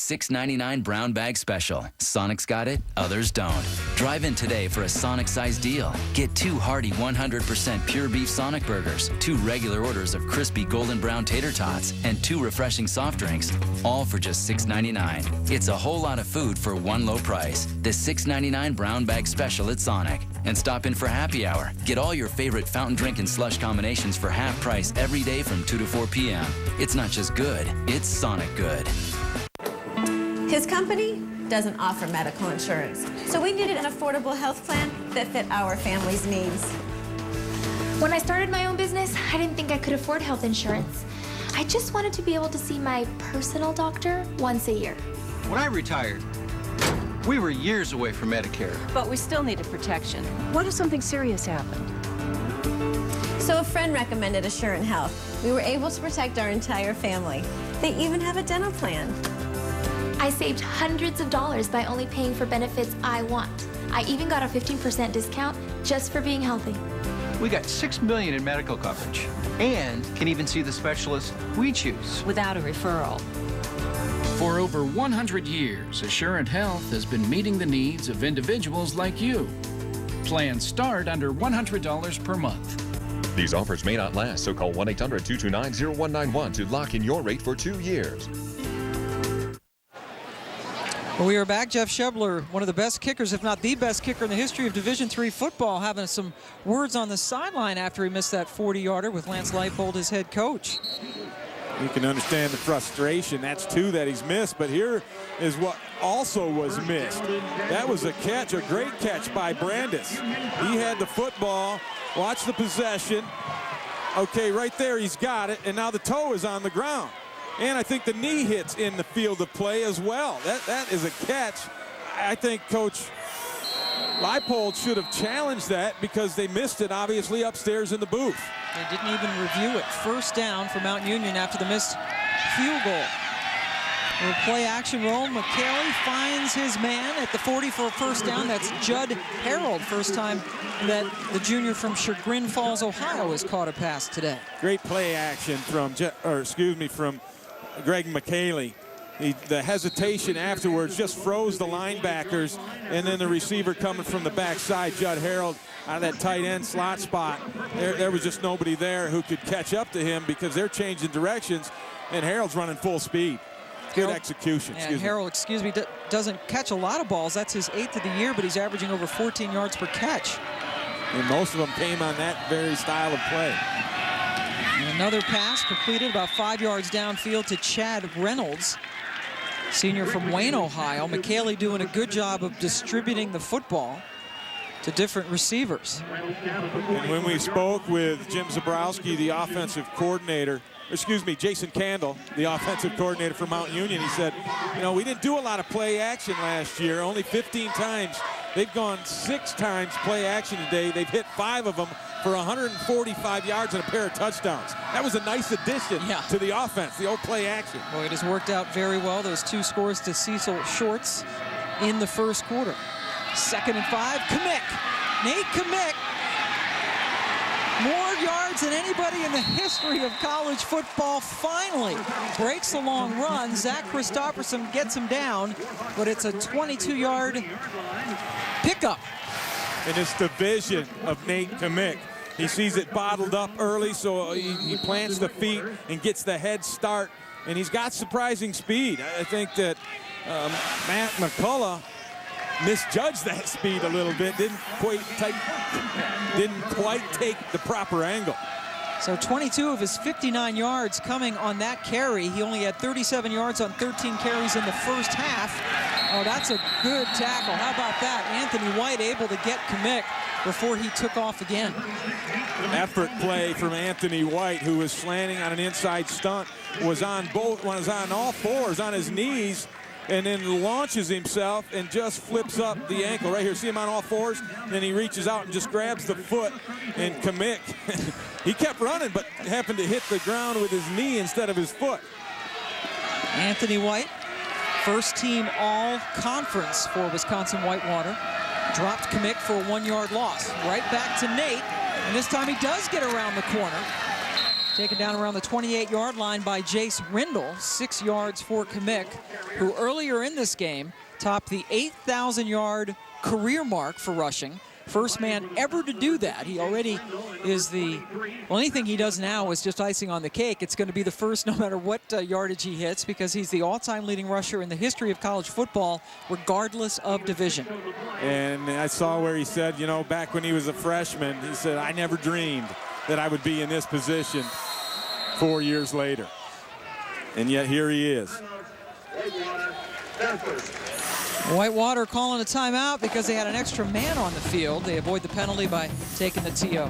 S4: $6.99 brown bag special. Sonic's got it, others don't. Drive in today for a Sonic-size deal. Get 2 hearty 100% pure beef Sonic burgers, 2 regular orders of crispy golden brown tater tots, and 2 refreshing soft drinks, all for just $6.99. It's a whole lot of food for one low price. The $6.99 brown bag special at Sonic. And stop in for happy hour. Get all your favorite fountain drink and slush combinations for half price every day from 2 to 4 p.m. It's not just good, it's Sonic good.
S8: His company doesn't offer medical insurance, so we needed an affordable health plan that fit our family's needs.
S9: When I started my own business, I didn't think I could afford health insurance. I just wanted to be able to see my personal doctor once a year.
S11: When I retired, we were years away from Medicare.
S15: But we still needed protection. What if something serious happened?
S8: So a friend recommended Assurant Health. We were able to protect our entire family. They even have a dental plan.
S9: I saved hundreds of dollars by only paying for benefits I want. I even got a 15% discount just for being healthy.
S11: We got $6 million in medical coverage and can even see the specialist we choose.
S15: Without a referral.
S20: For over 100 years, Assurant Health has been meeting the needs of individuals like you. Plans start under $100 per month.
S21: These offers may not last, so call 1-800-229-0191 to lock in your rate for 2 years.
S5: Well, we are back. Jeff Shebler, one of the best kickers, if not the best kicker in the history of Division III football, having some words on the sideline after he missed that 40-yarder with Lance Leipold, his head coach.
S1: You can understand the frustration. That's 2 that he's missed, but here is what also was missed. That was a catch, a great catch by Brandis. He had the football. Watch the possession. Okay, right there, he's got it, and now the toe is on the ground. And I think the knee hits in the field of play as well. That is a catch. I think Coach Leipold should have challenged that because they missed it, obviously, upstairs in the booth.
S5: They didn't even review it. First down for Mount Union after the missed field goal. We'll play action roll. Micheli finds his man at the 40 for a first down. That's Judd Harold. First time that the junior from Chagrin Falls, Ohio, has caught a pass today.
S1: Great play action from Greg Micheli. The hesitation afterwards just froze the linebackers, and then the receiver coming from the backside, Judd Harold, out of that tight end slot spot. There was just nobody there who could catch up to him because they're changing directions, and Harold's running full speed. Good execution.
S5: And Harold, doesn't catch a lot of balls. That's his 8th of the year, but he's averaging over 14 yards per catch.
S1: And most of them came on that very style of play.
S5: And another pass completed about 5 yards downfield to Chad Reynolds, senior from Wayne, Ohio. Micheli doing a good job of distributing the football to different receivers.
S1: And when we spoke with Jim Zabrowski, the offensive coordinator, Jason Candle, the offensive coordinator for Mount Union, he said, we didn't do a lot of play action last year, only 15 times. They've gone 6 times play action today. They've hit 5 of them for 145 yards and a pair of touchdowns. That was a nice addition to the offense, the old play action.
S5: Well, it has worked out very well. Those 2 scores to Cecil Shorts in the first quarter. 2nd and 5, Kamick. Nate Kamick. More yards than anybody in the history of college football. Finally breaks a long run. Zach Christopherson gets him down, but it's a 22-yard pickup.
S1: And it's the vision of Nate Kamick. He sees it bottled up early, so he plants the feet and gets the head start. And he's got surprising speed. I think that Matt McCullough misjudged that speed a little bit. Didn't quite take the proper angle.
S5: So 22 of his 59 yards coming on that carry. He only had 37 yards on 13 carries in the first half. Oh, that's a good tackle. How about that? Anthony White able to get Kamick before he took off again.
S1: Effort play from Anthony White, who was slanting on an inside stunt, was on all fours on his knees, and then launches himself and just flips up the ankle. Right here, see him on all fours? Then he reaches out and just grabs the foot, and Kamick, he kept running, but happened to hit the ground with his knee instead of his foot.
S5: Anthony White, first team all-conference for Wisconsin-Whitewater. Dropped Kamick for a 1-yard loss. Right back to Nate, and this time he does get around the corner. taken down around the 28-yard line by Jace Rindle, 6 yards for Kamick, who earlier in this game topped the 8,000-yard career mark for rushing. First man ever to do that. He already is well, anything he does now is just icing on the cake. It's going to be the first no matter what yardage he hits, because he's the all-time leading rusher in the history of college football, regardless of division.
S1: And I saw where he said, you know, back when he was a freshman, he said, I never dreamed that I would be in this position 4 years later. And yet here he is.
S5: Whitewater calling a timeout because they had an extra man on the field. They avoid the penalty by taking the TO.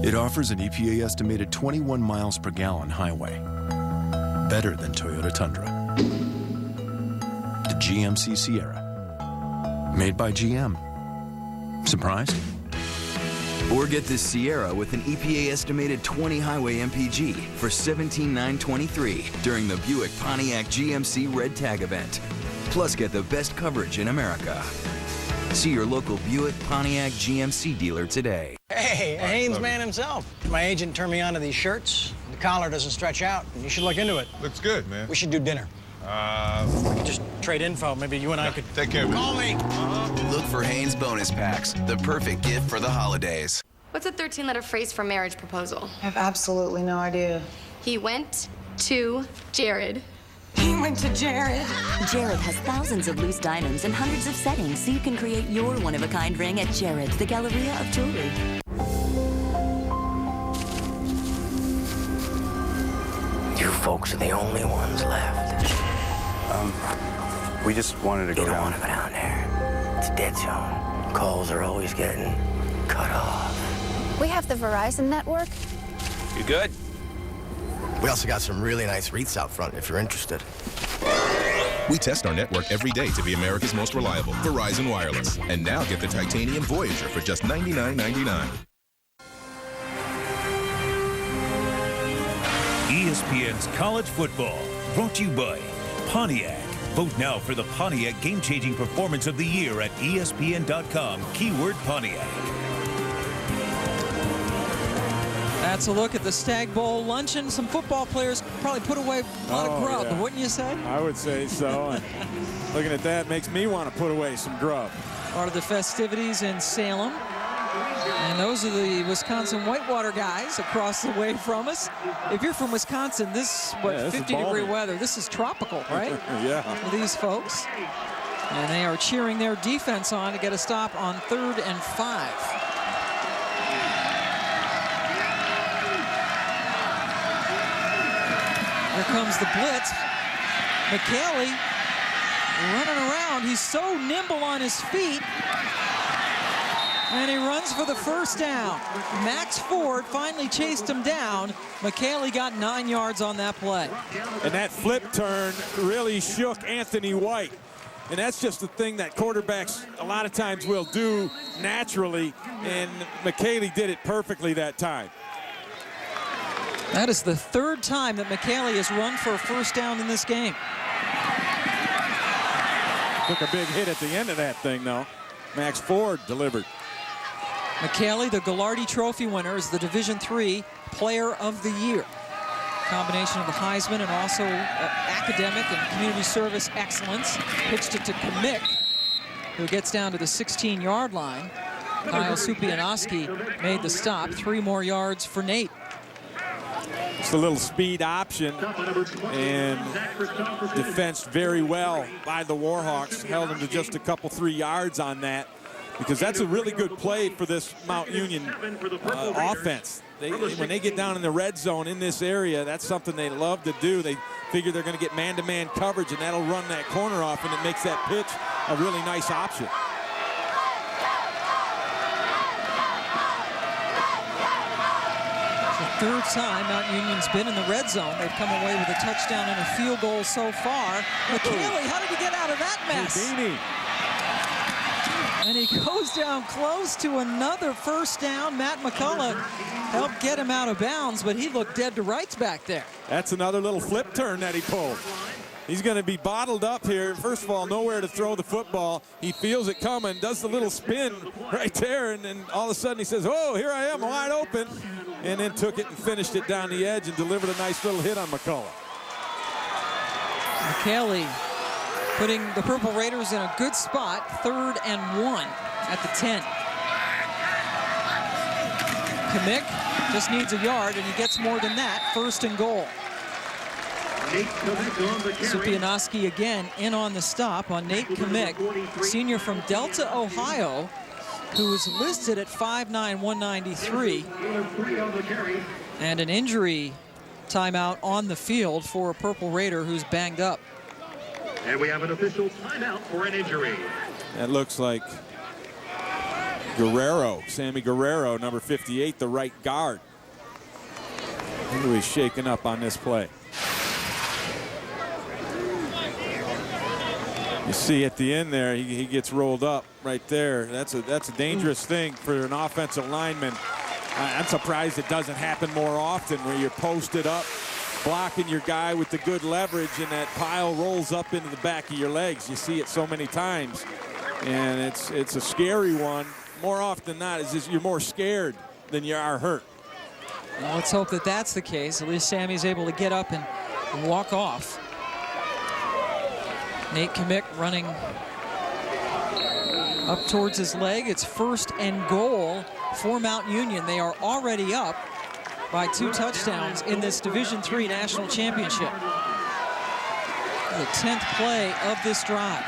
S10: It offers an EPA estimated 21 miles per gallon highway. Better than Toyota Tundra. The GMC Sierra. Made by GM. Surprised?
S18: Or get this Sierra with an EPA estimated 20 highway MPG for $17,923 during the Buick Pontiac GMC Red Tag event. Plus get the best coverage in America. See your local Buick Pontiac GMC dealer today.
S14: Hey, a Haynes man himself. My agent turned me on to these shirts. The collar doesn't stretch out, and you should look into it.
S22: Looks good, man.
S14: We should do dinner. We could just trade info. Maybe you and I could...
S22: Take care of it.
S14: Call me!
S23: Look for Haynes bonus packs, the perfect gift for the holidays.
S24: What's a 13-letter phrase for marriage proposal?
S25: I have absolutely no idea.
S24: He went to Jared.
S25: He went to Jared.
S26: Jared has thousands of loose diamonds and hundreds of settings, so you can create your one-of-a-kind ring at Jared's, the Galleria of Jewelry.
S28: You folks are the only ones left.
S29: We just wanted to go down.
S28: You don't want to go down there. It's a dead zone. Calls are always getting cut off.
S30: We have the Verizon network.
S28: You good?
S29: We also got some really nice wreaths out front if you're interested.
S31: We test our network every day to be America's most reliable. Verizon Wireless. And now get the Titanium Voyager for just $99.99.
S32: ESPN's College Football, brought to you by Pontiac. Vote now for the Pontiac game-changing performance of the year at ESPN.com, keyword Pontiac.
S5: That's a look at the Stagg Bowl luncheon. Some football players probably put away a lot of grub,
S1: yeah.
S5: wouldn't you say?
S1: I would say so. And looking at that makes me want to put away some grub.
S5: Part of the festivities in Salem. And those are the Wisconsin-Whitewater guys across the way from us. If you're from Wisconsin, this, what, 50-degree weather, this is tropical, right?
S1: Yeah.
S5: For these folks. And they are cheering their defense on to get a stop on 3rd and 5. Here comes the blitz. Micheli running around. He's so nimble on his feet. And he runs for the first down. Max Ford finally chased him down. Micheli got 9 yards on that play.
S1: And that flip turn really shook Anthony White. And that's just the thing that quarterbacks a lot of times will do naturally. And Micheli did it perfectly that time.
S5: That is the 3rd time that Micheli has run for a first down in this game.
S1: Took a big hit at the end of that thing, though. Max Ford delivered.
S5: Micheli, the Gagliardi Trophy winner, is the Division III Player of the Year. Combination of the Heisman and also academic and community service excellence. Pitched it to Kamick, who gets down to the 16-yard line. Kyle Supianowski made the stop. 3 more yards for Nate.
S1: Just a little speed option, and defensed very well by the Warhawks. Held him to just a couple, 3 yards on that, because that's a really good play for this Mount Union offense. When they get down in the red zone in this area, that's something they love to do. They figure they're going to get man-to-man coverage, and that'll run that corner off, and it makes that pitch a really nice option.
S5: Third time Mount Union's been in the red zone. They've come away with a touchdown and a field goal so far. Micheli, how did he get out of that mess? And he goes down close to another first down. Matt McCullough helped get him out of bounds, but he looked dead to rights back there.
S1: That's another little flip turn that he pulled. He's going to be bottled up here. First of all, nowhere to throw the football. He feels it coming, does the little spin right there, and then all of a sudden he says, oh, here I am, wide open, and then took it and finished it down the edge and delivered a nice little hit on McCullough.
S5: Micheli putting the Purple Raiders in a good spot, 3rd and 1 at the 10. Kamick just needs a yard, and he gets more than that. 1st and goal. Supianoski again in on the stop on Nate Kamick, senior from Delta, Ohio, who is listed at 5'9", 193. And an injury timeout on the field for a Purple Raider who's banged up.
S2: And we have an official timeout for an injury.
S1: That looks like Guerrero, Sammy Guerrero, number 58, the right guard. Who is shaken up on this play. You see at the end there, he gets rolled up right there. That's a dangerous thing for an offensive lineman. I'm surprised it doesn't happen more often, where you're posted up, blocking your guy with the good leverage, and that pile rolls up into the back of your legs. You see it so many times, and it's a scary one. More often than not, it's just you're more scared than you are hurt.
S5: Well, let's hope that that's the case. At least Sammy's able to get up and walk off. Nate Kamick running up towards his leg. It's 1st and goal for Mount Union. They are already up by 2 touchdowns in this Division III National Championship. The 10th play of this drive.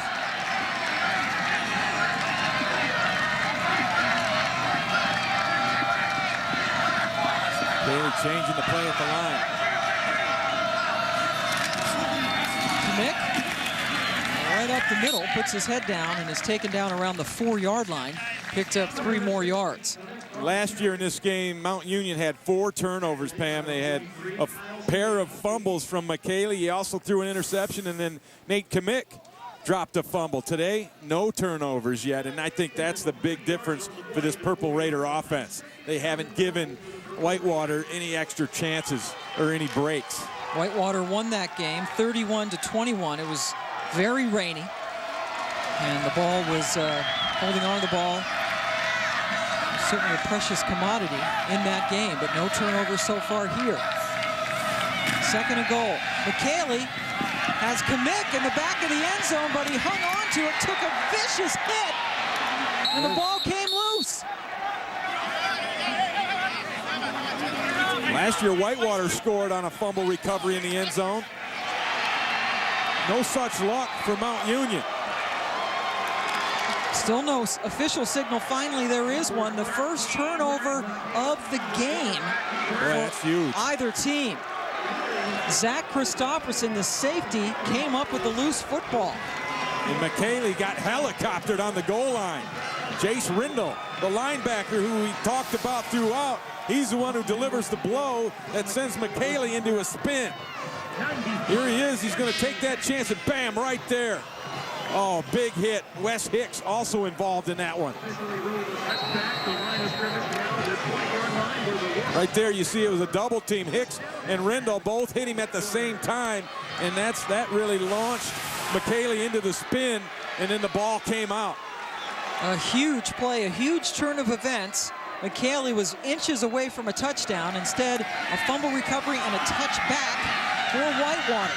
S1: Bailey changing the play at the line.
S5: Kamick, right up the middle, puts his head down and is taken down around the 4-yard line. Picked up 3 more yards.
S1: Last year in this game, Mount Union had 4 turnovers, Pam. They had a pair of fumbles from Micheli. He also threw an interception, and then Nate Kamick dropped a fumble. Today, no turnovers yet, and I think that's the big difference for this Purple Raider offense. They haven't given Whitewater any extra chances or any breaks.
S5: Whitewater won that game 31-21. It was very rainy, and the ball was holding on to the ball. Certainly a precious commodity in that game, but no turnovers so far here. 2nd and goal. Micheli has Kamick in the back of the end zone, but he hung on to it, took a vicious hit, and the ball came loose.
S1: Last year, Whitewater scored on a fumble recovery in the end zone. No such luck for Mount Union.
S5: Still no official signal. Finally, there is one. The first turnover of the game
S1: that's huge.
S5: Either team. Zach Christopherson, the safety, came up with the loose football.
S1: And Micheli got helicoptered on the goal line. Jace Rindle, the linebacker who we talked about throughout, he's the one who delivers the blow that sends Micheli into a spin. Here he is. He's going to take that chance, and bam, right there. Oh, big hit. Wes Hicks also involved in that one. Right there, you see it was a double team. Hicks and Rindle both hit him at the same time, and that really launched Micheli into the spin, and then the ball came out.
S5: A huge play, a huge turn of events. Micheli was inches away from a touchdown. Instead, a fumble recovery and a touchback for Whitewater.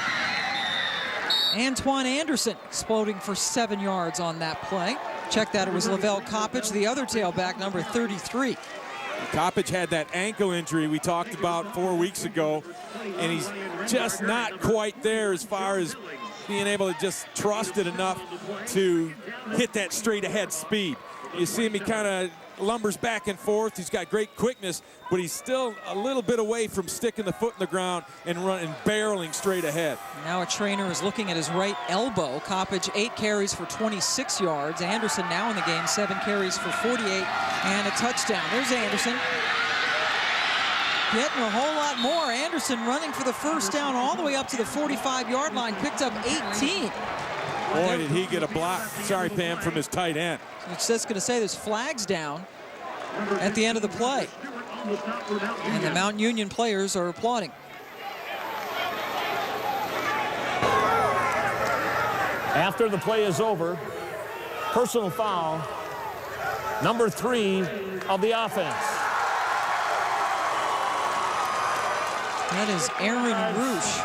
S5: Antoine Anderson exploding for 7 yards on that play. Check that, it was Lavelle Coppage, the other tailback, number 33.
S1: Coppage had that ankle injury we talked about 4 weeks ago, and he's just not quite there as far as being able to just trust it enough to hit that straight ahead speed. You see him, he kind of lumbers back and forth. He's got great quickness, but he's still a little bit away from sticking the foot in the ground and barreling straight ahead.
S5: Now a trainer is looking at his right elbow. Coppage 8 carries for 26 yards. Anderson now in the game, 7 carries for 48 and a touchdown. There's Anderson. Getting a whole lot more. Anderson running for the first down all the way up to the 45-yard line. Picked up 18.
S1: Boy, did he get a block, sorry Pam, from his tight end.
S5: It's just going to say there's flags down at the end of the play. And the Mount Union players are applauding.
S3: After the play is over, personal foul, number 3 of the offense.
S5: That is Aaron Roosh.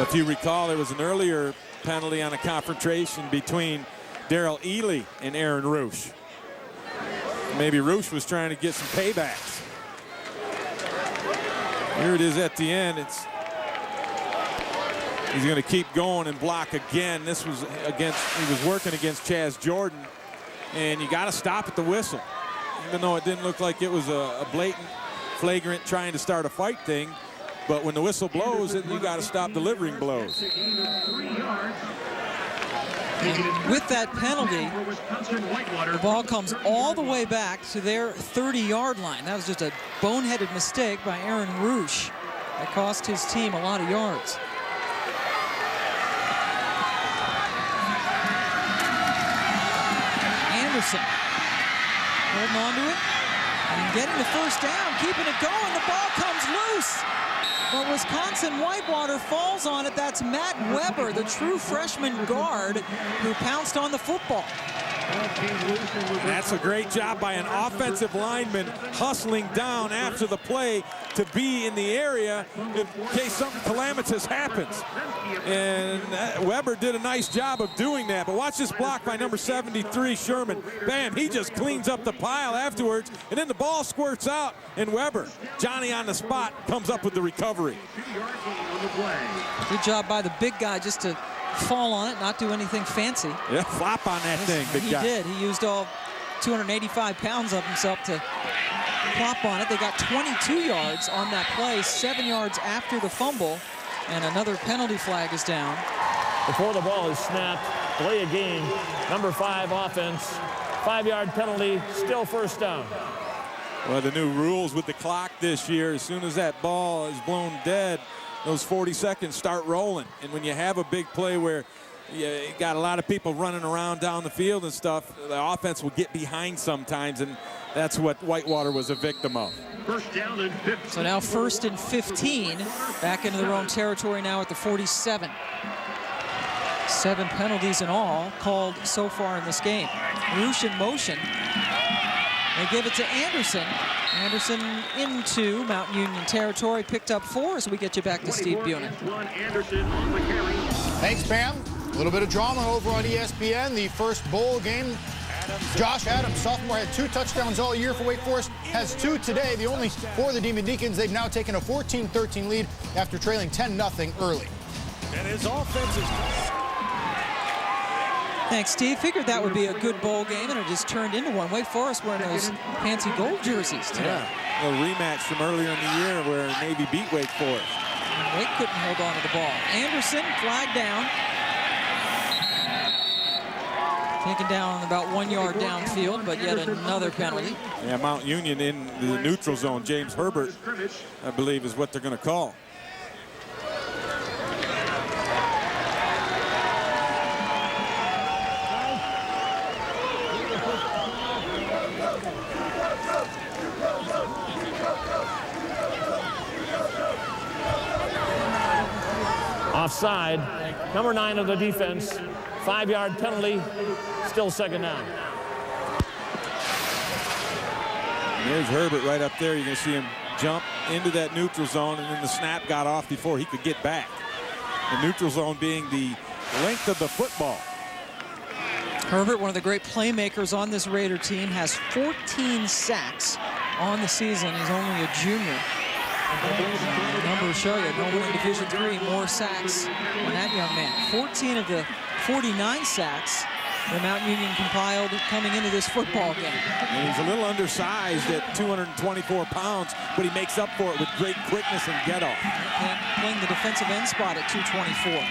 S1: If you recall, there was an earlier penalty on a confrontation between Darrell Ely and Aaron Roosh. Maybe Roosh was trying to get some paybacks. Here it is at the end. He's going to keep going and block again. This was he was working against Chaz Jordan, and you got to stop at the whistle. Even though it didn't look like it was a blatant, flagrant trying to start a fight thing, but when the whistle blows, you got to stop delivering blows.
S5: And with that penalty, the ball comes all the way back to their 30-yard line. That was just a boneheaded mistake by Aaron Roosh that cost his team a lot of yards. Anderson holding on to it and getting the first down, keeping it going. The ball comes loose, but Wisconsin-Whitewater falls on it. That's Matt Weber, the true freshman guard, who pounced on the football.
S1: That's a great job by an offensive lineman hustling down after the play to be in the area in case something calamitous happens. And Weber did a nice job of doing that. But watch this block by number 73, Sherman. Bam, he just cleans up the pile afterwards, and then the ball squirts out, and Weber, Johnny on the spot, comes up with the recovery.
S5: Good job by the big guy just to fall on it, not do anything fancy.
S1: Yeah, flop on that thing, big guy.
S5: He did. He used all 285 pounds of himself to plop on it. They got 22 yards on that play, 7 yards after the fumble, and another penalty flag is down.
S3: Before the ball is snapped, delay a game, number 5 offense, 5-yard penalty, still first down.
S1: Well, the new rules with the clock this year, as soon as that ball is blown dead, those 40 seconds start rolling. And when you have a big play where you got a lot of people running around down the field and stuff, the offense will get behind sometimes, and that's what Whitewater was a victim of.
S2: First down and 15.
S5: So now 1st and 15, back into their own territory now at the 47. 7 penalties in all called so far in this game. Roosh in motion. They give it to Anderson. Anderson into Mount Union territory, picked up 4 as we get you back to Steve Bunin.
S4: Thanks, Pam. A little bit of drama over on ESPN. The first bowl game. Josh Adams, sophomore, had 2 touchdowns all year for Wake Forest, has 2 today. The only for the Demon Deacons. They've now taken a 14-13 lead after trailing 10-0 early.
S1: And his offense is...
S5: Thanks, Steve. Figured that would be a good bowl game, and it just turned into one. Wake Forest wearing those fancy gold jerseys today.
S1: Yeah, a rematch from earlier in the year where Navy beat Wake Forest.
S5: And Wake couldn't hold on to the ball. Anderson, flag down. Taken down about 1 yard downfield, but yet another penalty.
S1: Yeah, Mount Union in the neutral zone. James Herbert, I believe, is what they're going to call.
S3: Offside, number 9 of the defense, 5-yard penalty, still second down.
S1: There's Herbert right up there. You're going to see him jump into that neutral zone, and then the snap got off before he could get back. The neutral zone being the length of the football.
S5: Herbert, one of the great playmakers on this Raider team, has 14 sacks on the season. He's only a junior. The numbers show you, no one in Division III more sacks than that young man. 14 of the 49 sacks that Mount Union compiled coming into this football game.
S1: And he's a little undersized at 224 pounds, but he makes up for it with great quickness and get-off.
S5: Playing the defensive end spot at 224.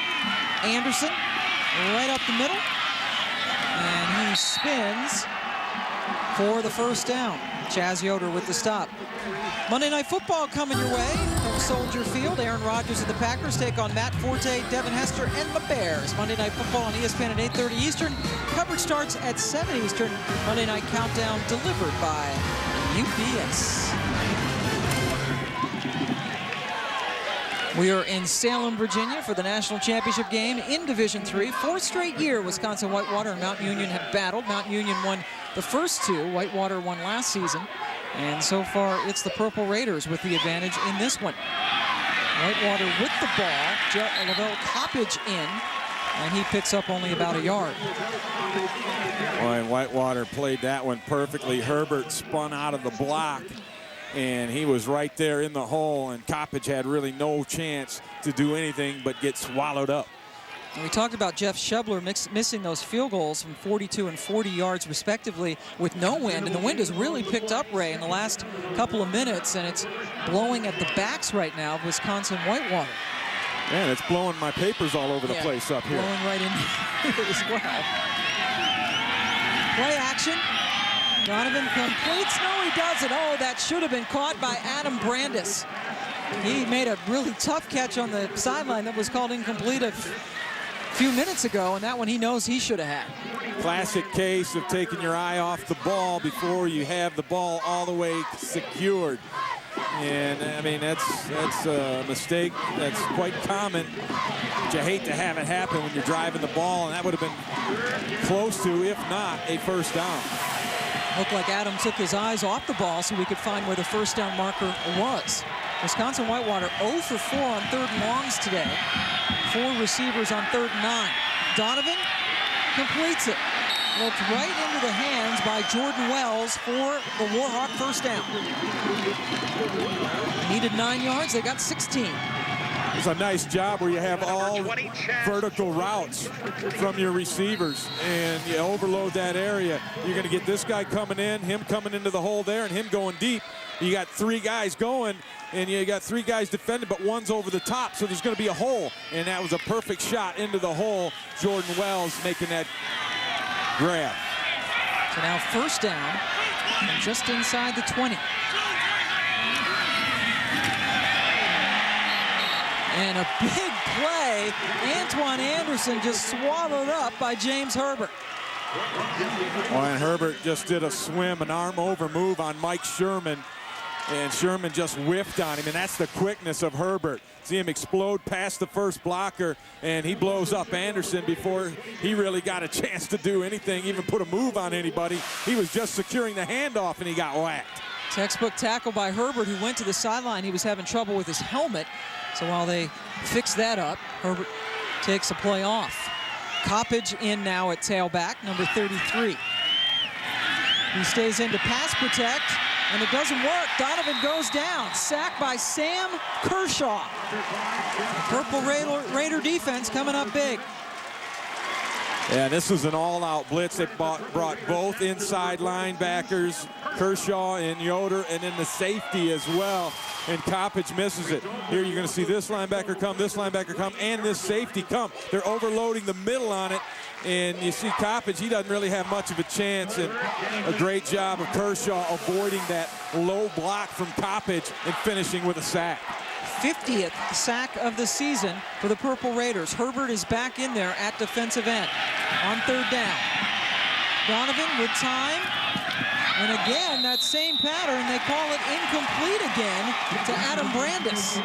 S5: Anderson, right up the middle, and he spins for the first down. Chaz Yoder with the stop. Monday Night Football coming your way from Soldier Field. Aaron Rodgers of the Packers take on Matt Forte, Devin Hester, and the Bears. Monday Night Football on ESPN at 8:30 Eastern. Coverage starts at 7 Eastern. Monday Night Countdown delivered by UPS. We are in Salem, Virginia for the national championship game in Division III. Fourth straight year Wisconsin-Whitewater and Mount Union have battled. Mount Union won the first two. Whitewater won last season. And so far, it's the Purple Raiders with the advantage in this one. Whitewater with the ball. Lavelle Coppage in, and he picks up only about a yard.
S1: Boy, Whitewater played that one perfectly. Herbert spun out of the block, and he was right there in the hole, and Coppage had really no chance to do anything but get swallowed up.
S5: And we talked about Jeff Shebler missing those field goals from 42 and 40 yards respectively with no wind, and the wind has really picked up, Ray, in the last couple of minutes, and it's blowing at the backs right now of Wisconsin-Whitewater.
S1: Man, it's blowing my papers all over the place up here.
S5: Blowing right in here as well. Play action. Donovan completes. No, he doesn't. Oh, that should have been caught by Adam Brandis. He made a really tough catch on the sideline that was called incomplete a few minutes ago, and that one he knows he should have had.
S1: Classic case of taking your eye off the ball before you have the ball all the way secured. And I mean, that's a mistake that's quite common, but you hate to have it happen when you're driving the ball, and that would have been close to, if not, a first down.
S5: Looked like Adam took his eyes off the ball so we could find where the first down marker was. Wisconsin-Whitewater 0 for 4 on third and longs today. 4 receivers on third and 9. Donovan completes it. Looked right into the hands by Jordan Wells for the Warhawk first down. Needed 9 yards, they got 16.
S1: It's a nice job where you have all vertical routes from your receivers, and you overload that area. You're going to get this guy coming in, him coming into the hole there, and him going deep. You got 3 guys going, and you got 3 guys defending, but one's over the top, so there's going to be a hole. And that was a perfect shot into the hole. Jordan Wells making that grab.
S5: So now first down, and just inside the 20. And a big play. Antoine Anderson just swallowed up by James Herbert.
S1: Oh, and Herbert just did a swim, an arm over move on Mike Sherman. And Sherman just whiffed on him, and that's the quickness of Herbert. See him explode past the first blocker, and he blows up Anderson before he really got a chance to do anything, even put a move on anybody. He was just securing the handoff, and he got whacked.
S5: Textbook tackle by Herbert, who went to the sideline. He was having trouble with his helmet. So while they fix that up, Herbert takes a play off. Coppage in now at tailback, number 33. He stays in to pass protect, and it doesn't work. Donovan goes down, sacked by Sam Kershaw. Purple Raider defense coming up big.
S1: Yeah, this was an all-out blitz. They brought both inside linebackers, Kershaw and Yoder, and then the safety as well. And Coppage misses it. Here you're going to see this linebacker come, and this safety come. They're overloading the middle on it. And you see Coppage, he doesn't really have much of a chance. And a great job of Kershaw avoiding that low block from Coppage and finishing with a sack.
S5: 50th sack of the season for the Purple Raiders. Herbert is back in there at defensive end on third down. Donovan with time. And again, that same pattern, they call it incomplete again to Adam Brandis.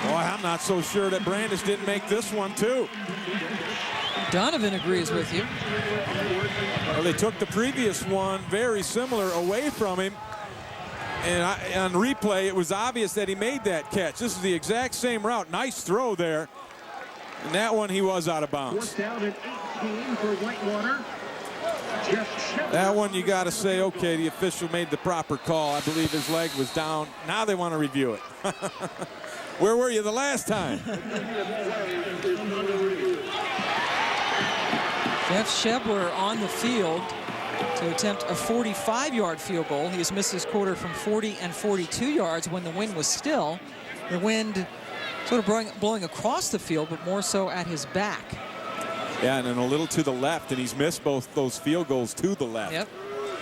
S1: Boy, I'm not so sure that Brandis didn't make this one too.
S5: Donovan agrees with you.
S1: Well, they took the previous one, very similar, away from him. And on replay, it was obvious that he made that catch. This is the exact same route. Nice throw there. And that one, he was out of bounds.
S2: Fourth down and 18 for Whitewater.
S1: That one, you got to say, okay, the official made the proper call. I believe his leg was down. Now they want to review it. Where were you the last time?
S5: Jeff Shebler on the field to attempt a 45-yard field goal. He has missed his quarter from 40 and 42 yards when the wind was still. The wind sort of blowing across the field, but more so at his back.
S1: Yeah, and then a little to the left, and he's missed both those field goals to the left.
S5: Yep.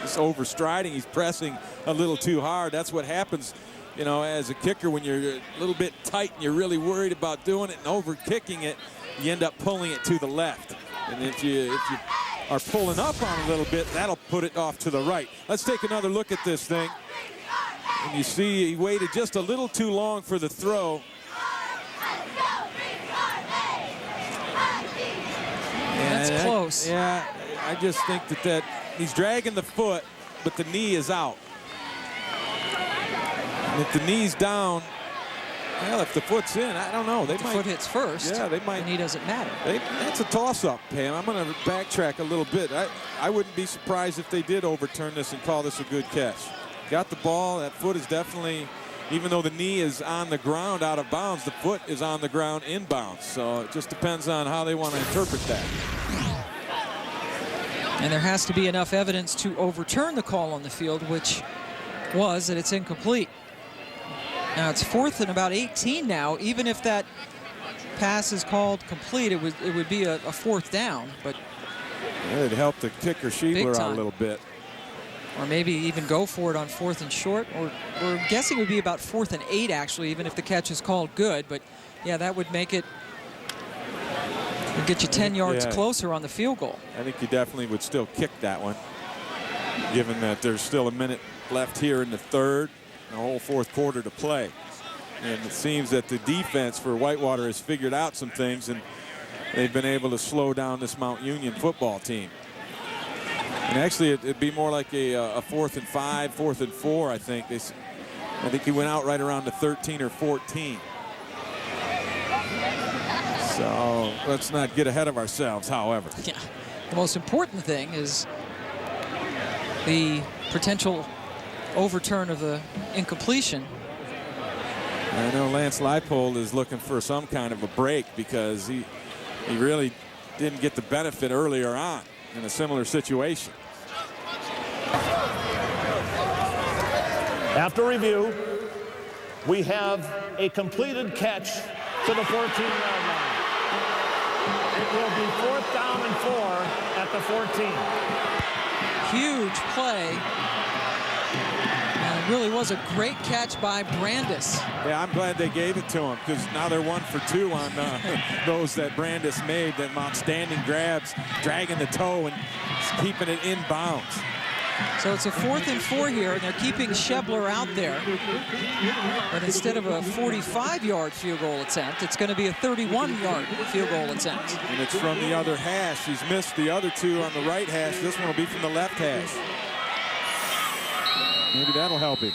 S1: He's overstriding. He's pressing a little too hard. That's what happens, you know, as a kicker when you're a little bit tight and you're really worried about doing it and over-kicking it, you end up pulling it to the left. And if you are pulling up on it a little bit, that'll put it off to the right. Let's take another look at this thing. And you see he waited just a little too long for the throw.
S5: That's close.
S1: Yeah, I just think that he's dragging the foot, but the knee is out. And if the knee's down, well, if the foot's in, I don't know.
S5: The foot hits first.
S1: Yeah, they might.
S5: The knee doesn't matter.
S1: That's a toss-up, Pam. I'm going to backtrack a little bit. I wouldn't be surprised if they did overturn this and call this a good catch. Got the ball. That foot is definitely, even though the knee is on the ground out of bounds, the foot is on the ground inbounds. So it just depends on how they want to interpret that.
S5: And there has to be enough evidence to overturn the call on the field, which was that it's incomplete. Now it's 4th and about 18 now. Even if that pass is called complete, it would be a 4th down. But
S1: it'd help the kicker Schiebler out a little bit.
S5: Or maybe even go for it on 4th and short. Or we're guessing it would be about 4th and 8, actually, even if the catch is called good. But yeah, that would make it, would get you 10 yards closer on the field goal.
S1: I think you definitely would still kick that one, given that there's still a minute left here in the 3rd. A whole 4th quarter to play. And it seems that the defense for Whitewater has figured out some things, and they've been able to slow down this Mount Union football team. And actually, it'd be more like a 4th and 5, 4th and 4, I think. I think he went out right around the 13 or 14. So let's not get ahead of ourselves, however.
S5: Yeah. The most important thing is the potential overturn of the incompletion.
S1: I know Lance Leipold is looking for some kind of a break because he really didn't get the benefit earlier on in a similar situation.
S3: After review, we have a completed catch to the 14-yard line. It will be 4th down and 4 at the 14.
S5: Huge play. And it really was a great catch by Brandis.
S1: Yeah, I'm glad they gave it to him because now they're 1 for 2 on those that Brandis made. That outstanding grabs, dragging the toe and keeping it in bounds.
S5: So it's a 4th and 4 here, and they're keeping Schiebler out there. But instead of a 45-yard field goal attempt, it's going to be a 31-yard field goal attempt.
S1: And it's from the other hash. He's missed the other 2 on the right hash. This one will be from the left hash. Maybe that'll help him.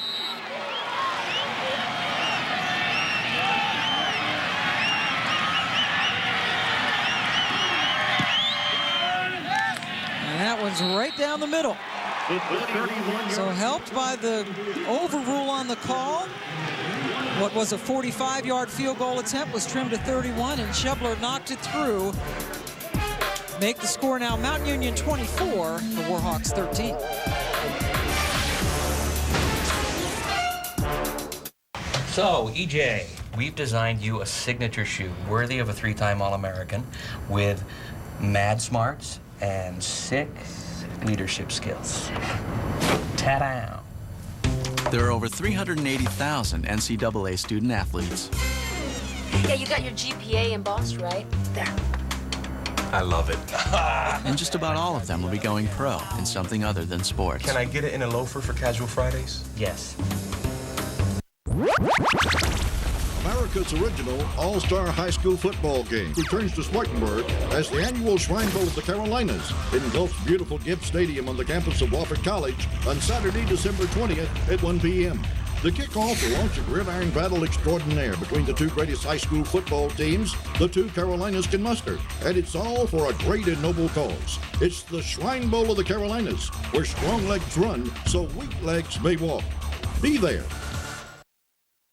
S5: And that one's right down the middle. So helped by the overrule on the call. What was a 45-yard field goal attempt was trimmed to 31, and Schiebler knocked it through. Make the score now Mount Union 24, the Warhawks 13.
S6: So, EJ, we've designed you a signature shoe worthy of a 3-time All-American with mad smarts and sick leadership skills. Ta-da!
S7: There are over 380,000 NCAA student athletes.
S15: Yeah, you got your GPA embossed, right? There.
S7: I love it. And just about all of them will be going pro in something other than sports.
S8: Can I get it in a loafer for casual Fridays?
S6: Yes.
S9: America's original all-star high school football game returns to Spartanburg as the annual Shrine Bowl of the Carolinas engulfs beautiful Gibbs Stadium on the campus of Wofford College on Saturday, December 20th at 1 p.m. The kickoff will launch a gridiron battle extraordinaire between the 2 greatest high school football teams the 2 Carolinas can muster, and it's all for a great and noble cause. It's the Shrine Bowl of the Carolinas, where strong legs run so weak legs may walk. Be there.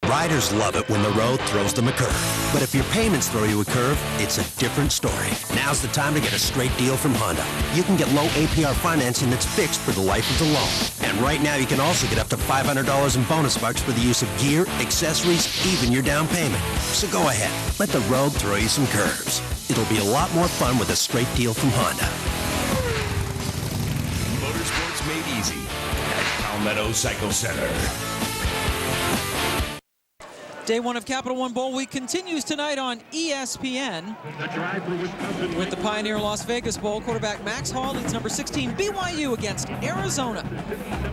S11: Riders love it when the road throws them a curve. But if your payments throw you a curve, it's a different story. Now's the time to get a straight deal from Honda. You can get low APR financing that's fixed for the life of the loan. And right now you can also get up to $500 in bonus bucks for the use of gear, accessories, even your down payment. So go ahead, let the road throw you some curves. It'll be a lot more fun with a straight deal from Honda.
S32: Motorsports made easy at Palmetto Cycle Center.
S5: Day 1 of Capital One Bowl Week continues tonight on ESPN with the Pioneer Las Vegas Bowl. Quarterback Max Hall leads number 16 BYU against Arizona.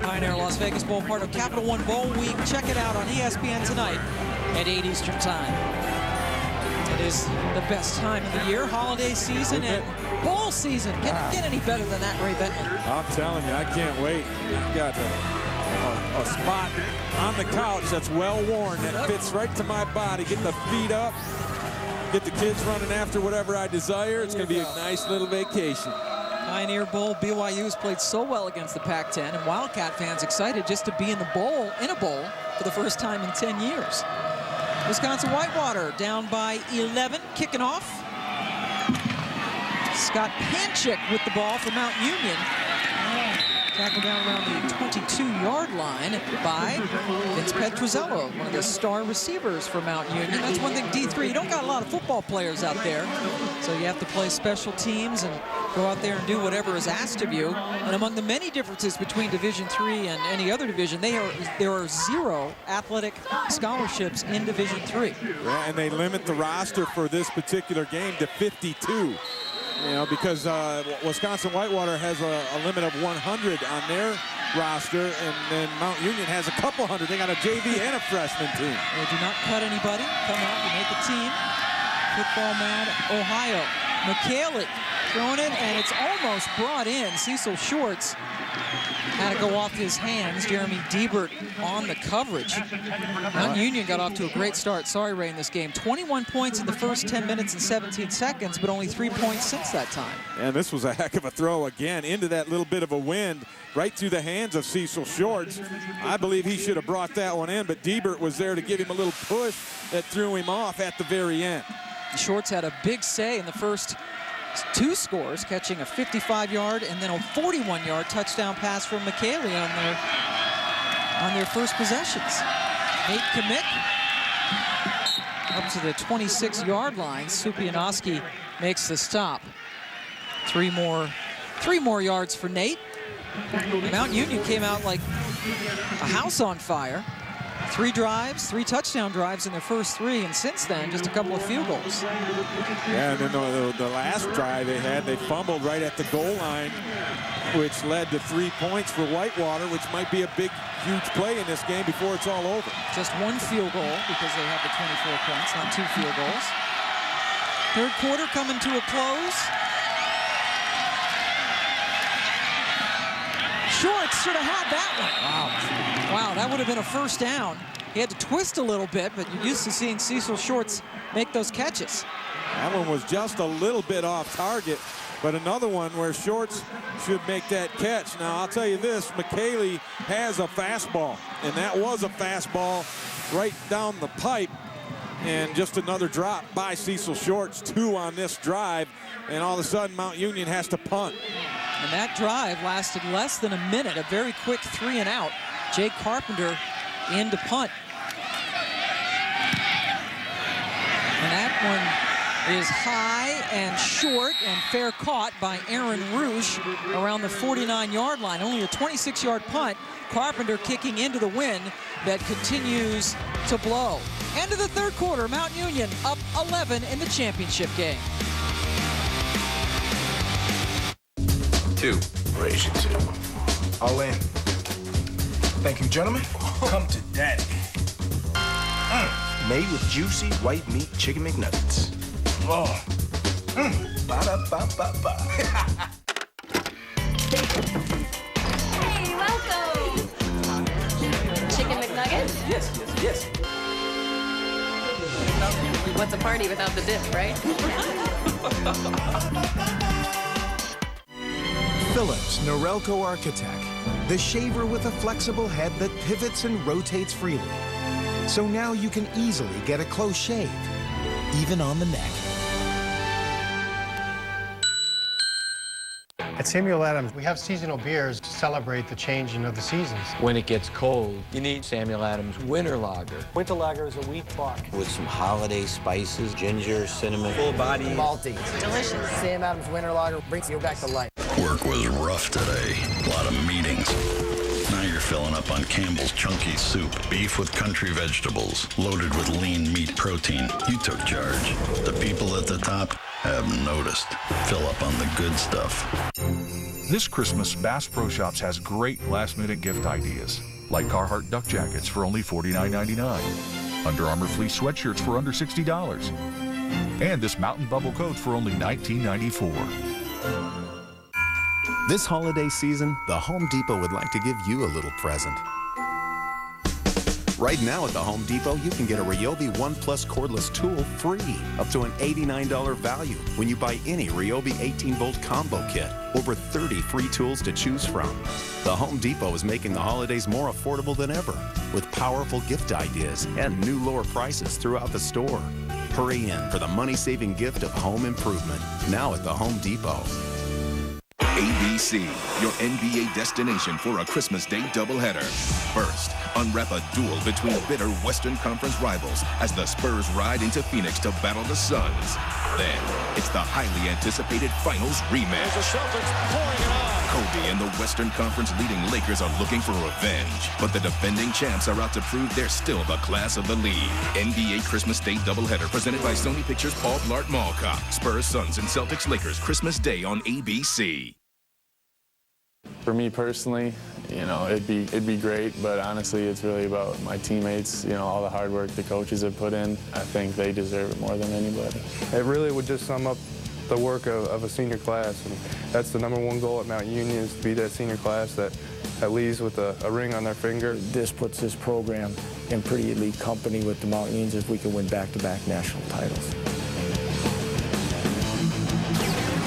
S5: Pioneer Las Vegas Bowl, part of Capital One Bowl Week. Check it out on ESPN tonight at 8 Eastern Time. It is the best time of the year, holiday season and bowl season. Can't get any better than that, Ray Bentley.
S1: I'm telling you, I can't wait. You've got a spot on the couch that's well worn, that fits right to my body. Get the feet up, get the kids running after whatever I desire. It's going to be a nice little vacation.
S5: Pioneer Bowl, BYU has played so well against the Pac-10, and Wildcat fans excited just to be in a bowl for the first time in 10 years. Wisconsin-Whitewater down by 11, kicking off. Scott Panchik with the ball for Mount Union. Tackled down around the 22-yard line by Vince Petrozello, one of the star receivers for Mount Union. That's one thing, D3, you don't got a lot of football players out there, so you have to play special teams and go out there and do whatever is asked of you. And among the many differences between Division III and any other division, there are 0 athletic scholarships in Division III.
S1: Yeah, and they limit the roster for this particular game to 52. You know, because Wisconsin-Whitewater has a limit of 100 on their roster, and then Mount Union has a couple hundred. They got a JV and a freshman team.
S5: They do not cut anybody. Come out, you make a team. Football Mad, Ohio. Micheli throwing it, and it's almost brought in. Cecil Shorts had to go off his hands. Jeremy Diebert on the coverage. Mount Union got off to a great start. Sorry, Ray, in this game. 21 points in the first 10 minutes and 17 seconds, but only 3 points since that time.
S1: And this was a heck of a throw again into that little bit of a wind, right through the hands of Cecil Shorts. I believe he should have brought that one in, but Diebert was there to give him a little push that threw him off at the very end.
S5: Shorts had a big say in the first 2 scores, catching a 55-yard and then a 41-yard touchdown pass from Micheli on their first possessions. Nate Kamick up to the 26-yard line. Supianowski makes the stop. 3 more yards for Nate. Mount Union came out like a house on fire. 3 drives, 3 touchdown drives in their first 3, and since then, just a couple of field goals.
S1: Yeah, and then the last drive they fumbled right at the goal line, which led to 3 points for Whitewater, which might be a big, huge play in this game before it's all over.
S5: Just 1 field goal because they have the 24 points, not 2 field goals. Third quarter coming to a close. Shorts should have had that one. Wow, that would have been a first down. He had to twist a little bit, but you're used to seeing Cecil Shorts make those catches.
S1: That one was just a little bit off target, but another one where Shorts should make that catch. Now, I'll tell you this, Micheli has a fastball, and that was a fastball right down the pipe, and just another drop by Cecil Shorts, 2 on this drive, and all of a sudden Mount Union has to punt.
S5: And that drive lasted less than a minute, a very quick 3 and out. Jake Carpenter in to punt. And that one is high and short and fair caught by Aaron Rouge around the 49-yard line. Only a 26-yard punt. Carpenter kicking into the wind that continues to blow. End of the third quarter, Mount Union up 11 in the championship game.
S8: 2. Raise you 2. All in. Thank you, gentlemen. Come to daddy.
S29: Made with juicy white meat chicken McNuggets.
S8: Oh. Ba-da-ba-ba-ba.
S24: Hey, welcome. Chicken McNuggets?
S8: Yes.
S24: What's a party without the dip, right?
S10: Phillips Norelco Architect, the shaver with a flexible head that pivots and rotates freely. So now you can easily get a close shave, even on the neck.
S12: At Samuel Adams, we have seasonal beers to celebrate the changing of the seasons.
S13: When it gets cold, you need Samuel Adams Winter Lager.
S12: Winter Lager is a wheat bock.
S28: With some holiday spices, ginger, cinnamon.
S13: Full body.
S12: Malty. Delicious. Sam Adams Winter Lager brings you back to life.
S14: Work was rough today. A lot of meetings. Now you're filling up on Campbell's Chunky Soup. Beef with country vegetables, loaded with lean meat protein. You took charge. The people at the top have noticed. Fill up on the good stuff.
S16: This Christmas, Bass Pro Shops has great last-minute gift ideas, like Carhartt duck jackets for only $49.99, Under Armour fleece sweatshirts for under $60, And this Mountain Bubble coach for only $19.94.
S10: This holiday season, the Home Depot would like to give you a little present. Right now at the Home Depot, you can get a Ryobi One Plus cordless tool free, up to an $89 value when you buy any Ryobi 18-volt combo kit. Over 30 free tools to choose from. The Home Depot is making the holidays more affordable than ever, with powerful gift ideas and new lower prices throughout the store. Hurry in for the money-saving gift of home improvement, now at the Home Depot.
S17: ABC, your NBA destination for a Christmas Day doubleheader. First, unwrap a duel between bitter Western Conference rivals as the Spurs ride into Phoenix to battle the Suns. Then, it's the highly anticipated Finals rematch.
S3: The Celtics pouring it on.
S17: Kobe and the Western Conference leading Lakers are looking for revenge, but the defending champs are out to prove they're still the class of the league. NBA Christmas Day doubleheader presented by Sony Pictures Paul Blart Mall Cop. Spurs, Suns, and Celtics Lakers Christmas Day on ABC.
S18: For me personally, you know, it'd be great, but honestly, it's really about my teammates, you know, all the hard work the coaches have put in. I think they deserve it more than anybody. It really would just sum up the work of a senior class, and that's the #1 goal at Mount Union, is to be that senior class that leaves with a ring on their finger.
S13: This puts this program in pretty elite company with the Mount Unions if we can win back-to-back national titles.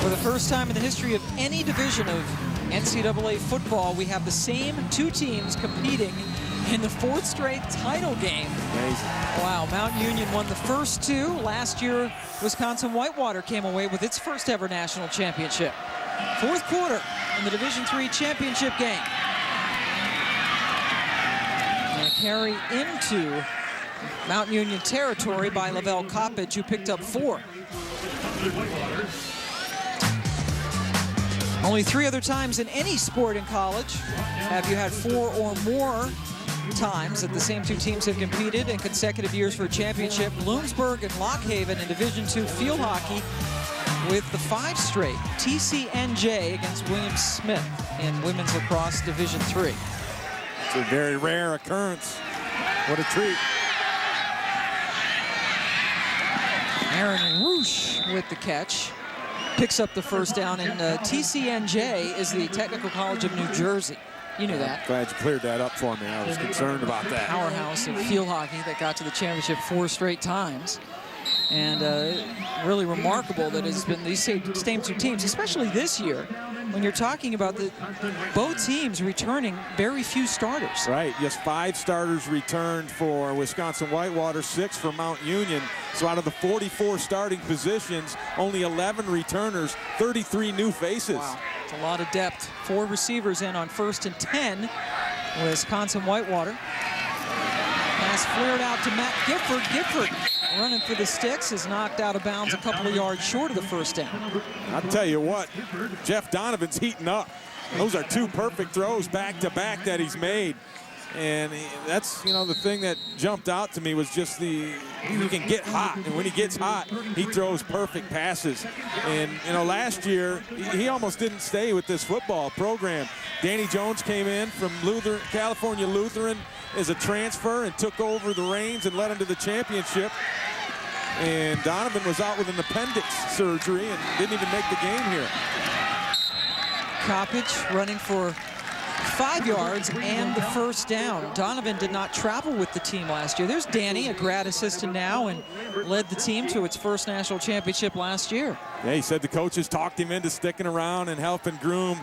S5: For the first time in the history of any division of NCAA football, we have the same two teams competing in the 4th straight title game.
S1: Amazing.
S5: Wow, Mount Union won the first two. Last year, Wisconsin-Whitewater came away with its first ever national championship. 4th quarter in the Division III championship game. And a carry into Mount Union territory by Lavelle Coppage, who picked up 4. Only 3 other times in any sport in college have you had 4 or more times that the same two teams have competed in consecutive years for a championship. Bloomsburg and Lockhaven in Division II field hockey with the 5 straight. TCNJ against William Smith in women's lacrosse Division III.
S1: It's a very rare occurrence. What a treat.
S5: Aaron Roosh with the catch. Picks up the first down, and TCNJ is the Technical College of New Jersey. You knew that.
S1: Glad you cleared that up for me. I was concerned about that.
S5: Powerhouse of field hockey that got to the championship 4 straight times. And really remarkable that it's been these same two teams, especially this year, when you're talking about both teams returning very few starters.
S1: Right, just 5 starters returned for Wisconsin-Whitewater, 6 for Mount Union. So out of the 44 starting positions, only 11 returners, 33 new faces.
S5: Wow, it's a lot of depth. 4 receivers in on 1st and 10, Wisconsin-Whitewater. Pass flared out to Matt Gifford. Gifford running for the sticks, is knocked out of bounds a couple of yards short of the first down.
S1: I'll tell you what, Jeff Donovan's heating up. Those are 2 perfect throws back-to-back that he's made. And that's, you know, the thing that jumped out to me was just he can get hot. And when he gets hot, he throws perfect passes. And, you know, last year, he almost didn't stay with this football program. Danny Jones came in from California Lutheran as a transfer and took over the reins and led him to the championship. And Donovan was out with an appendix surgery and didn't even make the game here.
S5: Coppage running for 5 yards and the first down. Donovan did not travel with the team last year. There's Danny, a grad assistant now, and led the team to its first national championship last year.
S1: Yeah, he said the coaches talked him into sticking around and helping groom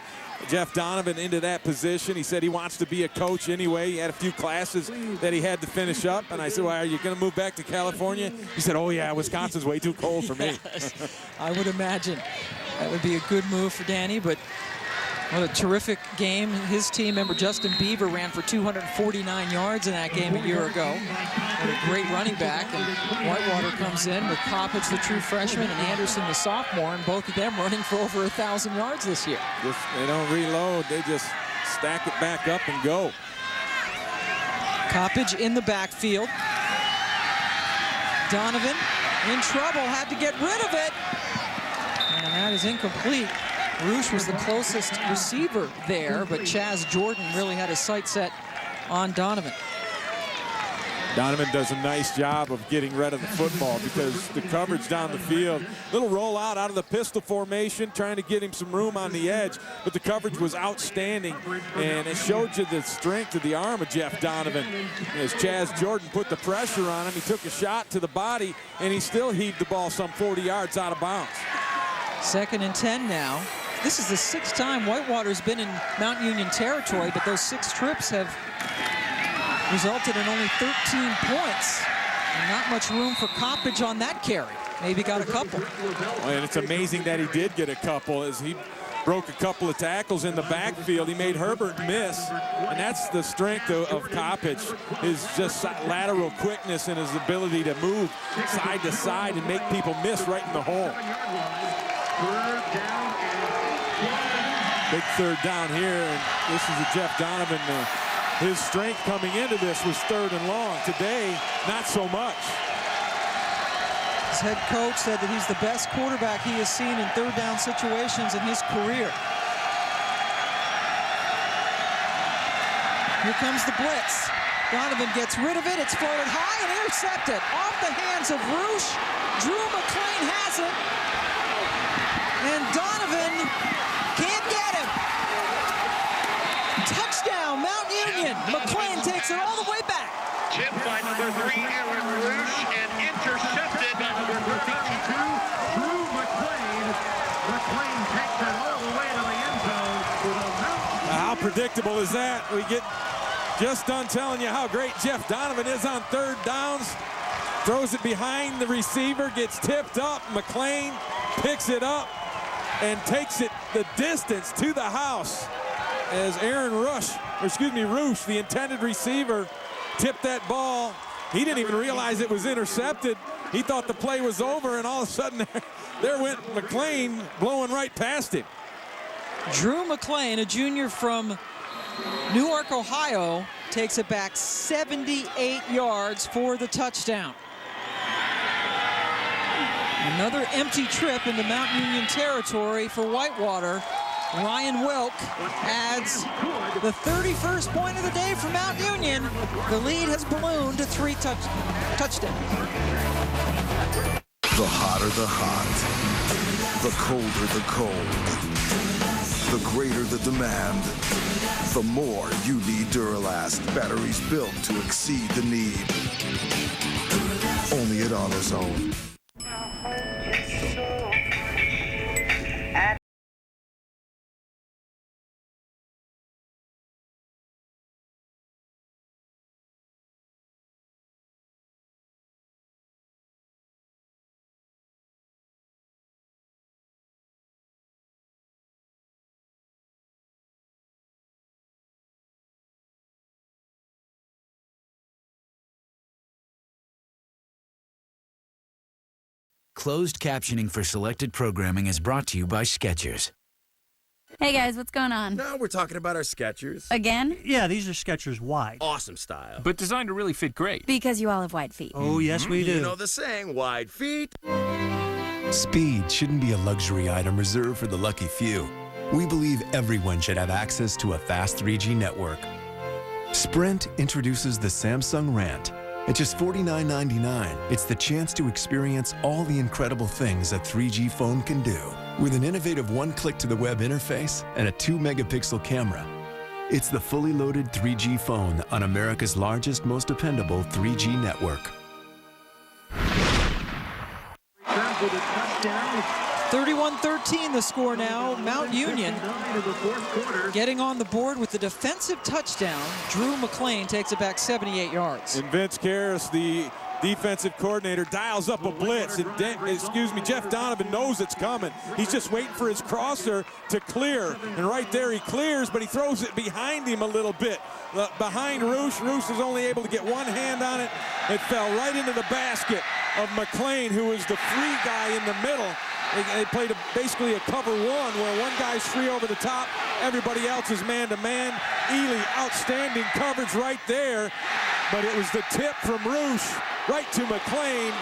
S1: Jeff Donovan into that position. He said he wants to be a coach anyway. He had a few classes that he had to finish up. And I said, well, are you going to move back to California? He said, oh, yeah, Wisconsin's way too cold for me.
S5: Yes, I would imagine that would be a good move for Danny, but what a terrific game. His team member, Justin Beaver, ran for 249 yards in that game a year ago. What a great running back. And Whitewater comes in with Coppage, the true freshman, and Anderson, the sophomore, and both of them running for over 1,000 yards this year.
S1: They don't reload. They just stack it back up and go.
S5: Coppage in the backfield. Donovan in trouble, had to get rid of it. And that is incomplete. Roosh was the closest receiver there, but Chaz Jordan really had his sight set on Donovan.
S1: Donovan does a nice job of getting rid of the football because the coverage down the field, little roll out of the pistol formation, trying to get him some room on the edge, but the coverage was outstanding, and it showed you the strength of the arm of Jeff Donovan. As Chaz Jordan put the pressure on him, he took a shot to the body, and he still heaved the ball some 40 yards out of bounds.
S5: 2nd and 10 now. This is the 6th time Whitewater's been in Mount Union territory, but those 6 trips have resulted in only 13 points. And not much room for Coppage on that carry. Maybe got a couple.
S1: And it's amazing that he did get a couple as he broke a couple of tackles in the backfield. He made Herbert miss, and that's the strength of Coppage, his just lateral quickness and his ability to move side to side and make people miss right in the hole. Big 3rd down here, and this is a Jeff Donovan. His strength coming into this was 3rd and long. Today, not so much.
S5: His head coach said that he's the best quarterback he has seen in 3rd down situations in his career. Here comes the blitz. Donovan gets rid of it. It's floated high and intercepted. Off the hands of Roosh. Drew McClain has it. And Donovan can't get him. Touchdown, Mount Union. McClain takes it all the way back.
S3: Tipped by number 3, Aaron Roosh, and intercepted by number 32, Drew McClain. McClain takes it all the way to the end zone for the Mountain.
S1: How predictable is that? We get just done telling you how great Jeff Donovan is on 3rd downs. Throws it behind the receiver, gets tipped up. McClain picks it up and takes it the distance to the house as Aaron Roosh, the intended receiver, tipped that ball. He didn't even realize it was intercepted. He thought the play was over, and all of a sudden, there went McClain blowing right past him.
S5: Drew McClain, a junior from Newark, Ohio, takes it back 78 yards for the touchdown. Another empty trip into Mount Union territory for Whitewater. Ryan Wilk adds the 31st point of the day for Mount Union. The lead has ballooned to 3 touchdowns.
S2: The hotter the hot, the colder the cold, the greater the demand, the more you need Duralast. Batteries built to exceed the need. Only at AutoZone.
S4: Closed captioning for selected programming is brought to you by Skechers.
S24: Hey guys, what's going on?
S19: No, we're talking about our Skechers.
S24: Again?
S20: Yeah, these are Skechers wide.
S19: Awesome style.
S20: But designed to really fit great.
S24: Because you all have wide feet.
S20: Oh, yes, we do.
S19: You know the saying, wide feet.
S21: Speed shouldn't be a luxury item reserved for the lucky few. We believe everyone should have access to a fast 3G network. Sprint introduces the Samsung Rant. At just $49.99, it's the chance to experience all the incredible things a 3G phone can do. With an innovative one-click-to-the-web interface and a 2-megapixel camera, it's the fully loaded 3G phone on America's largest, most dependable 3G network.
S5: 31-13 the score now. Mount Union getting on the board with the defensive touchdown. Drew McClain takes it back 78 yards.
S1: And Vince Karras, the defensive coordinator, dials up a blitz. And Jeff Donovan knows it's coming. He's just waiting for his crosser to clear. And right there he clears, but he throws it behind him a little bit. Behind Roosh. Roosh was only able to get one hand on it. It fell right into the basket of McClain, who was the free guy in the middle. They played basically a cover one where one guy's free over the top, everybody else is man-to-man. Ely, outstanding coverage right there, but it was the tip from Roosh right to McClain,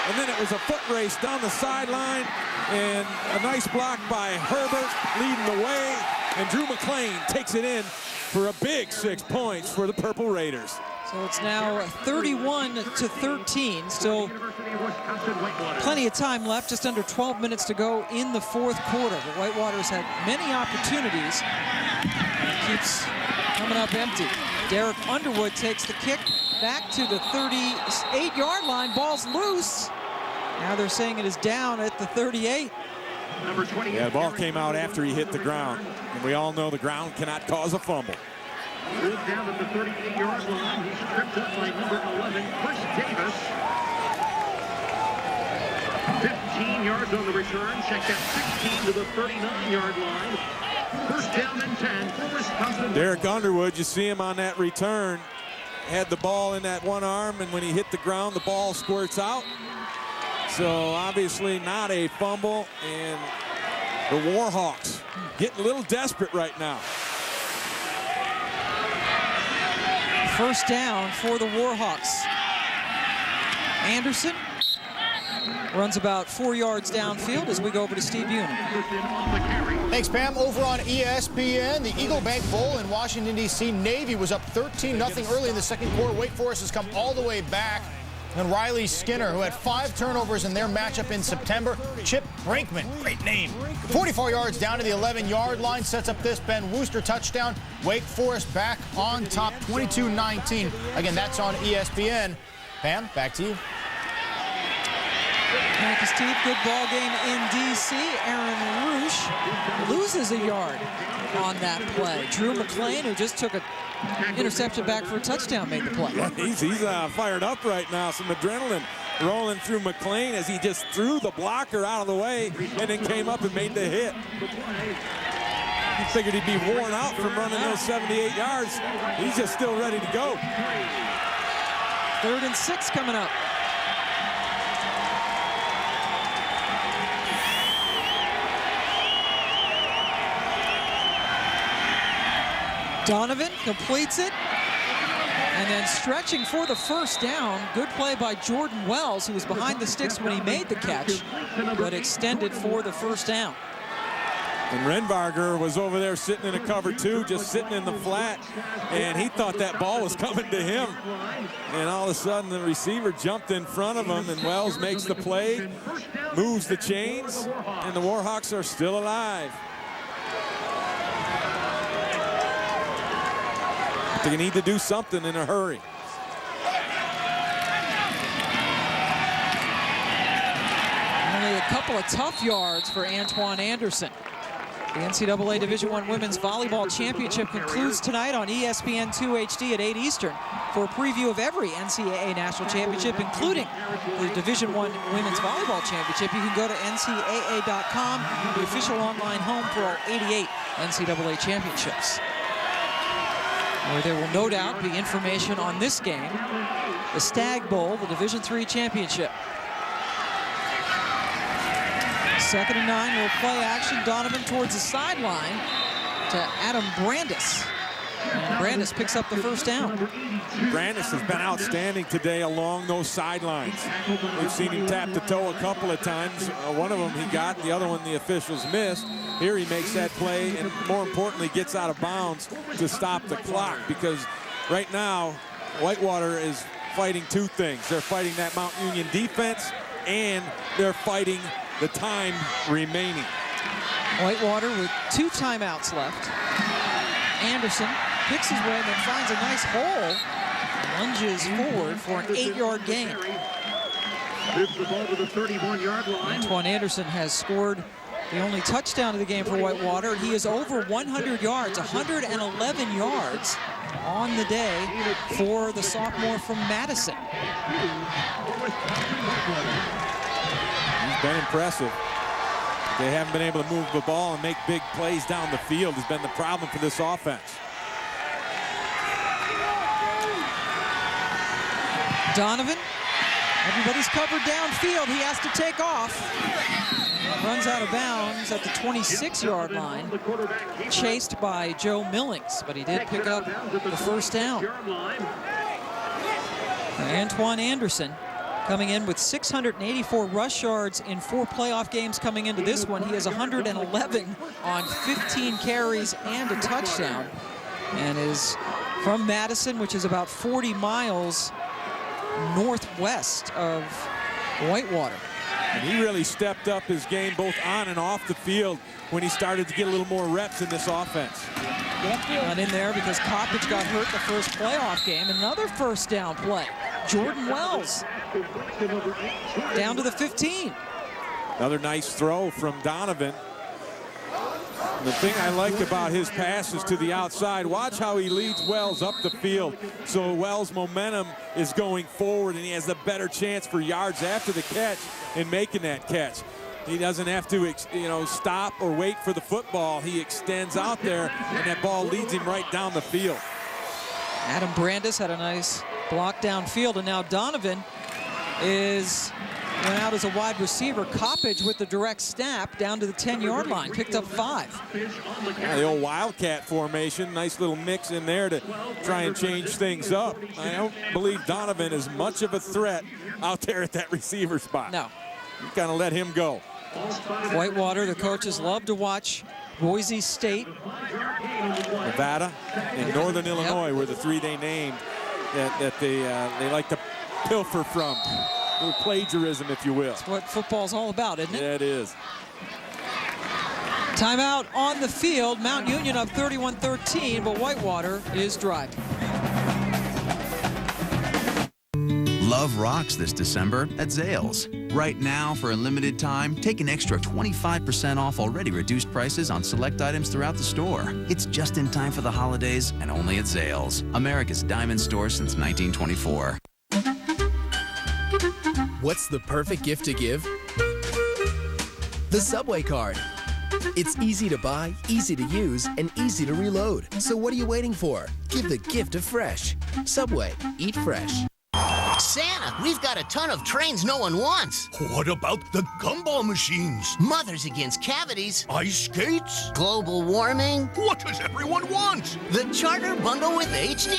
S1: and then it was a foot race down the sideline, and a nice block by Herbert leading the way, and Drew McClain takes it in for a big 6 points for the Purple Raiders.
S5: So So it's now 31-13. Still plenty of time left, just under 12 minutes to go in the fourth quarter. But Whitewater's had many opportunities. Keeps coming up empty. Derek Underwood takes the kick back to the 38-yard line. Ball's loose. Now they're saying it is down at the 38.
S1: Yeah, the ball came out after he hit the ground. And we all know the ground cannot cause a fumble.
S6: Down at the 38-yard line. He's tripped up by number 11, Chris Davis. 15 yards on the return. Check that 16 to the 39-yard line. First down and 10 for Wisconsin.
S1: Derek Underwood, you see him on that return, had the ball in that one arm, and when he hit the ground, the ball squirts out. So obviously not a fumble, and the Warhawks getting a little desperate right now.
S5: First down for the Warhawks. Anderson runs about 4 yards downfield as we go over to Steve Buhnen.
S7: Thanks, Pam. Over on ESPN, the Eagle Bank Bowl in Washington, D.C. Navy was up 13-0 early in the second quarter. Wake Forest has come all the way back. And Riley Skinner, who had 5 turnovers in their matchup in September. Chip Brinkman, great name, 44 yards down to the 11-yard line, sets up this Ben Wooster touchdown. Wake Forest back on top, 22-19. Again, that's on ESPN. Pam, back to you.
S5: Thank you, Steve. Good ball game in D.C. Aaron Roosh loses a yard on that play. Drew McClain, who just took a interception back for a touchdown, made the play.
S1: Yeah, he's fired up right now. Some adrenaline rolling through McClain as he just threw the blocker out of the way and then came up and made the hit. He figured he'd be worn out from running those 78 yards. He's just still ready to go.
S5: 3rd and 6 coming up. Donovan completes it, and then stretching for the first down. Good play by Jordan Wells, who was behind the sticks when he made the catch, but extended for the first down.
S1: And Renbarger was over there sitting in a cover 2, just sitting in the flat, and he thought that ball was coming to him. And all of a sudden, the receiver jumped in front of him, and Wells makes the play, moves the chains, and the Warhawks are still alive. They need to do something in a hurry.
S5: Only a couple of tough yards for Antoine Anderson. The NCAA Division I Women's Volleyball Championship concludes tonight on ESPN2 HD at 8 Eastern. For a preview of every NCAA National Championship, including the Division I Women's Volleyball Championship, you can go to ncaa.com, the official online home for all 88 NCAA championships, where there will no doubt be information on this game, the Stagg Bowl, the Division III championship. 2nd and 9, will play action. Donovan towards the sideline to Adam Brandis. And Brandis picks up the first down.
S1: Brandis has been outstanding today along those sidelines. We've seen him tap the toe a couple of times. One of them he got, the other one the officials missed. Here he makes that play, and more importantly, gets out of bounds to stop the clock, because right now, Whitewater is fighting 2 things. They're fighting that Mount Union defense, and they're fighting the time remaining.
S5: Whitewater with 2 timeouts left. Anderson picks his way and then finds a nice hole. Lunges forward for an 8-yard gain.
S6: Moves the ball to the 31-yard line.
S5: Antoine Anderson has scored the only touchdown of the game for Whitewater. He is over 100 yards, 111 yards on the day for the sophomore from Madison.
S1: He's been impressive. They haven't been able to move the ball and make big plays down the field has been the problem for this offense.
S5: Donovan, everybody's covered downfield. He has to take off. Runs out of bounds at the 26-yard line, chased by Joe Millings, but he did pick up the first down. Antoine Anderson coming in with 684 rush yards in 4 playoff games coming into this one. He has 111 on 15 carries and a touchdown, and is from Madison, which is about 40 miles northwest of Whitewater.
S1: And he really stepped up his game both on and off the field when he started to get a little more reps in this offense.
S5: Not in there because Coppage got hurt the first playoff game. Another first down play. Jordan Wells down to the 15.
S1: Another nice throw from Donovan. The thing I liked about his passes to the outside, watch how he leads Wells up the field. So Wells' momentum is going forward, and he has a better chance for yards after the catch in making that catch. He doesn't have to, stop or wait for the football. He extends out there, and that ball leads him right down the field.
S5: Adam Brandis had a nice block downfield, and now Donovan went out as a wide receiver. Coppage with the direct snap down to the 10-yard line, picked up 5.
S1: The old Wildcat formation, nice little mix in there to try and change things up. I don't believe Donovan is much of a threat out there at that receiver spot.
S5: No.
S1: You kind of let him go.
S5: Whitewater, the coaches love to watch Boise State,
S1: Nevada, and Northern Illinois were the 3 they named that they like to pilfer from. A little plagiarism, if you will.
S5: That's what football's all about, isn't it?
S1: Yeah, it is.
S5: Timeout on the field. Mount Union up 31-13, but Whitewater is driving.
S4: Love rocks this December at Zales. Right now, for a limited time, take an extra 25% off already reduced prices on select items throughout the store. It's just in time for the holidays and only at Zales, America's diamond store since 1924.
S9: What's the perfect gift to give? The Subway card. It's easy to buy, easy to use, and easy to reload. So what are you waiting for? Give the gift of fresh. Subway. Eat fresh.
S11: Santa, we've got a ton of trains no one wants.
S15: What about the gumball machines?
S11: Mothers Against Cavities.
S15: Ice skates?
S11: Global warming.
S15: What does everyone want?
S11: The Charter Bundle with HD,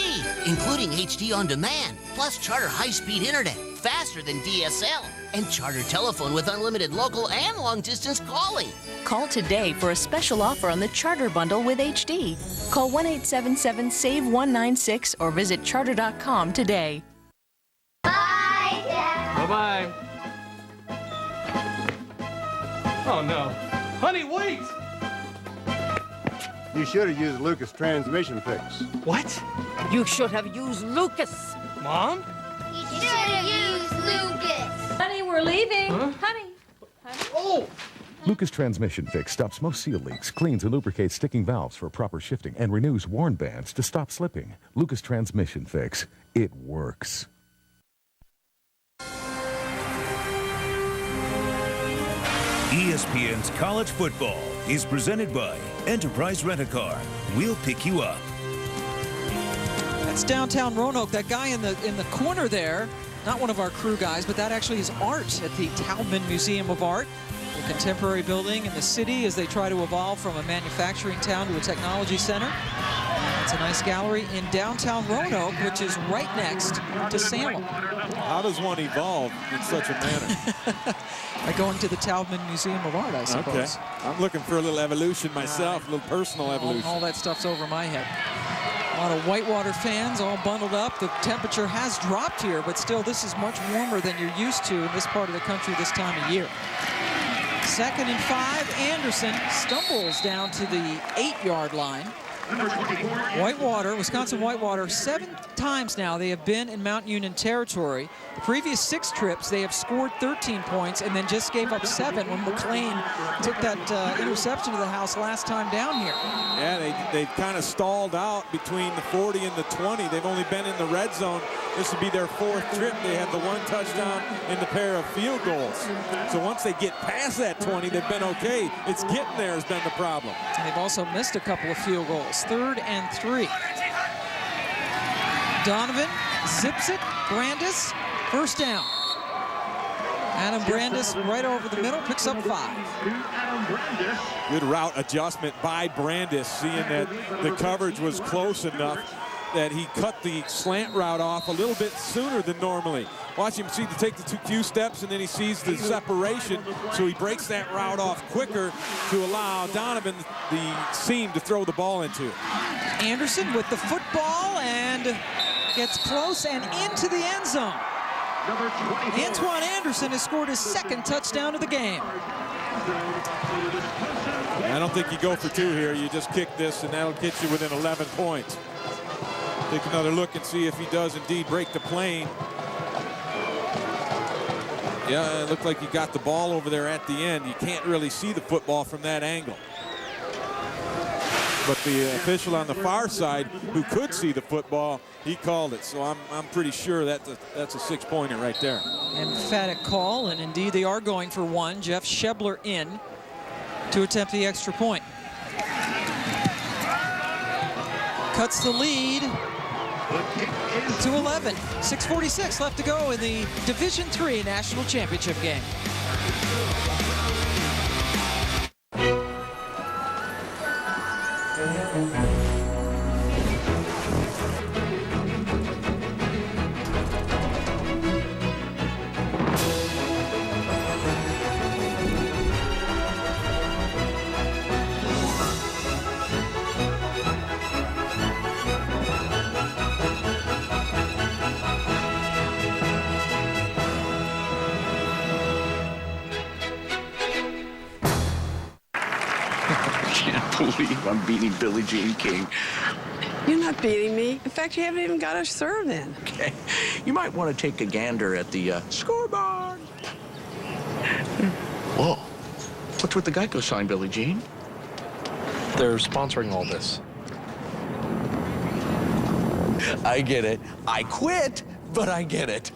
S11: including HD on demand, plus Charter high-speed internet, faster than DSL, and Charter telephone with unlimited local and long-distance calling.
S22: Call today for a special offer on the Charter Bundle with HD. Call 1-877-SAVE-196 or visit charter.com today.
S23: Bye-bye. Oh, no. Honey, wait!
S25: You should have used Lucas transmission fix.
S23: What?
S26: You should have used Lucas.
S23: Mom?
S26: You should have used Lucas. Honey, we're leaving.
S23: Huh?
S26: Honey.
S23: Oh!
S27: Lucas Transmission Fix stops most seal leaks, cleans and lubricates sticking valves for proper shifting, and renews worn bands to stop slipping. Lucas Transmission Fix. It works.
S29: ESPN's College Football is presented by Enterprise Rent-A-Car. We'll pick you up.
S5: That's downtown Roanoke. That guy in the corner there, not one of our crew guys, but that actually is art at the Taubman Museum of Art, a contemporary building in the city as they try to evolve from a manufacturing town to a technology center. It's a nice gallery in downtown Roanoke, which is right next to Salem.
S1: How does one evolve in such a manner?
S5: By going to the Taubman Museum of Art, I suppose.
S1: Okay. I'm looking for a little evolution myself, a little personal evolution.
S5: All that stuff's over my head. A lot of Whitewater fans all bundled up. The temperature has dropped here, but still this is much warmer than you're used to in this part of the country this time of year. 2nd and 5, Anderson stumbles down to the 8-yard line. Whitewater, Wisconsin-Whitewater, 7 times now they have been in Mount Union territory. The previous 6 trips, they have scored 13 points and then just gave up 7 when McLean took that interception to the house last time down here.
S1: Yeah, they've kind of stalled out between the 40 and the 20. They've only been in the red zone. This would be their 4th trip. They have the 1 touchdown and the pair of field goals. So once they get past that 20, they've been okay. It's getting there has been the problem.
S5: And they've also missed a couple of field goals. 3rd and 3. Donovan zips it. Brandis, first down. Adam Brandis right over the middle, picks up 5.
S1: Good route adjustment by Brandis, seeing that the coverage was close enough. that he cut the slant route off a little bit sooner than normally. Watch him see to take the few steps, and then he sees the separation, so he breaks that route off quicker to allow Donovan the seam to throw the ball into.
S5: Anderson with the football and gets close and into the end zone. Antoine Anderson has scored his second touchdown of the game.
S1: I don't think you go for 2 here. You just kick this, and that'll get you within 11 points. Take another look and see if he does indeed break the plane. Yeah, it looked like he got the ball over there at the end. You can't really see the football from that angle. But the official on the far side, who could see the football, he called it. So I'm pretty sure that's a 6-pointer right there.
S5: Emphatic call, and indeed they are going for 1. Jeff Shebler in to attempt the extra point. Cuts the lead to 11. 6:46 left to go in the Division III National Championship game.
S8: believe I'm beating Billie Jean King.
S10: You're not beating me. In fact, you haven't even got a serve in.
S8: Okay. You might want to take a gander at the scoreboard. Whoa. What's with the Geico sign, Billie Jean?
S12: They're sponsoring all this.
S8: I get it. I quit, but I get it.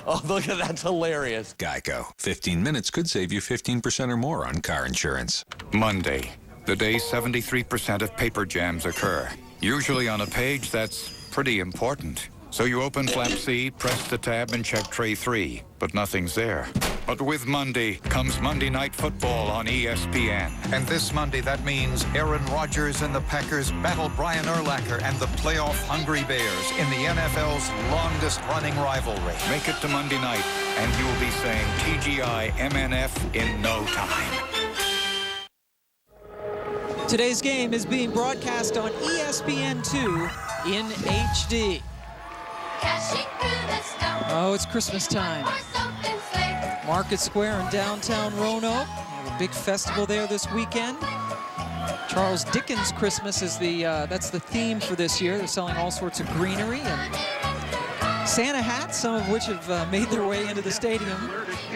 S8: Oh, look at that's hilarious.
S13: Geico. 15 minutes could save you 15% or more on car insurance.
S14: Monday, the day 73% of paper jams occur. Usually on a page that's pretty important. So you open flap C, press the tab, and check tray 3, but nothing's there. But with Monday comes Monday Night Football on ESPN. And this Monday, that means Aaron Rodgers and the Packers battle Brian Urlacher and the playoff-hungry Bears in the NFL's longest-running rivalry. Make it to Monday night, and you will be saying TGI MNF in no time.
S5: Today's game is being broadcast on ESPN2 in HD. Oh, it's Christmas time. Market Square in downtown Roanoke. We have a big festival there this weekend. Charles Dickens Christmas is that's the theme for this year. They're selling all sorts of greenery and Santa hats, some of which have made their way into the stadium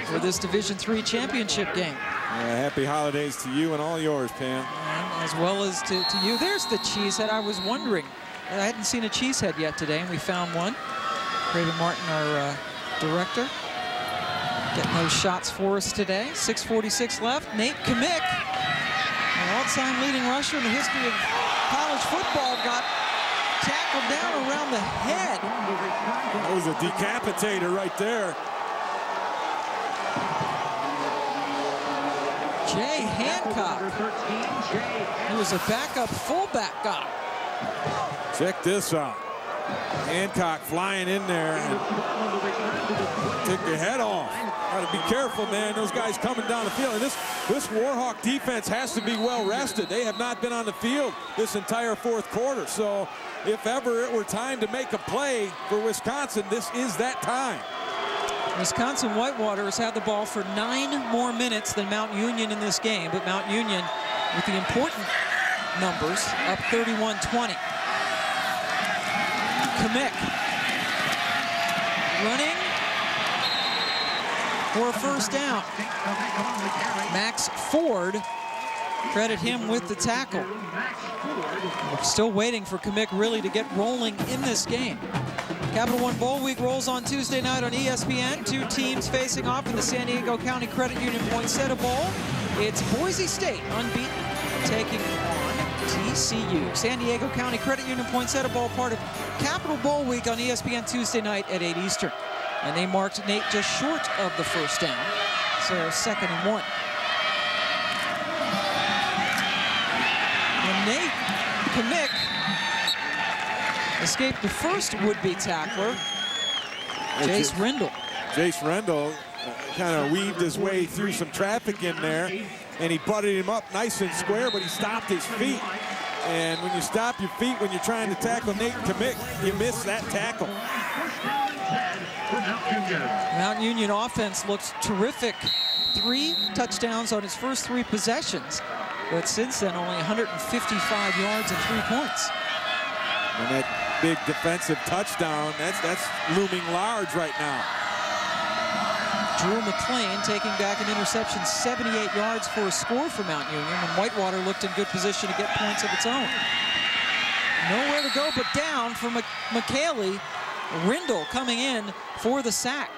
S5: for this Division III championship game.
S1: Happy holidays to you and all yours, Pam.
S5: And as well as to you. There's the cheesehead. I was wondering. I hadn't seen a cheesehead yet today, and we found one. Craven Martin, our director, getting those shots for us today. 6:46 left. Nate Kamick, an all-time leading rusher in the history of college football, got tackled down around the head.
S1: That was a decapitator right there.
S5: Jay Hancock. He was a backup fullback guy.
S1: Check this out. Hancock flying in there and take your head off. Got to be careful, man. Those guys coming down the field. And this Warhawk defense has to be well rested. They have not been on the field this entire fourth quarter. So if ever it were time to make a play for Wisconsin, this is that time.
S5: Wisconsin-Whitewater has had the ball for 9 more minutes than Mount Union in this game. But Mount Union, with the important numbers, up 31-20. Kamick running for a first down. Max Ford, credit him with the tackle. We're still waiting for Kamick really to get rolling in this game. Capital One Bowl Week rolls on Tuesday night on ESPN. 2 teams facing off in the San Diego County Credit Union Poinsettia Bowl. It's Boise State, unbeaten, taking on TCU. San Diego County Credit Union Poinsettia Bowl, part of Capital Bowl Week on ESPN Tuesday night at 8 Eastern. And they marked Nate just short of the first down. So 2nd and 1. And Nate Kamick escaped the first would-be tackler, Jace Rendell.
S1: Jace Rendell kind of weaved his way through some traffic in there, and he butted him up nice and square, but he stopped his feet. And when you stop your feet when you're trying to tackle Nate Kamick, you miss that tackle.
S5: Mount Union offense looks terrific. 3 touchdowns on his first 3 possessions, but since then only 155 yards and 3 points.
S1: And that big defensive touchdown, that's looming large right now.
S5: Drew McLean taking back an interception, 78 yards for a score for Mount Union, and Whitewater looked in good position to get points of its own. Nowhere to go but down for Micheli. Rendell coming in for the sack.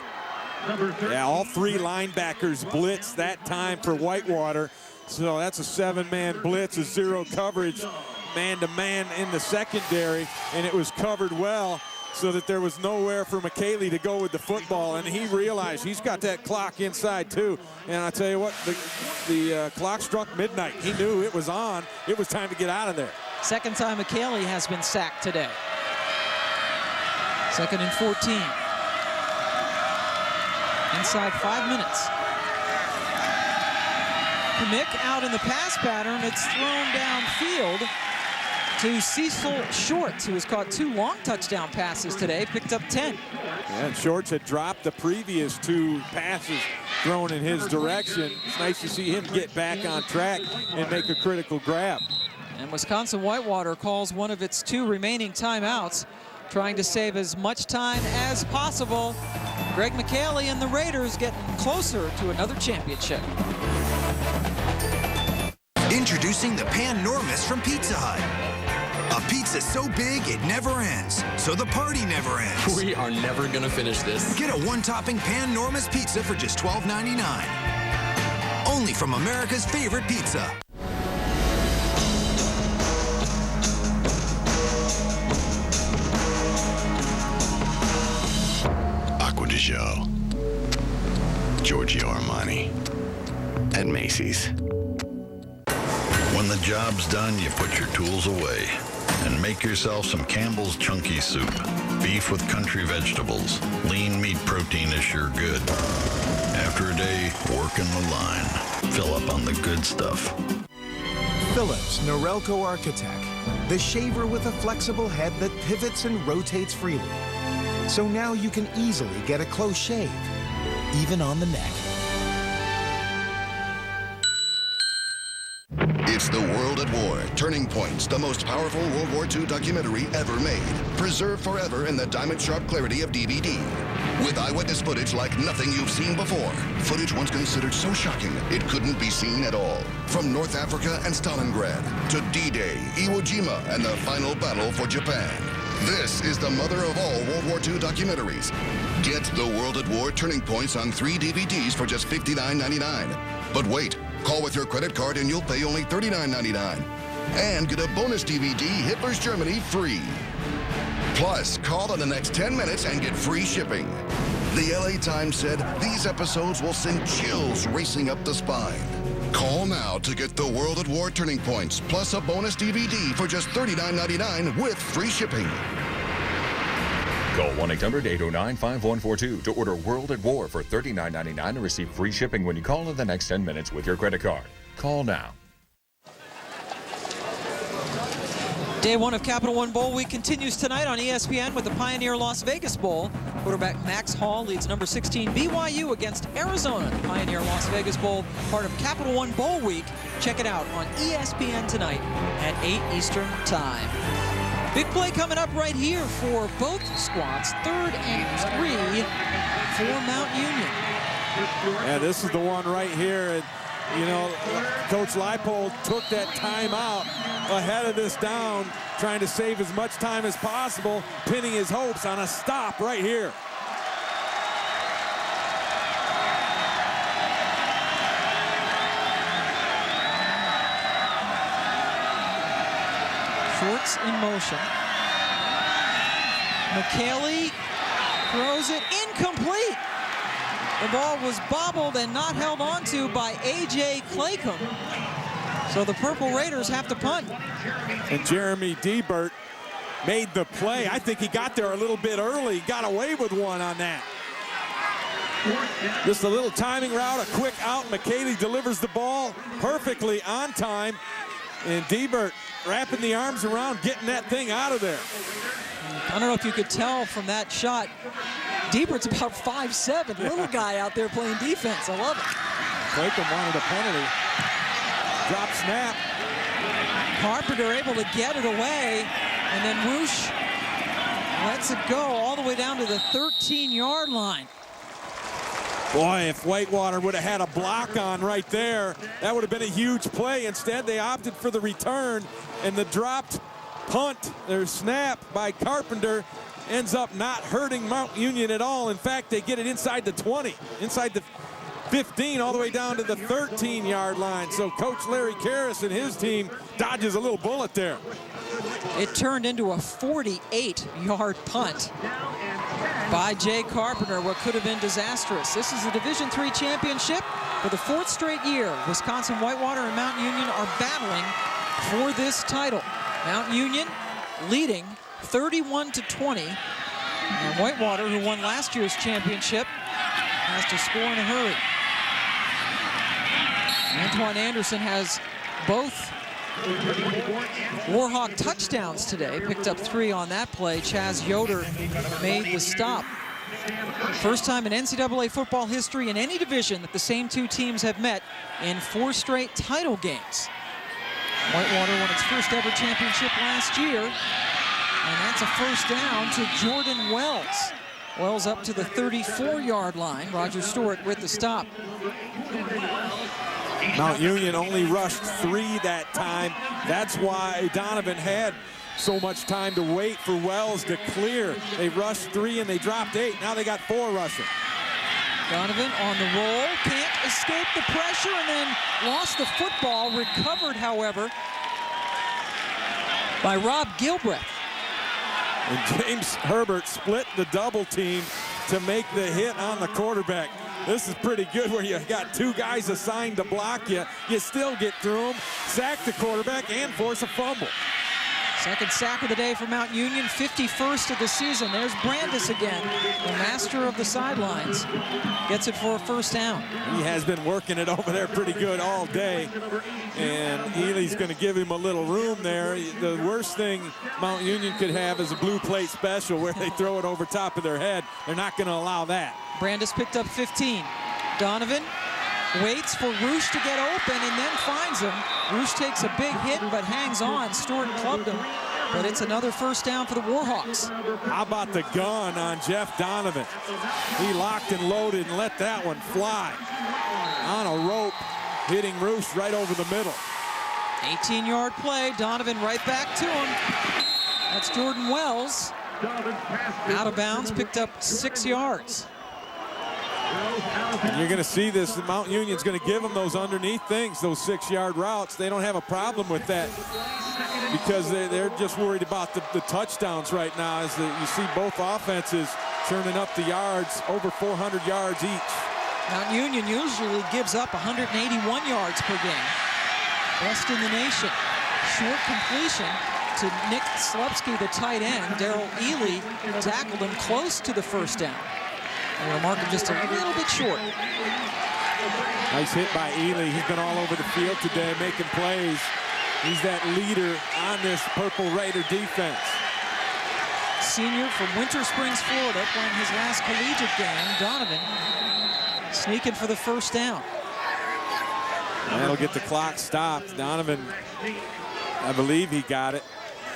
S1: Yeah, all 3 linebackers blitz that time for Whitewater. So that's a 7-man blitz, a 0 coverage, man-to-man in the secondary, and it was covered well, so that there was nowhere for Micheli to go with the football, and he realized he's got that clock inside too. And I tell you what, the clock struck midnight. He knew it was on. It was time to get out of there.
S5: Second time Micheli has been sacked today. 2nd and 14. Inside 5 minutes. Kamick out in the pass pattern. It's thrown downfield to Cecil Shorts, who has caught 2 long touchdown passes today, picked up 10.
S1: Yeah, and Shorts had dropped the previous 2 passes thrown in his direction. It's nice to see him get back on track and make a critical grab.
S5: And Wisconsin-Whitewater calls one of its 2 remaining timeouts, trying to save as much time as possible. Greg Micheli and the Raiders getting closer to another championship.
S2: Introducing the Pan-Normous from Pizza Hut. A pizza so big it never ends, so the party never ends.
S12: We are never gonna finish this.
S2: Get a 1-topping Pan-Normous pizza for just $12.99. Only from America's favorite pizza.
S3: Acqua di Gio. Giorgio Armani. At Macy's. When the job's done, you put your tools away and make yourself some Campbell's Chunky Soup. Beef with country vegetables. Lean meat protein is sure good. After a day, working the line. Fill up on the good stuff.
S16: Philips Norelco Architect. The shaver with a flexible head that pivots and rotates freely. So now you can easily get a close shave, even on the neck.
S17: It's The World at War, Turning Points, the most powerful World War II documentary ever made. Preserved forever in the diamond-sharp clarity of DVD. With eyewitness footage like nothing you've seen before. Footage once considered so shocking, it couldn't be seen at all. From North Africa and Stalingrad to D-Day, Iwo Jima, and the final battle for Japan. This is the mother of all World War II documentaries. Get The World at War, Turning Points on 3 DVDs for just $59.99. But wait. Call with your credit card and you'll pay only $39.99. And get a bonus DVD, Hitler's Germany, free. Plus, call in the next 10 minutes and get free shipping. The LA Times said these episodes will send chills racing up the spine. Call now to get The World at War Turning Points, plus a bonus DVD for just $39.99 with free shipping.
S18: Call 1-800-809-5142 to order World at War for $39.99 and receive free shipping when you call in the next 10 minutes with your credit card. Call now.
S5: Day 1 of Capital One Bowl Week continues tonight on ESPN with the Pioneer Las Vegas Bowl. Quarterback Max Hall leads number 16 BYU against Arizona. Pioneer Las Vegas Bowl, part of Capital One Bowl Week. Check it out on ESPN tonight at 8 Eastern Time. Big play coming up right here for both squads. 3rd and 3 for Mount Union.
S1: Yeah, this is the one right here. And, you know, Coach Leipold took that timeout ahead of this down, trying to save as much time as possible, pinning his hopes on a stop right here.
S5: Shorts in motion. Micheli throws it incomplete. The ball was bobbled and not held onto by A.J. Claycomb. So the Purple Raiders have to punt.
S1: And Jeremy Debert made the play. I think he got there a little bit early. Got away with one on that. Just a little timing route, a quick out. Micheli delivers the ball perfectly on time. And Diebert wrapping the arms around, getting that thing out of there.
S5: I don't know if you could tell from that shot. Diebert's about 5'7", little guy out there playing defense. I love it.
S1: Clayton wanted a penalty. Drop snap.
S5: Carpenter able to get it away, and then Roosh lets it go all the way down to the 13-yard line.
S1: Boy, if Whitewater would have had a block on right there, that would have been a huge play. Instead, they opted for the return, and the dropped punt, their snap by Carpenter, ends up not hurting Mount Union at all. In fact, they get it inside the 20, inside the 15, all the way down to the 13-yard line. So Coach Larry Karras and his team dodges a little bullet there.
S5: It turned into a 48-yard punt by Jay Carpenter, what could have been disastrous. This is the Division III championship. For the 4th straight year, Wisconsin-Whitewater and Mount Union are battling for this title. Mount Union leading 31-20. And Whitewater, who won last year's championship, has to score in a hurry. Antoine Anderson has both Warhawk touchdowns today, picked up 3 on that play. Chaz Yoder made the stop. First time in NCAA football history in any division that the same two teams have met in 4 straight title games. Whitewater won its first ever championship last year, and that's a first down to Jordan Wells. Wells up to the 34-yard line. Roger Stewart with the stop.
S1: Mount Union only rushed 3 that time. That's why Donovan had so much time to wait for Wells to clear. They rushed 3 and they dropped 8. Now they got 4 rushing.
S5: Donovan on the roll, can't escape the pressure, and then lost the football. Recovered, however, by Rob Gilbreth.
S1: And James Herbert split the double team to make the hit on the quarterback. This is pretty good where you got 2 guys assigned to block you. You still get through them, sack the quarterback, and force a fumble.
S5: Second sack of the day for Mount Union, 51st of the season. There's Brandis again, the master of the sidelines. Gets it for a first down.
S1: He has been working it over there pretty good all day. And Ely's going to give him a little room there. The worst thing Mount Union could have is a blue plate special where they throw it over top of their head. They're not going to allow that.
S5: Brandis picked up 15. Donovan waits for Roosh to get open and then finds him. Roosh takes a big hit but hangs on. Stewart clubbed him, but it's another first down for the Warhawks.
S1: How about the gun on Jeff Donovan? He locked and loaded and let that one fly. On a rope, hitting Roosh right over the middle.
S5: 18-yard play, Donovan right back to him. That's Jordan Wells. Out of bounds, picked up 6 yards.
S1: And you're going to see this. Mount Union's going to give them those underneath things, those 6-yard routes. They don't have a problem with that because they're just worried about the touchdowns right now as you see both offenses churning up the yards, over 400 yards each.
S5: Mount Union usually gives up 181 yards per game. Best in the nation. Short completion to Nick Slepsky, the tight end. Darrell Ely tackled him close to the first down. And mark him just a little bit short.
S1: Nice hit by Ely. He's been all over the field today making plays. He's that leader on this Purple Raider defense.
S5: Senior from Winter Springs, Florida, playing his last collegiate game. Donovan sneaking for the first down.
S1: That'll get the clock stopped. Donovan, I believe he got it.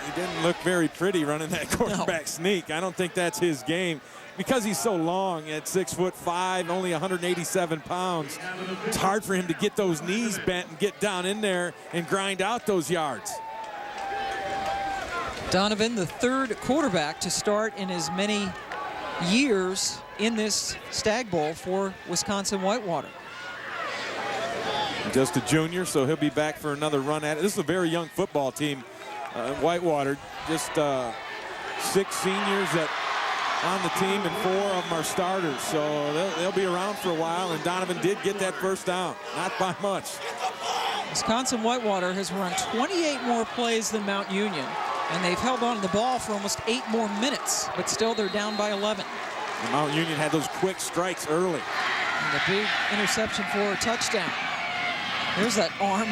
S1: He didn't look very pretty running that quarterback sneak. I don't think that's his game. Because he's so long at 6'5", only 187 pounds, it's hard for him to get those knees bent and get down in there and grind out those yards.
S5: Donovan, the 3rd quarterback to start in as many years in this Stagg Bowl for Wisconsin-Whitewater.
S1: Just a junior, so he'll be back for another run at it. This is a very young football team, Whitewater. Just 6 seniors that on the team, and 4 of them are starters, so they'll be around for a while, and Donovan did get that first down, not by much.
S5: Wisconsin-Whitewater has run 28 more plays than Mount Union, And they've held on to the ball for almost 8 more minutes, but still they're down by 11.
S1: And Mount Union had those quick strikes early.
S5: And a big interception for a touchdown. There's that arm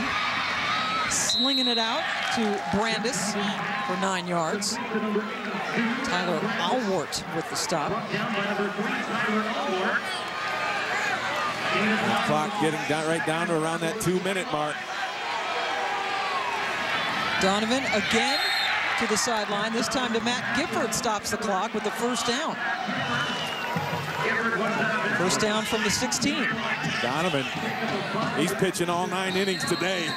S5: slinging it out to Brandis for 9 yards. Tyler Alwart with the stop.
S1: The clock getting down, right down to around that 2-minute mark.
S5: Donovan again to the sideline. This time to Matt Gifford, stops the clock with the first down. First down from the 16.
S1: Donovan, he's pitching all 9 innings today.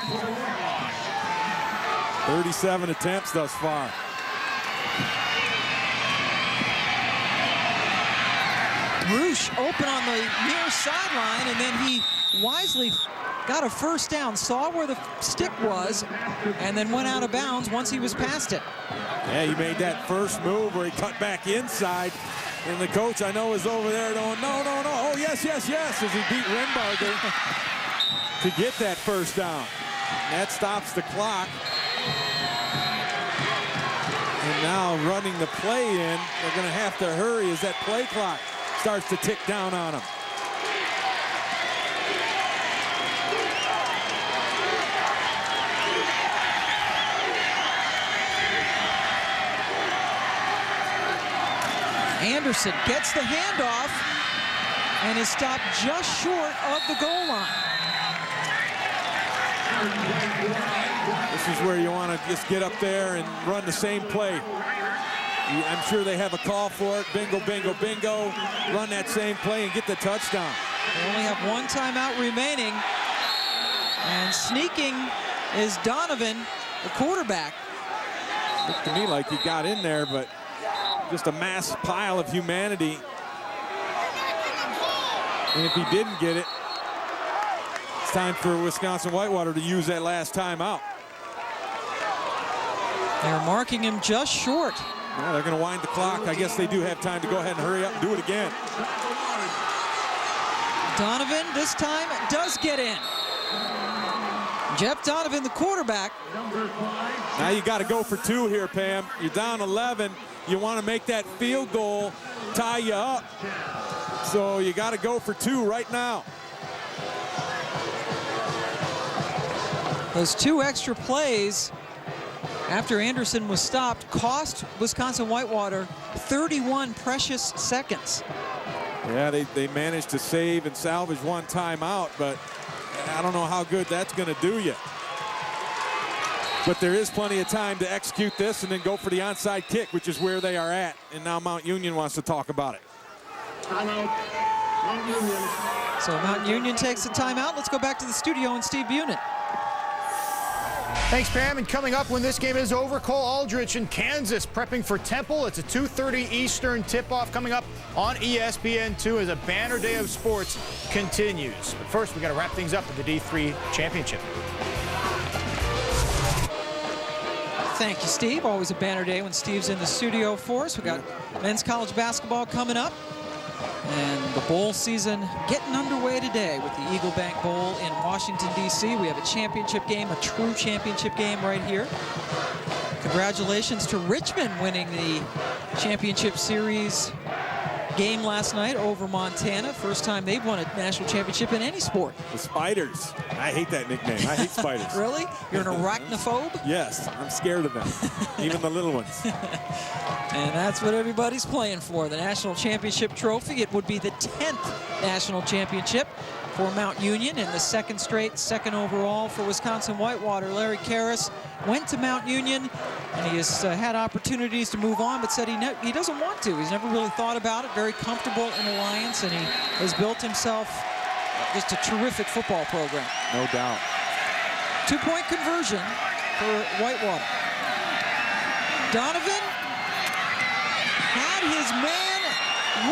S1: 37 attempts thus far.
S5: Roosh open on the near sideline, and then he wisely got a first down, saw where the stick was, and then went out of bounds once he was past it.
S1: Yeah, he made that first move where he cut back inside, and the coach, I know, is over there going, no, no, no, oh, yes, yes, yes, as he beat Renbarger to get that first down. And that stops the clock. And now running the play in, they're going to have to hurry as that play clock starts to tick down on them.
S5: Anderson gets the handoff and is stopped just short of the goal line.
S1: This is where you want to just get up there and run the same play. I'm sure they have a call for it. Bingo, bingo, bingo. Run that same play and get the touchdown.
S5: They only have 1 timeout remaining. And sneaking is Donovan, the quarterback.
S1: Looked to me like he got in there, but just a mass pile of humanity. And if he didn't get it, it's time for Wisconsin-Whitewater to use that last timeout.
S5: They're marking him just short.
S1: Yeah, they're going to wind the clock. I guess they do have time to go ahead and hurry up and do it again.
S5: Donovan this time does get in. Jeff Donovan, the quarterback.
S1: Now you got to go for 2 here, Pam. You're down 11. You want to make that field goal tie you up. So you got to go for 2 right now.
S5: Those 2 extra plays after Anderson was stopped cost Wisconsin-Whitewater 31 precious seconds.
S1: Yeah, they managed to save and salvage 1 timeout, but I don't know how good that's going to do you. But there is plenty of time to execute this and then go for the onside kick, which is where they are at. And now Mount Union wants to talk about it.
S5: So Mount Union takes the timeout. Let's go back to the studio and Steve Bunin.
S4: Thanks, Pam. And coming up when this game is over, Cole Aldrich in Kansas prepping for Temple. It's a 2:30 Eastern tip-off coming up on ESPN2 as a banner day of sports continues. But first, we got to wrap things up with the D3 Championship.
S5: Thank you, Steve. Always a banner day when Steve's in the studio for us. We got men's college basketball coming up. And the bowl season getting underway today with the Eagle Bank Bowl in Washington, D.C. We have a championship game, a true championship game right here. Congratulations to Richmond winning the championship series game last night over Montana. First time they've won a national championship in any sport.
S1: The Spiders. I hate that nickname. I hate spiders.
S5: Really? You're an arachnophobe?
S1: Yes, I'm scared of them, even the little ones.
S5: And that's what everybody's playing for, the national championship trophy. It would be the 10th national championship for Mount Union and the 2nd straight, 2nd overall for Wisconsin-Whitewater. Larry Karras went to Mount Union, and he has had opportunities to move on, but said he doesn't want to. He's never really thought about it. Very comfortable in Alliance, and he has built himself just a terrific football program.
S1: No doubt.
S5: 2-point conversion for Whitewater. Donovan had his man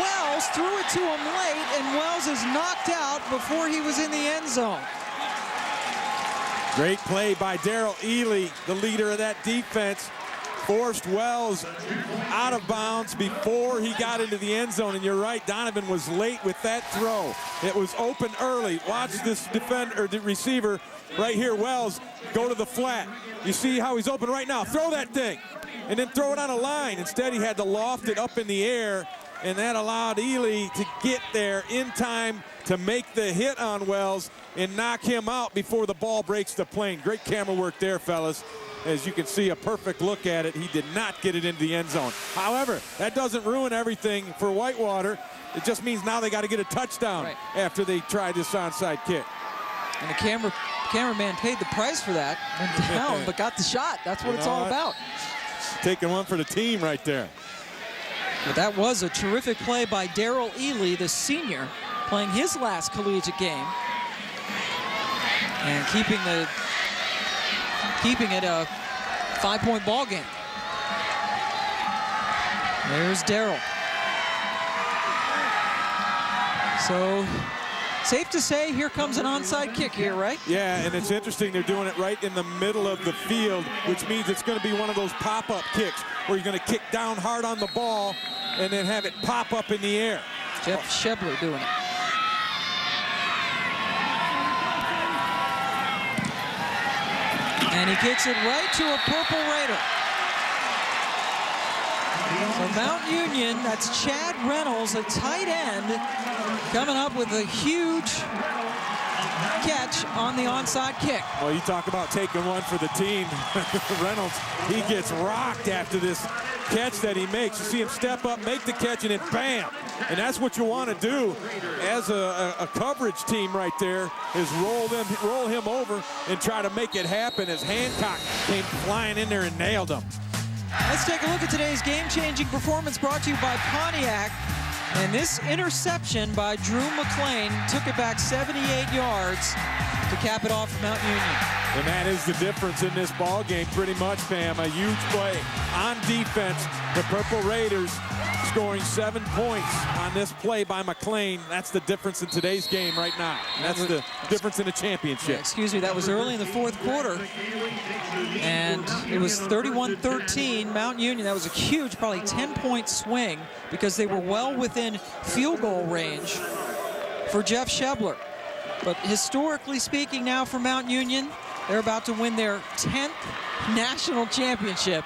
S5: Wells, threw it to him late, and Wells is knocked out before he was in the end zone.
S1: Great play by Darrell Ely, the leader of that defense. forced Wells out of bounds before he got into the end zone. And you're right, Donovan was late with that throw. It was open early. Watch this defender, or the receiver right here, Wells, go to the flat. You see how he's open right now. Throw that thing, and then throw it on a line. Instead, he had to loft it up in the air, and that allowed Ely to get there in time to make the hit on Wells and knock him out before the ball breaks the plane. Great camera work there, fellas. As you can see, a perfect look at it. He did not get it into the end zone. However, that doesn't ruin everything for Whitewater. It just means now they got to get a touchdown after they try this onside kick.
S5: And the cameraman paid the price for that. Went down, but got the shot. That's what it's all about.
S1: Taking one for the team right there.
S5: But that was a terrific play by Darrell Ely, the senior, playing his last collegiate game. And keeping it a 5-point ball game. There's Darrell. So, safe to say, here comes an onside kick here, right?
S1: Yeah, and it's interesting they're doing it right in the middle of the field, which means it's going to be one of those pop-up kicks where you're going to kick down hard on the ball and then have it pop up in the air.
S5: Jeff Shebler doing it. And he kicks it right to a Purple Raider. So Mount Union, that's Chad Reynolds, a tight end, coming up with a huge catch on the onside kick.
S1: Well, you talk about taking one for the team. Reynolds, he gets rocked after this catch that he makes. You see him step up, make the catch, and then bam. And that's what you want to do as a coverage team right there, is roll him over and try to make it happen, as Hancock came flying in there and nailed him.
S5: Let's take a look at today's game-changing performance brought to you by Pontiac. And this interception by Drew McClain took it back 78 yards to cap it off for Mount Union.
S1: And that is the difference in this ball game, pretty much, Pam. A huge play on defense. The Purple Raiders scoring 7 points on this play by McClain. That's the difference in today's game right now. That's the difference in a championship.
S5: Yeah, excuse me, that was early in the fourth quarter. And it was 31-13, Mount Union. That was a huge, probably 10-point swing, because they were well within field goal range for Jeff Shebler. But historically speaking now for Mount Union, they're about to win their 10th national championship.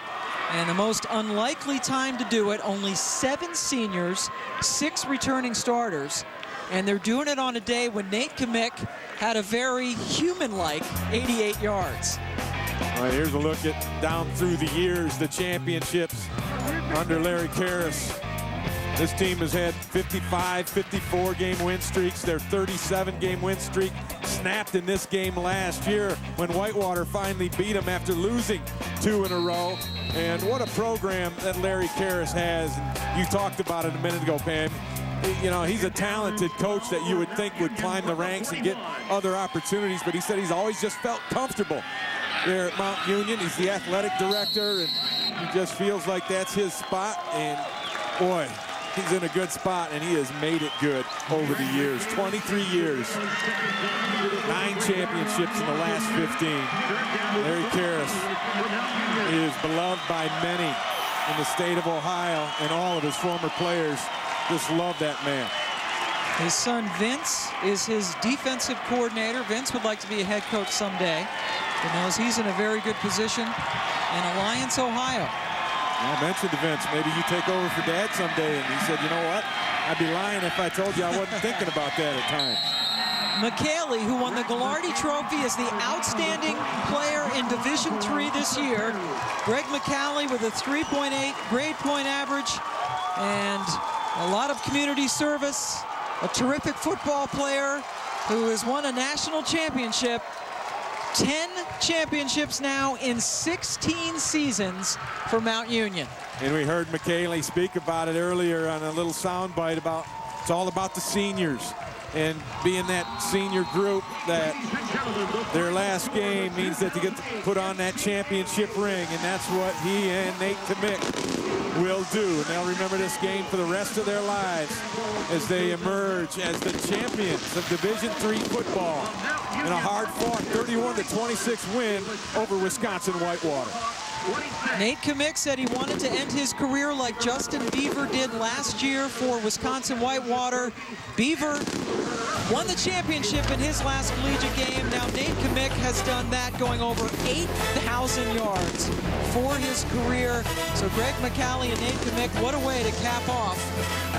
S5: And the most unlikely time to do it, only 7 seniors, 6 returning starters. And they're doing it on a day when Nate Kamick had a very human-like 88 yards.
S1: All right, here's a look at down through the years, the championships under Larry Karras. This team has had 55, 54-game win streaks. Their 37-game win streak snapped in this game last year when Whitewater finally beat them after losing 2 in a row. And what a program that Larry Karras has. And you talked about it a minute ago, Pam. You know, he's a talented coach that you would think would climb the ranks and get other opportunities, but he said he's always just felt comfortable there at Mount Union. He's the athletic director, and he just feels like that's his spot. And boy, he's in a good spot, and he has made it good over the years. 23 years, 9 championships in the last 15. Larry Karras is beloved by many in the state of Ohio, and all of his former players just love that man.
S5: His son Vince is his defensive coordinator. Vince would like to be a head coach someday, but knows he's in a very good position in Alliance, Ohio.
S1: I mentioned to Vince, maybe you take over for Dad someday, and he said, you know what? I'd be lying if I told you I wasn't thinking about that at times.
S5: Micheli, who won the Gagliardi Trophy as the outstanding player in Division III this year. Greg Micheli with a 3.8 grade point average and a lot of community service. A terrific football player who has won a national championship. 10 championships now in 16 seasons for Mount Union.
S1: And we heard Micheli speak about it earlier on a little soundbite about it's all about the seniors and being that senior group that their last game means that they get to put on that championship ring, and that's what he and Nate Kamick will do. And they'll remember this game for the rest of their lives as they emerge as the champions of Division III football in a hard-fought 31-26 win over Wisconsin-Whitewater.
S5: Nate Kamick said he wanted to end his career like Justin Beaver did last year for Wisconsin-Whitewater. Beaver won the championship in his last collegiate game. Now Nate Kamick has done that, going over 8,000 yards for his career. So Greg Micheli and Nate Kamick, what a way to cap off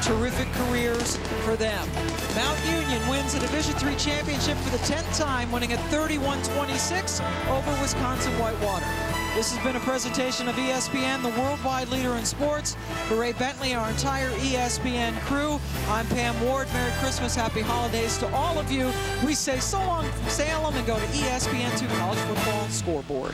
S5: terrific careers for them. Mount Union wins the Division III championship for the 10th time, winning at 31-26 over Wisconsin-Whitewater. This has been a presentation of ESPN, the worldwide leader in sports. For Ray Bentley, our entire ESPN crew, I'm Pam Ward. Merry Christmas, happy holidays to all of you. We say so long from Salem and go to ESPN2 College Football Scoreboard.